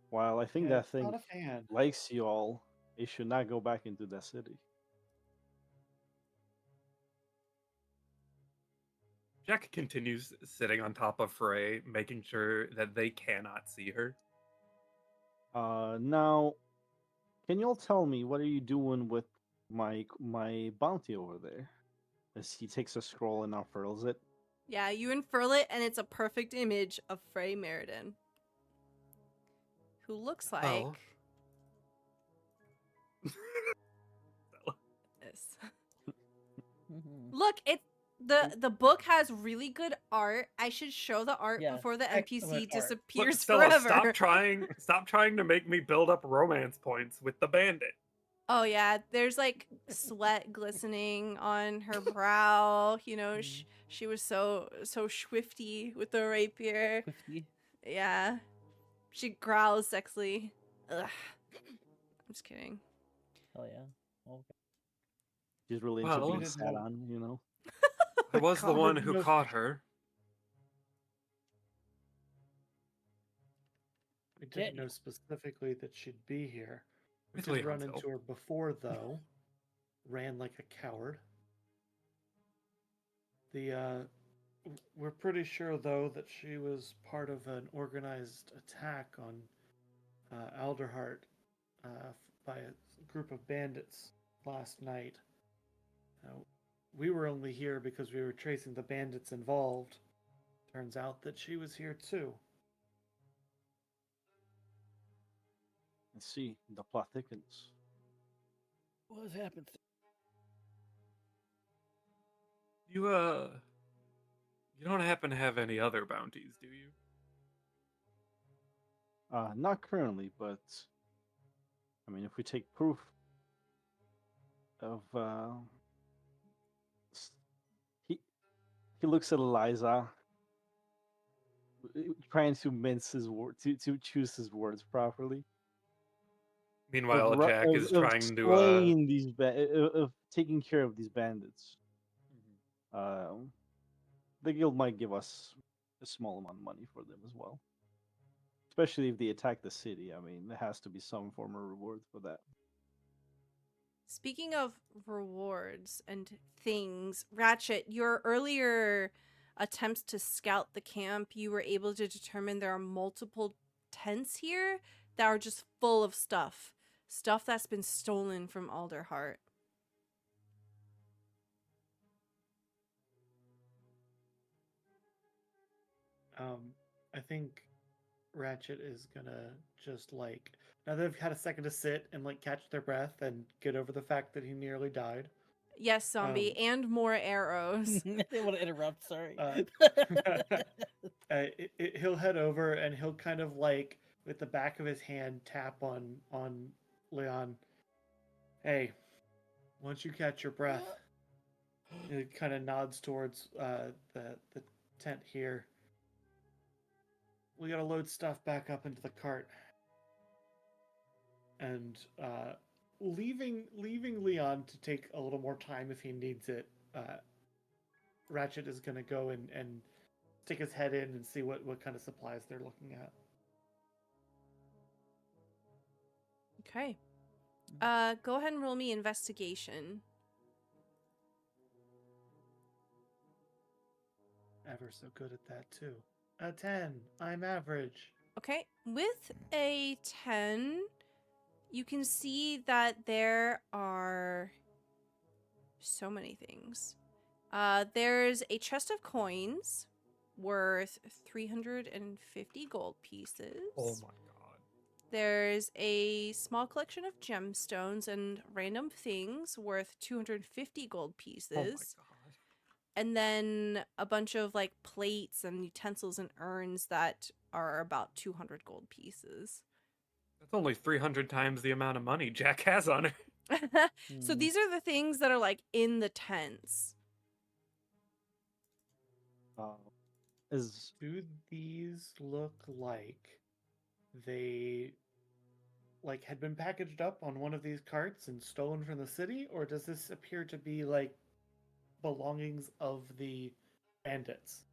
while I think Yeah, that thing not a fan. likes you all, it should not go back into that city. Jack continues sitting on top of Frey, making sure that they cannot see her. Now, can you all tell me what are you doing with my bounty over there? As he takes a scroll and unfurls it. Yeah, you unfurl it, and it's a perfect image of Frey Meriden, who looks like Well. this. Look, the book has really good art. I should show the art Yes, before the excellent NPC art. disappears Look, Stella, forever. stop trying to make me build up romance points with the bandit. Oh yeah, there's like sweat glistening on her brow. You know, she was so swifty with the rapier. Swifty. Yeah, she growls sexily. Ugh. I'm just kidding. Oh yeah. Okay. She's really Well, into being didn't sat know- on, you know. I was the one who knows- caught her. We didn't know specifically that she'd be here. We With did Leon's run help. into her before, though. Ran like a coward. We're pretty sure, though, that she was part of an organized attack on Alderheart by a group of bandits last night. We were only here because we were tracing the bandits involved. Turns out that she was here too. I see. The plot thickens. What has happened? You don't happen to have any other bounties, do you? Not currently, but I mean, if we take proof of he He looks at Eliza, trying to mince his word, to choose his words properly. Meanwhile, Jack is Of trying to. slaying these of taking care of these bandits. The guild might give us a small amount of money for them as well, especially if they attack the city. I mean, there has to be some form of reward for that. Speaking of rewards and things, Ratchet, your earlier attempts to scout the camp, you were able to determine there are multiple tents here that are just full of stuff. Stuff that's been stolen from Alderheart. I think Ratchet is gonna just like, now they've had a second to sit and like catch their breath and get over the fact that he nearly died. Yes, zombie, and more arrows. I didn't want to interrupt. Sorry. He'll head over and he'll kind of like with the back of his hand tap on Leon. Hey, once you catch your breath, he kind of nods towards the tent here. We gotta load stuff back up into the cart, and leaving Leon to take a little more time if he needs it. Ratchet is gonna go and stick his head in and see what kind of supplies they're looking at. Okay. Go ahead and roll me investigation. Ever so good at that too. A 10. I'm average. Okay. With a 10, you can see that there are so many things. There's a chest of coins worth 350 gold pieces. Oh my god. There's a small collection of gemstones and random things worth 250 gold pieces. Oh my god. And then a bunch of like plates and utensils and urns that are about 200 gold pieces. That's only 300 times the amount of money Jack has on her. So these are the things that are like in the tents. Do these look like they like had been packaged up on one of these carts and stolen from the city, or does this appear to be like belongings of the bandits?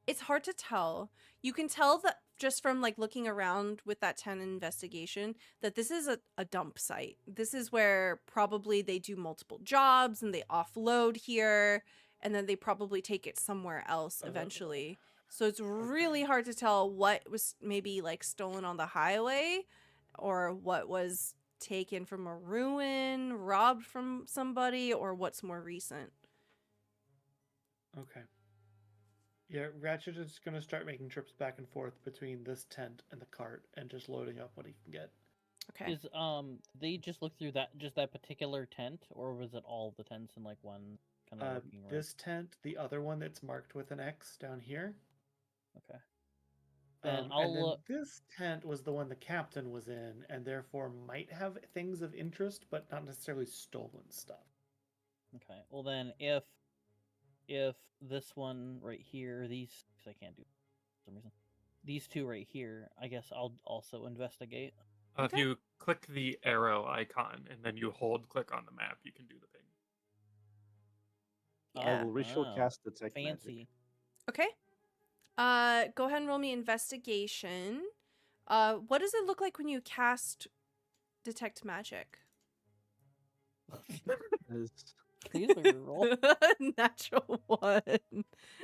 It's hard to tell. You can tell that just from like looking around with that 10 investigation that this is a dump site. This is where probably they do multiple jobs and they offload here and then they probably take it somewhere else eventually. So it's really hard to tell what was maybe like stolen on the highway or what was taken from a ruin, robbed from somebody, or what's more recent. Okay. Yeah, Ratchet is going to start making trips back and forth between this tent and the cart and just loading up what he can get. Okay. Is they just look through that particular tent, or was it all the tents in like one kind of looking around? This tent, the other one that's marked with an X down here. Okay. Then and then this tent was the one the captain was in, and therefore might have things of interest, but not necessarily stolen stuff. Okay. Well, then if this one right here, these, because I can't do it for some reason, these two right here, I guess I'll also investigate. If you click the arrow icon and then you hold click on the map, you can do the ping. Yeah. I will ritual cast detect Fancy. magic. Okay. Go ahead and roll me investigation. What does it look like when you cast detect magic? Can I use my reroll? Natural 1.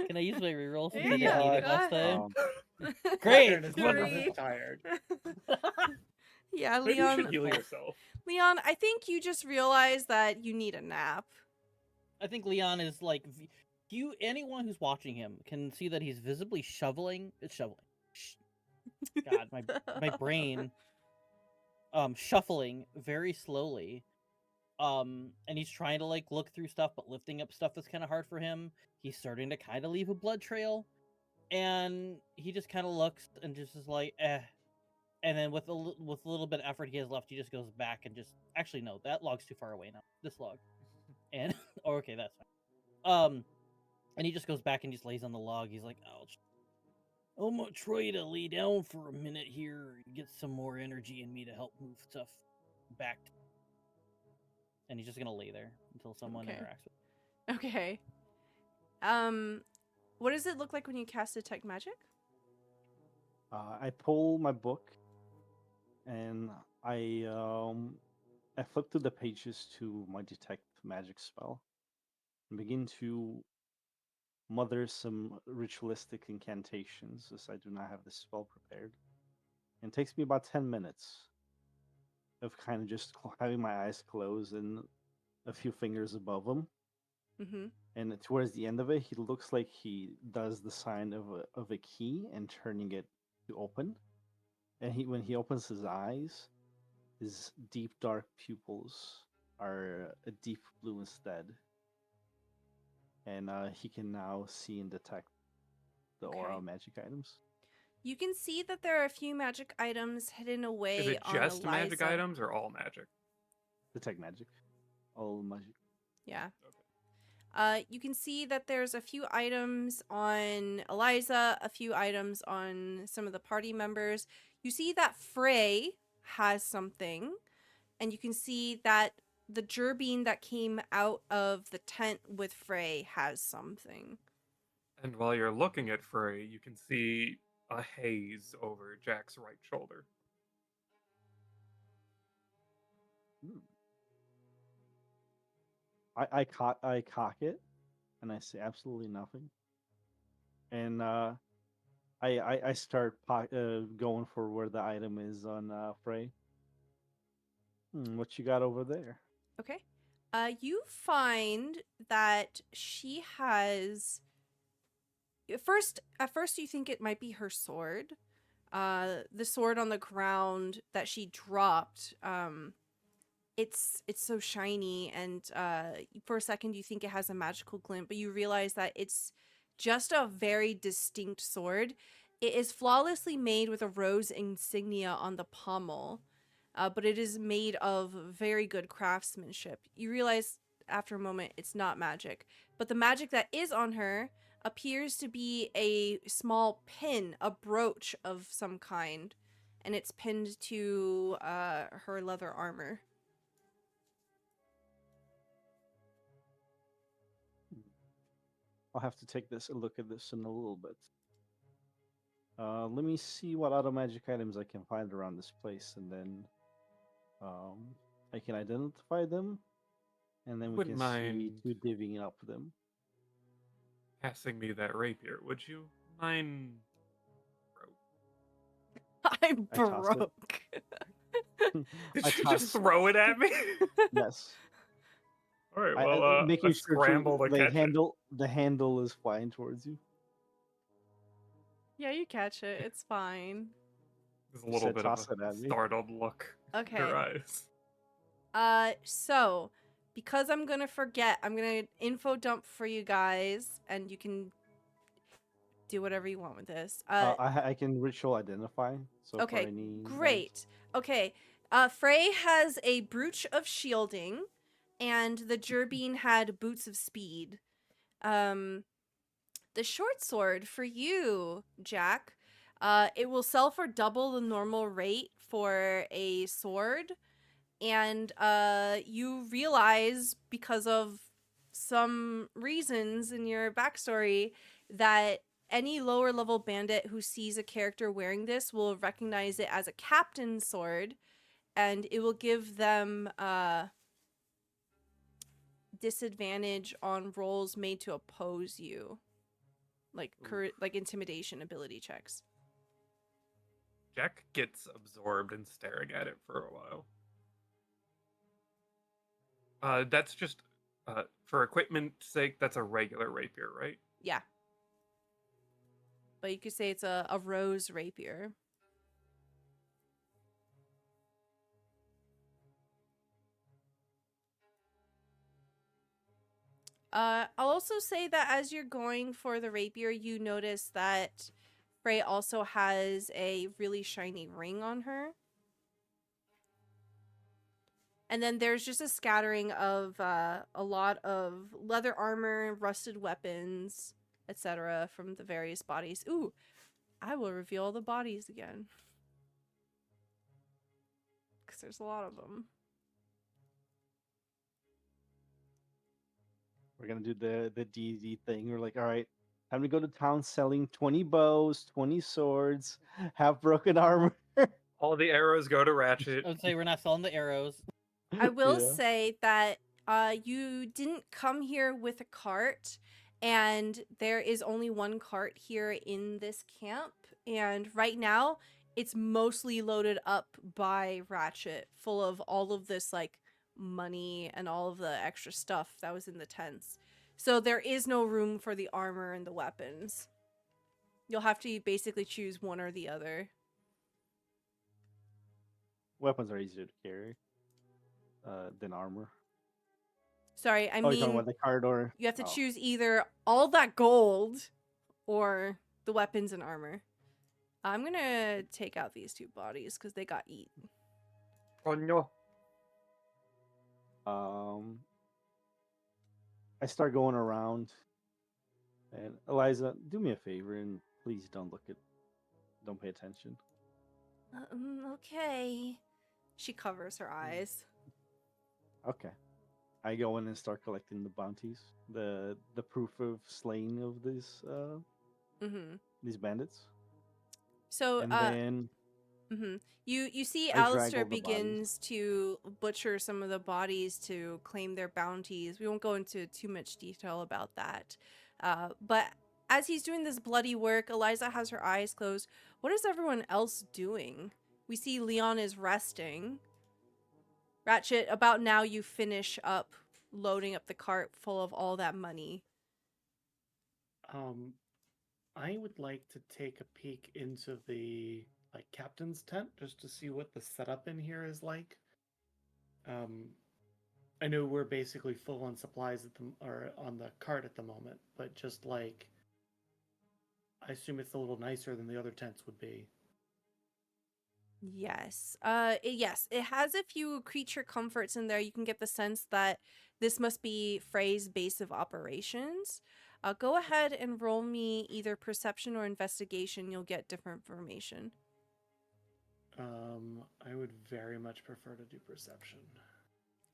Can I use my reroll since I Yeah, didn't need it go last ahead. time? Great! Aaron is Three. tired. Yeah, Maybe you Leon. should heal yourself. Leon, I think you just realized that you need a nap. I think Leon is like, anyone who's watching him can see that he's visibly shoveling. It's shoveling. God, my brain. Shuffling very slowly. And he's trying to like look through stuff, but lifting up stuff is kind of hard for him. He's starting to kind of leave a blood trail, and he just kind of looks and just is like, eh. And then with a little bit of effort he has left, he just goes back and just, actually no, that log's too far away now. This log, and okay, that's fine. And he just goes back and just lays on the log. He's like, I'm gonna try to lay down for a minute here and get some more energy in me to help move stuff back. And he's just gonna lay there until someone interacts with him. Okay. What does it look like when you cast Detect Magic? I pull my book, and I flip through the pages to my Detect Magic spell, and begin to mother some ritualistic incantations, as I do not have this spell prepared. And it takes me about 10 minutes of kind of just having my eyes closed and a few fingers above them. Mm-hmm. And towards the end of it, he looks like he does the sign of a key and turning it to open. And when he opens his eyes, his deep dark pupils are a deep blue instead. And he can now see and detect the aura magic items. You can see that there are a few magic items hidden away Is it on just Eliza. magic items or all magic? Detect magic. All magic. Yeah. Okay. You can see that there's a few items on Eliza, a few items on some of the party members. You see that Frey has something, and you can see that the Gerbine that came out of the tent with Frey has something. And while you're looking at Frey, you can see a haze over Jack's right shoulder. I cock it, and I say absolutely nothing. And I start going for where the item is on Frey. What you got over there? Okay. You find that she has. At first, you think it might be her sword. The sword on the ground that she dropped. It's so shiny, and for a second you think it has a magical glint, but you realize that it's just a very distinct sword. It is flawlessly made with a rose insignia on the pommel, but it is made of very good craftsmanship. You realize after a moment it's not magic, but the magic that is on her appears to be a small pin, a brooch of some kind, and it's pinned to her leather armor. I'll have to take a look at this in a little bit. Let me see what other magic items I can find around this place, and then I can identify them, and then we Wouldn't can see mind to divvying up them. passing me that rapier, would you mind? I'm I toss it. broke. Did I you toss- just throw it at me? Yes. All right. Well, making I sure scramble to catch it. the handle is flying towards you. Yeah, you catch it. It's fine. There's a little bit of toss it a at me. startled look in Okay. her eyes. So because I'm gonna forget, I'm gonna info dump for you guys, and you can do whatever you want with this. I can ritual identify. So Okay, for any great. Okay, Frey has a brooch of shielding, and the Gerbine had boots of speed. The short sword for you, Jack, it will sell for double the normal rate for a sword, and you realize, because of some reasons in your backstory, that any lower level bandit who sees a character wearing this will recognize it as a captain's sword, and it will give them disadvantage on rolls made to oppose you, like like intimidation ability checks. Jack gets absorbed in staring at it for a while. That's just for equipment's sake. That's a regular rapier, right? Yeah, but you could say it's a rose rapier. I'll also say that as you're going for the rapier, you notice that Frey also has a really shiny ring on her. And then there's just a scattering of a lot of leather armor, rusted weapons, etc. from the various bodies. Ooh, I will reveal all the bodies again. Because there's a lot of them. We're gonna do the D&D thing. We're like, all right, time to go to town selling 20 bows, 20 swords, have broken armor. All the arrows go to Ratchet. I would say we're not selling the arrows. I will Yeah. say that you didn't come here with a cart, and there is only one cart here in this camp. And right now, it's mostly loaded up by Ratchet, full of all of this like money and all of the extra stuff that was in the tents. So there is no room for the armor and the weapons. You'll have to basically choose one or the other. Weapons are easier to carry than armor. Sorry, I Oh, you're talking mean, about the card or you have to oh. choose either all that gold or the weapons and armor. I'm gonna take out these two bodies because they got eat. Oh no. I start going around, and Eliza, do me a favor and please don't pay attention. Okay. She covers her eyes. Okay. I go in and start collecting the bounties, the proof of slaying of Mm-hmm. these bandits, So, and then mm-hmm. You see I drag Alistair all the bodies. begins to butcher some of the bodies to claim their bounties. We won't go into too much detail about that. But as he's doing this bloody work, Eliza has her eyes closed. What is everyone else doing? We see Leon is resting. Ratchet, about now you finish up loading up the cart full of all that money. I would like to take a peek into the captain's tent just to see what the setup in here is like. I know we're basically full on supplies or on the cart at the moment, but just I assume it's a little nicer than the other tents would be. Yes. Yes, it has a few creature comforts in there. You can get the sense that this must be Frey's base of operations. Go ahead and roll me either perception or investigation. You'll get different information. I would very much prefer to do perception.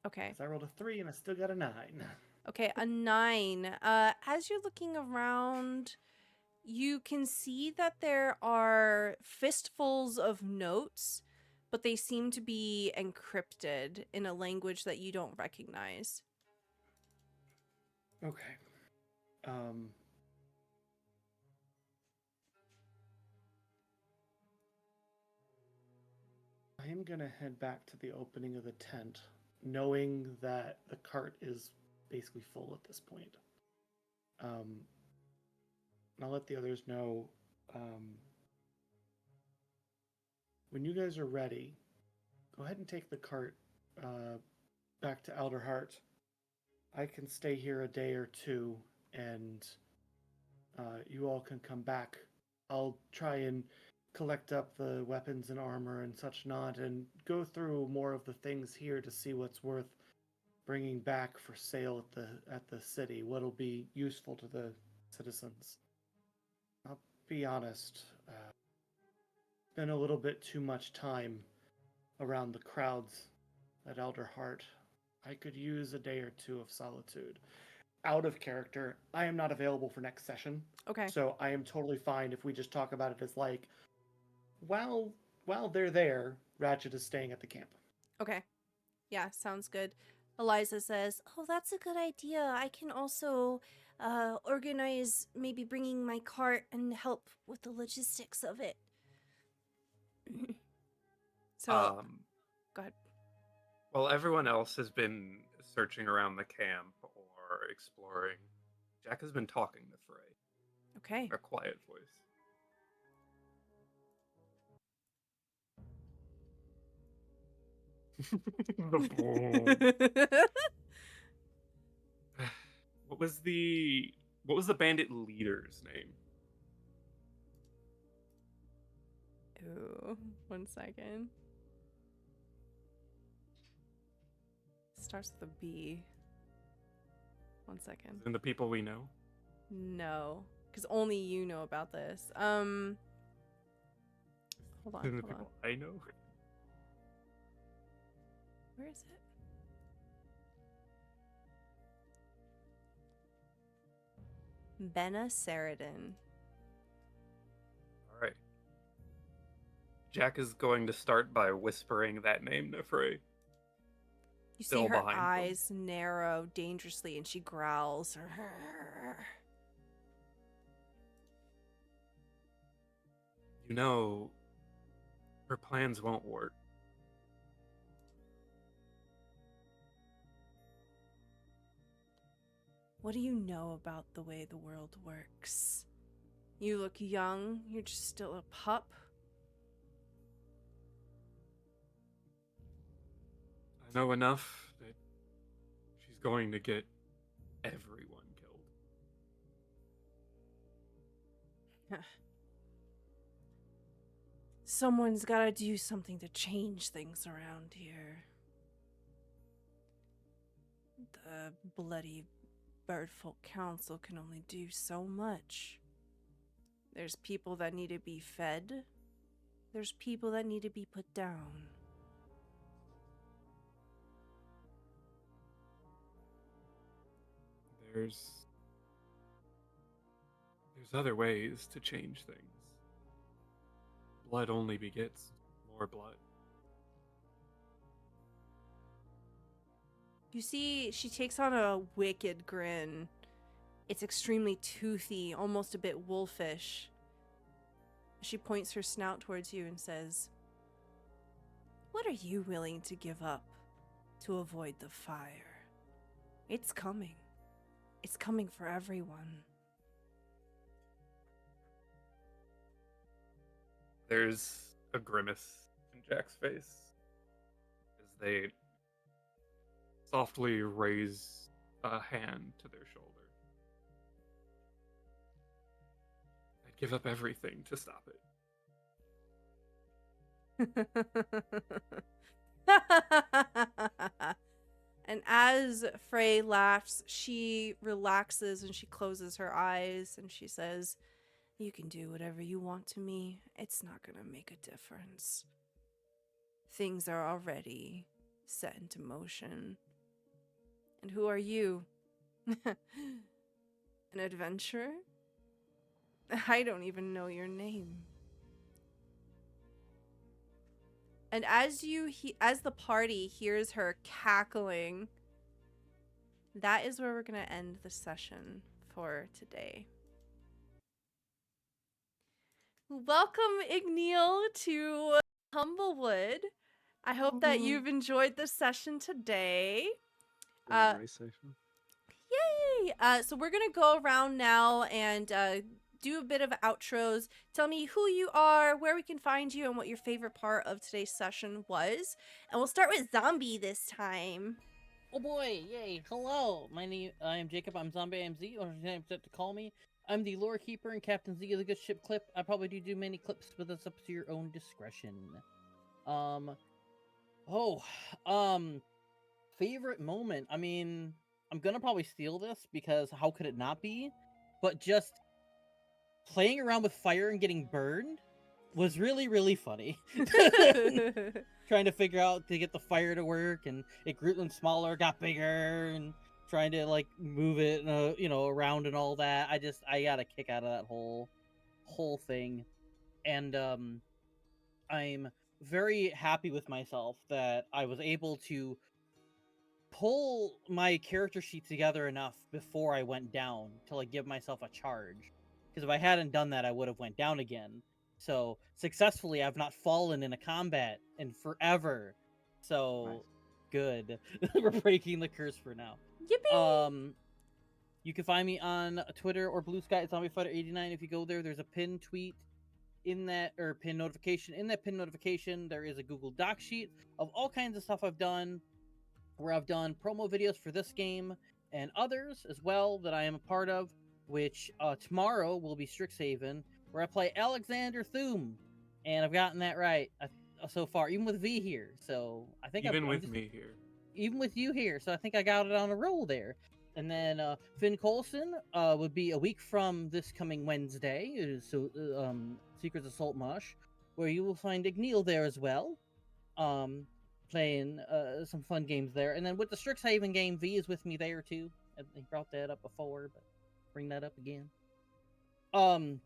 Okay. 'Cause I rolled a 3 and I still got a 9. Okay, a 9. As you're looking around, you can see that there are fistfuls of notes, but they seem to be encrypted in a language that you don't recognize. Okay. I am gonna head back to the opening of the tent, knowing that the cart is basically full at this point. And I'll let the others know when you guys are ready. Go ahead and take the cart back to Alderheart. I can stay here a day or two, and you all can come back. I'll try and collect up the weapons and armor and such not, and go through more of the things here to see what's worth bringing back for sale at the city. What'll be useful to the citizens. I'll be honest. Been a little bit too much time around the crowds at Alderheart. I could use a day or two of solitude. Out of character, I am not available for next session. Okay. So I am totally fine if we just talk about it as while they're there, Ratchet is staying at the camp. Okay. Yeah, sounds good. Eliza says, "Oh, that's a good idea. I can also organize maybe bringing my cart and help with the logistics of it." So, go ahead. Well, everyone else has been searching around the camp or exploring. Jack has been talking to Frey. Okay. A quiet voice. What was the bandit leader's name? Ooh, 1 second. starts with a B. 1 second. And the people we know. No, because only you know about this. Hold on, And the hold on. people I know. Where is it? Benna Saradin. All right. Jack is going to start by whispering that name to Frey. You see Still her behind them. eyes narrow dangerously, and she growls. You know, her plans won't work. What do you know about the way the world works? You look young. You're just still a pup. I know enough that she's going to get everyone killed. Someone's gotta do something to change things around here. The bloody birdfolk council can only do so much. There's people that need to be fed. There's people that need to be put down. There's other ways to change things. Blood only begets more blood. You see, she takes on a wicked grin. It's extremely toothy, almost a bit wolfish. She points her snout towards you and says, "What are you willing to give up to avoid the fire? It's coming. It's coming for everyone." There's a grimace in Jack's face as they softly raise a hand to their shoulder. I'd give up everything to stop it. And as Frey laughs, she relaxes and she closes her eyes and she says, "You can do whatever you want to me. It's not gonna make a difference. Things are already set into motion. And who are you? An adventurer? I don't even know your name." And as the party hears her cackling, that is where we're gonna end the session for today. Welcome, Igneal, to Humblewood. I hope that you've enjoyed the session today. Great session. Yay! So we're gonna go around now and do a bit of outros. Tell me who you are, where we can find you, and what your favorite part of today's session was. And we'll start with Zombie this time. Oh boy, yay. Hello, I am Jacob, I'm Zombie IMZ, or your name set to call me. I'm the lore keeper and Captain Z of the Good Ship Clip. I probably do many clips, but that's up to your own discretion. Favorite moment. I mean, I'm gonna probably steal this because how could it not be? But just playing around with fire and getting burned was really, really funny. Trying to figure out to get the fire to work, and it grew them smaller, got bigger, and trying to like move it, around and all that. I got a kick out of that whole thing, and I'm very happy with myself that I was able to pull my character sheet together enough before I went down to like give myself a charge. Because if I hadn't done that, I would have went down again. So successfully, I've not fallen in a combat in forever. So Nice. Good. We're breaking the curse for now. Yippee! You can find me on Twitter or Blue Sky at ZombieFighter89. If you go there, there's a pinned tweet in that, or pinned notification. In that pinned notification, there is a Google Doc sheet of all kinds of stuff I've done, where I've done promo videos for this game and others as well that I am a part of, which tomorrow will be Strixhaven, where I play Alexander Thum, and I've gotten that right so far, even with V here. So I think Even I'm with just, me here. even with you here. So I think I got it on a roll there. And then Finn Coulson would be a week from this coming Wednesday. So Secrets Assault Mosh, where you will find Igneel there as well, playing some fun games there. And then with the Strixhaven game, V is with me there too. He brought that up before, but bring that up again. And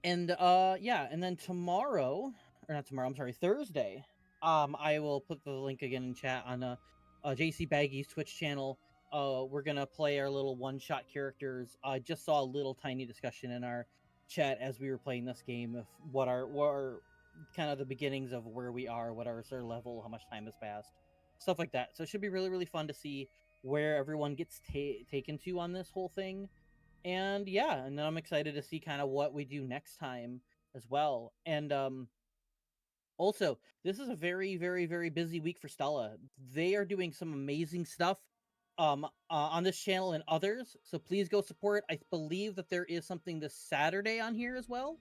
then tomorrow, or not tomorrow, I'm sorry, Thursday, I will put the link again in chat on JC Baggy's Twitch channel. We're gonna play our little one-shot characters. I just saw a little tiny discussion in our chat as we were playing this game of what are kind of the beginnings of where we are, what our sort of level, how much time has passed, stuff like that. So it should be really, really fun to see where everyone gets taken to on this whole thing. And yeah, and then I'm excited to see kind of what we do next time as well. And also, this is a very, very, very busy week for Stella. They are doing some amazing stuff on this channel and others. So please go support. I believe that there is something this Saturday on here as well.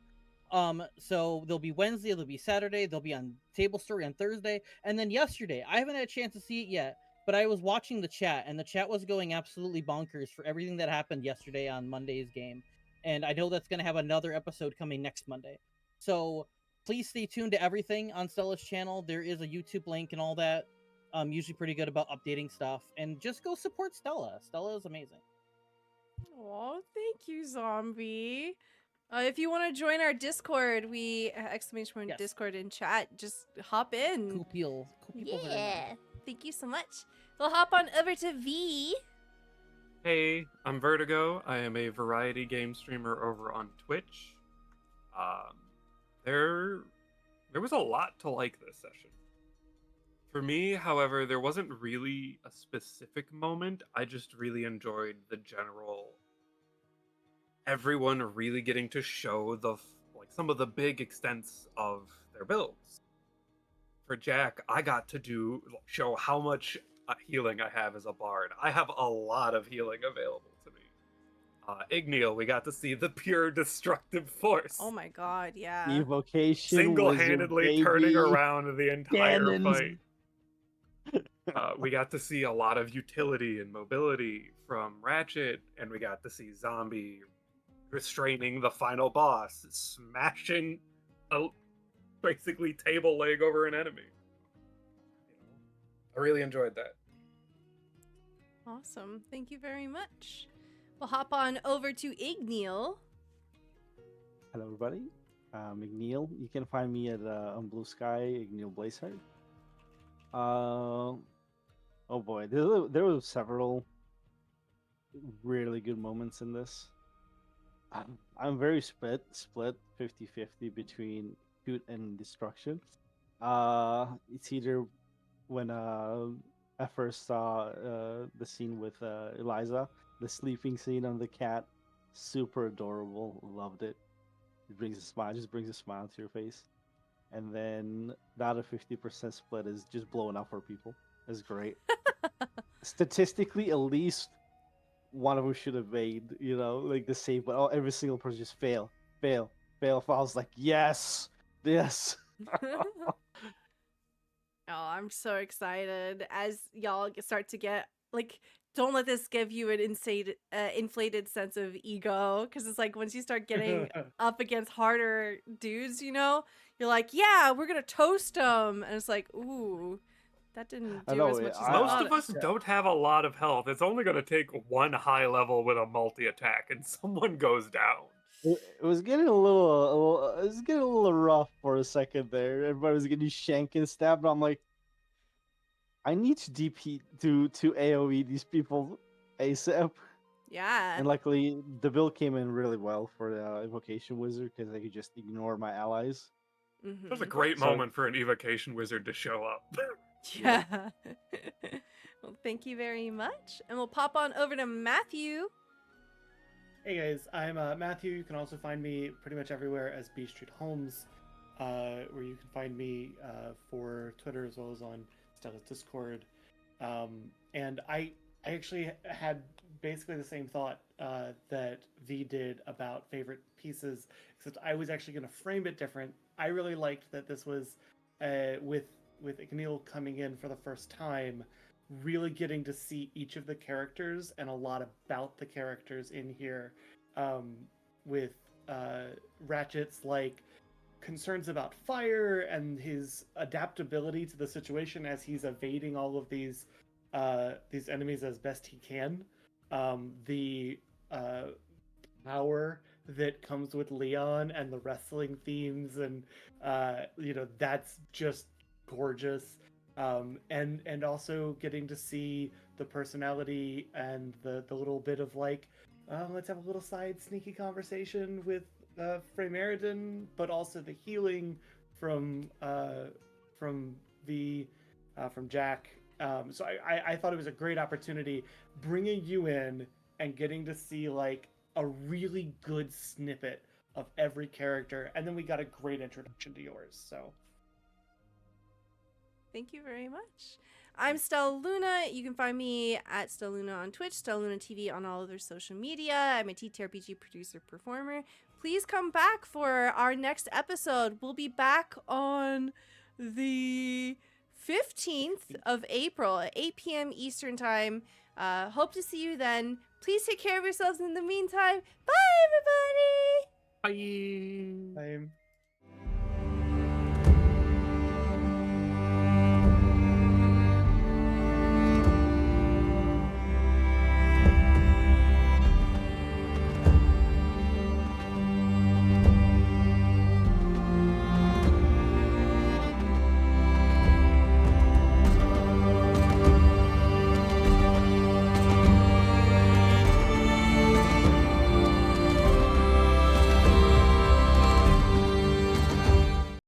So there'll be Wednesday, there'll be Saturday, there'll be on Table Story on Thursday, and then yesterday. I haven't had a chance to see it yet, but I was watching the chat, and the chat was going absolutely bonkers for everything that happened yesterday on Monday's game. And I know that's going to have another episode coming next Monday. So please stay tuned to everything on Stella's channel. There is a YouTube link and all that. Usually pretty good about updating stuff. And just go support Stella. Stella is amazing. Oh, thank you, Zombie. If you want to join our Discord, we exclamation point Yes. Discord in chat. Just hop in. Cool people. Yeah. Thank you so much. We'll hop on over to V. Hey, I'm Vertigo. I am a variety game streamer over on Twitch. There was a lot to like this session. For me, however, there wasn't really a specific moment. I just really enjoyed the general. Everyone really getting to show some of the big extents of their builds. For Jack, I got to show how much healing I have as a bard. I have a lot of healing available to me. Igneel, we got to see the pure destructive force. Oh my god, yeah. Evocation Single-handedly turning around the entire Cannons. fight. We got to see a lot of utility and mobility from Ratchet, and we got to see Zombie restraining the final boss, smashing a basically table leg over an enemy. I really enjoyed that. Awesome. Thank you very much. We'll hop on over to Igneel. Hello, everybody. Igneel. You can find me at on Blue Sky, Igneel Blazeheart. Oh boy, there were several really good moments in this. I'm very split 50-50 between shoot and destruction. It's either when I first saw the scene with Eliza, the sleeping scene on the cat, super adorable, loved it. It brings a smile, just brings a smile to your face. And then the other 50% split is just blowing up for people. It's great. Statistically, at least one of them should have made, like the save, but every single person just fail. I was like, yes. Oh, I'm so excited as y'all start to get don't let this give you an inflated sense of ego, because it's like once you start getting up against harder dudes, you're like, yeah, we're gonna toast them, and it's like, ooh, that didn't do as much as most of us don't have a lot of health. It's only gonna take one high level with a multi-attack, and someone goes down. It was getting a little rough for a second there. Everybody was getting shanked and stabbed, but I'm like, I need to DP to AoE these people ASAP. Yeah. And luckily, the build came in really well for the Evocation Wizard because I could just ignore my allies. Mm-hmm. It was a great moment for an Evocation Wizard to show up. Yeah. Well, thank you very much. And we'll pop on over to Matthew. Hey guys, I'm Matthew. You can also find me pretty much everywhere as B Street Holmes, where you can find me for Twitter as well as on Stella's Discord. And I actually had basically the same thought that V did about favorite pieces, except I was actually going to frame it different. I really liked that this was with Igneel coming in for the first time, really getting to see each of the characters and a lot about the characters in here, with Ratchet's like concerns about fire and his adaptability to the situation as he's evading all of these enemies as best he can. The power that comes with Leon and the wrestling themes, and that's just gorgeous. And also getting to see the personality and the little bit of like, let's have a little side sneaky conversation with Frey Meriden, but also the healing from Jack. So I thought it was a great opportunity bringing you in and getting to see like a really good snippet of every character, and then we got a great introduction to yours. So Thank you very much. I'm Stella Luna. You can find me at Stella Luna on Twitch, Stella Luna TV on all other social media. I'm a TTRPG producer performer. Please come back for our next episode. We'll be back on the 15th of April at 8 p.m. Eastern Time. Hope to see you then. Please take care of yourselves in the meantime. Bye, everybody! Bye. I'm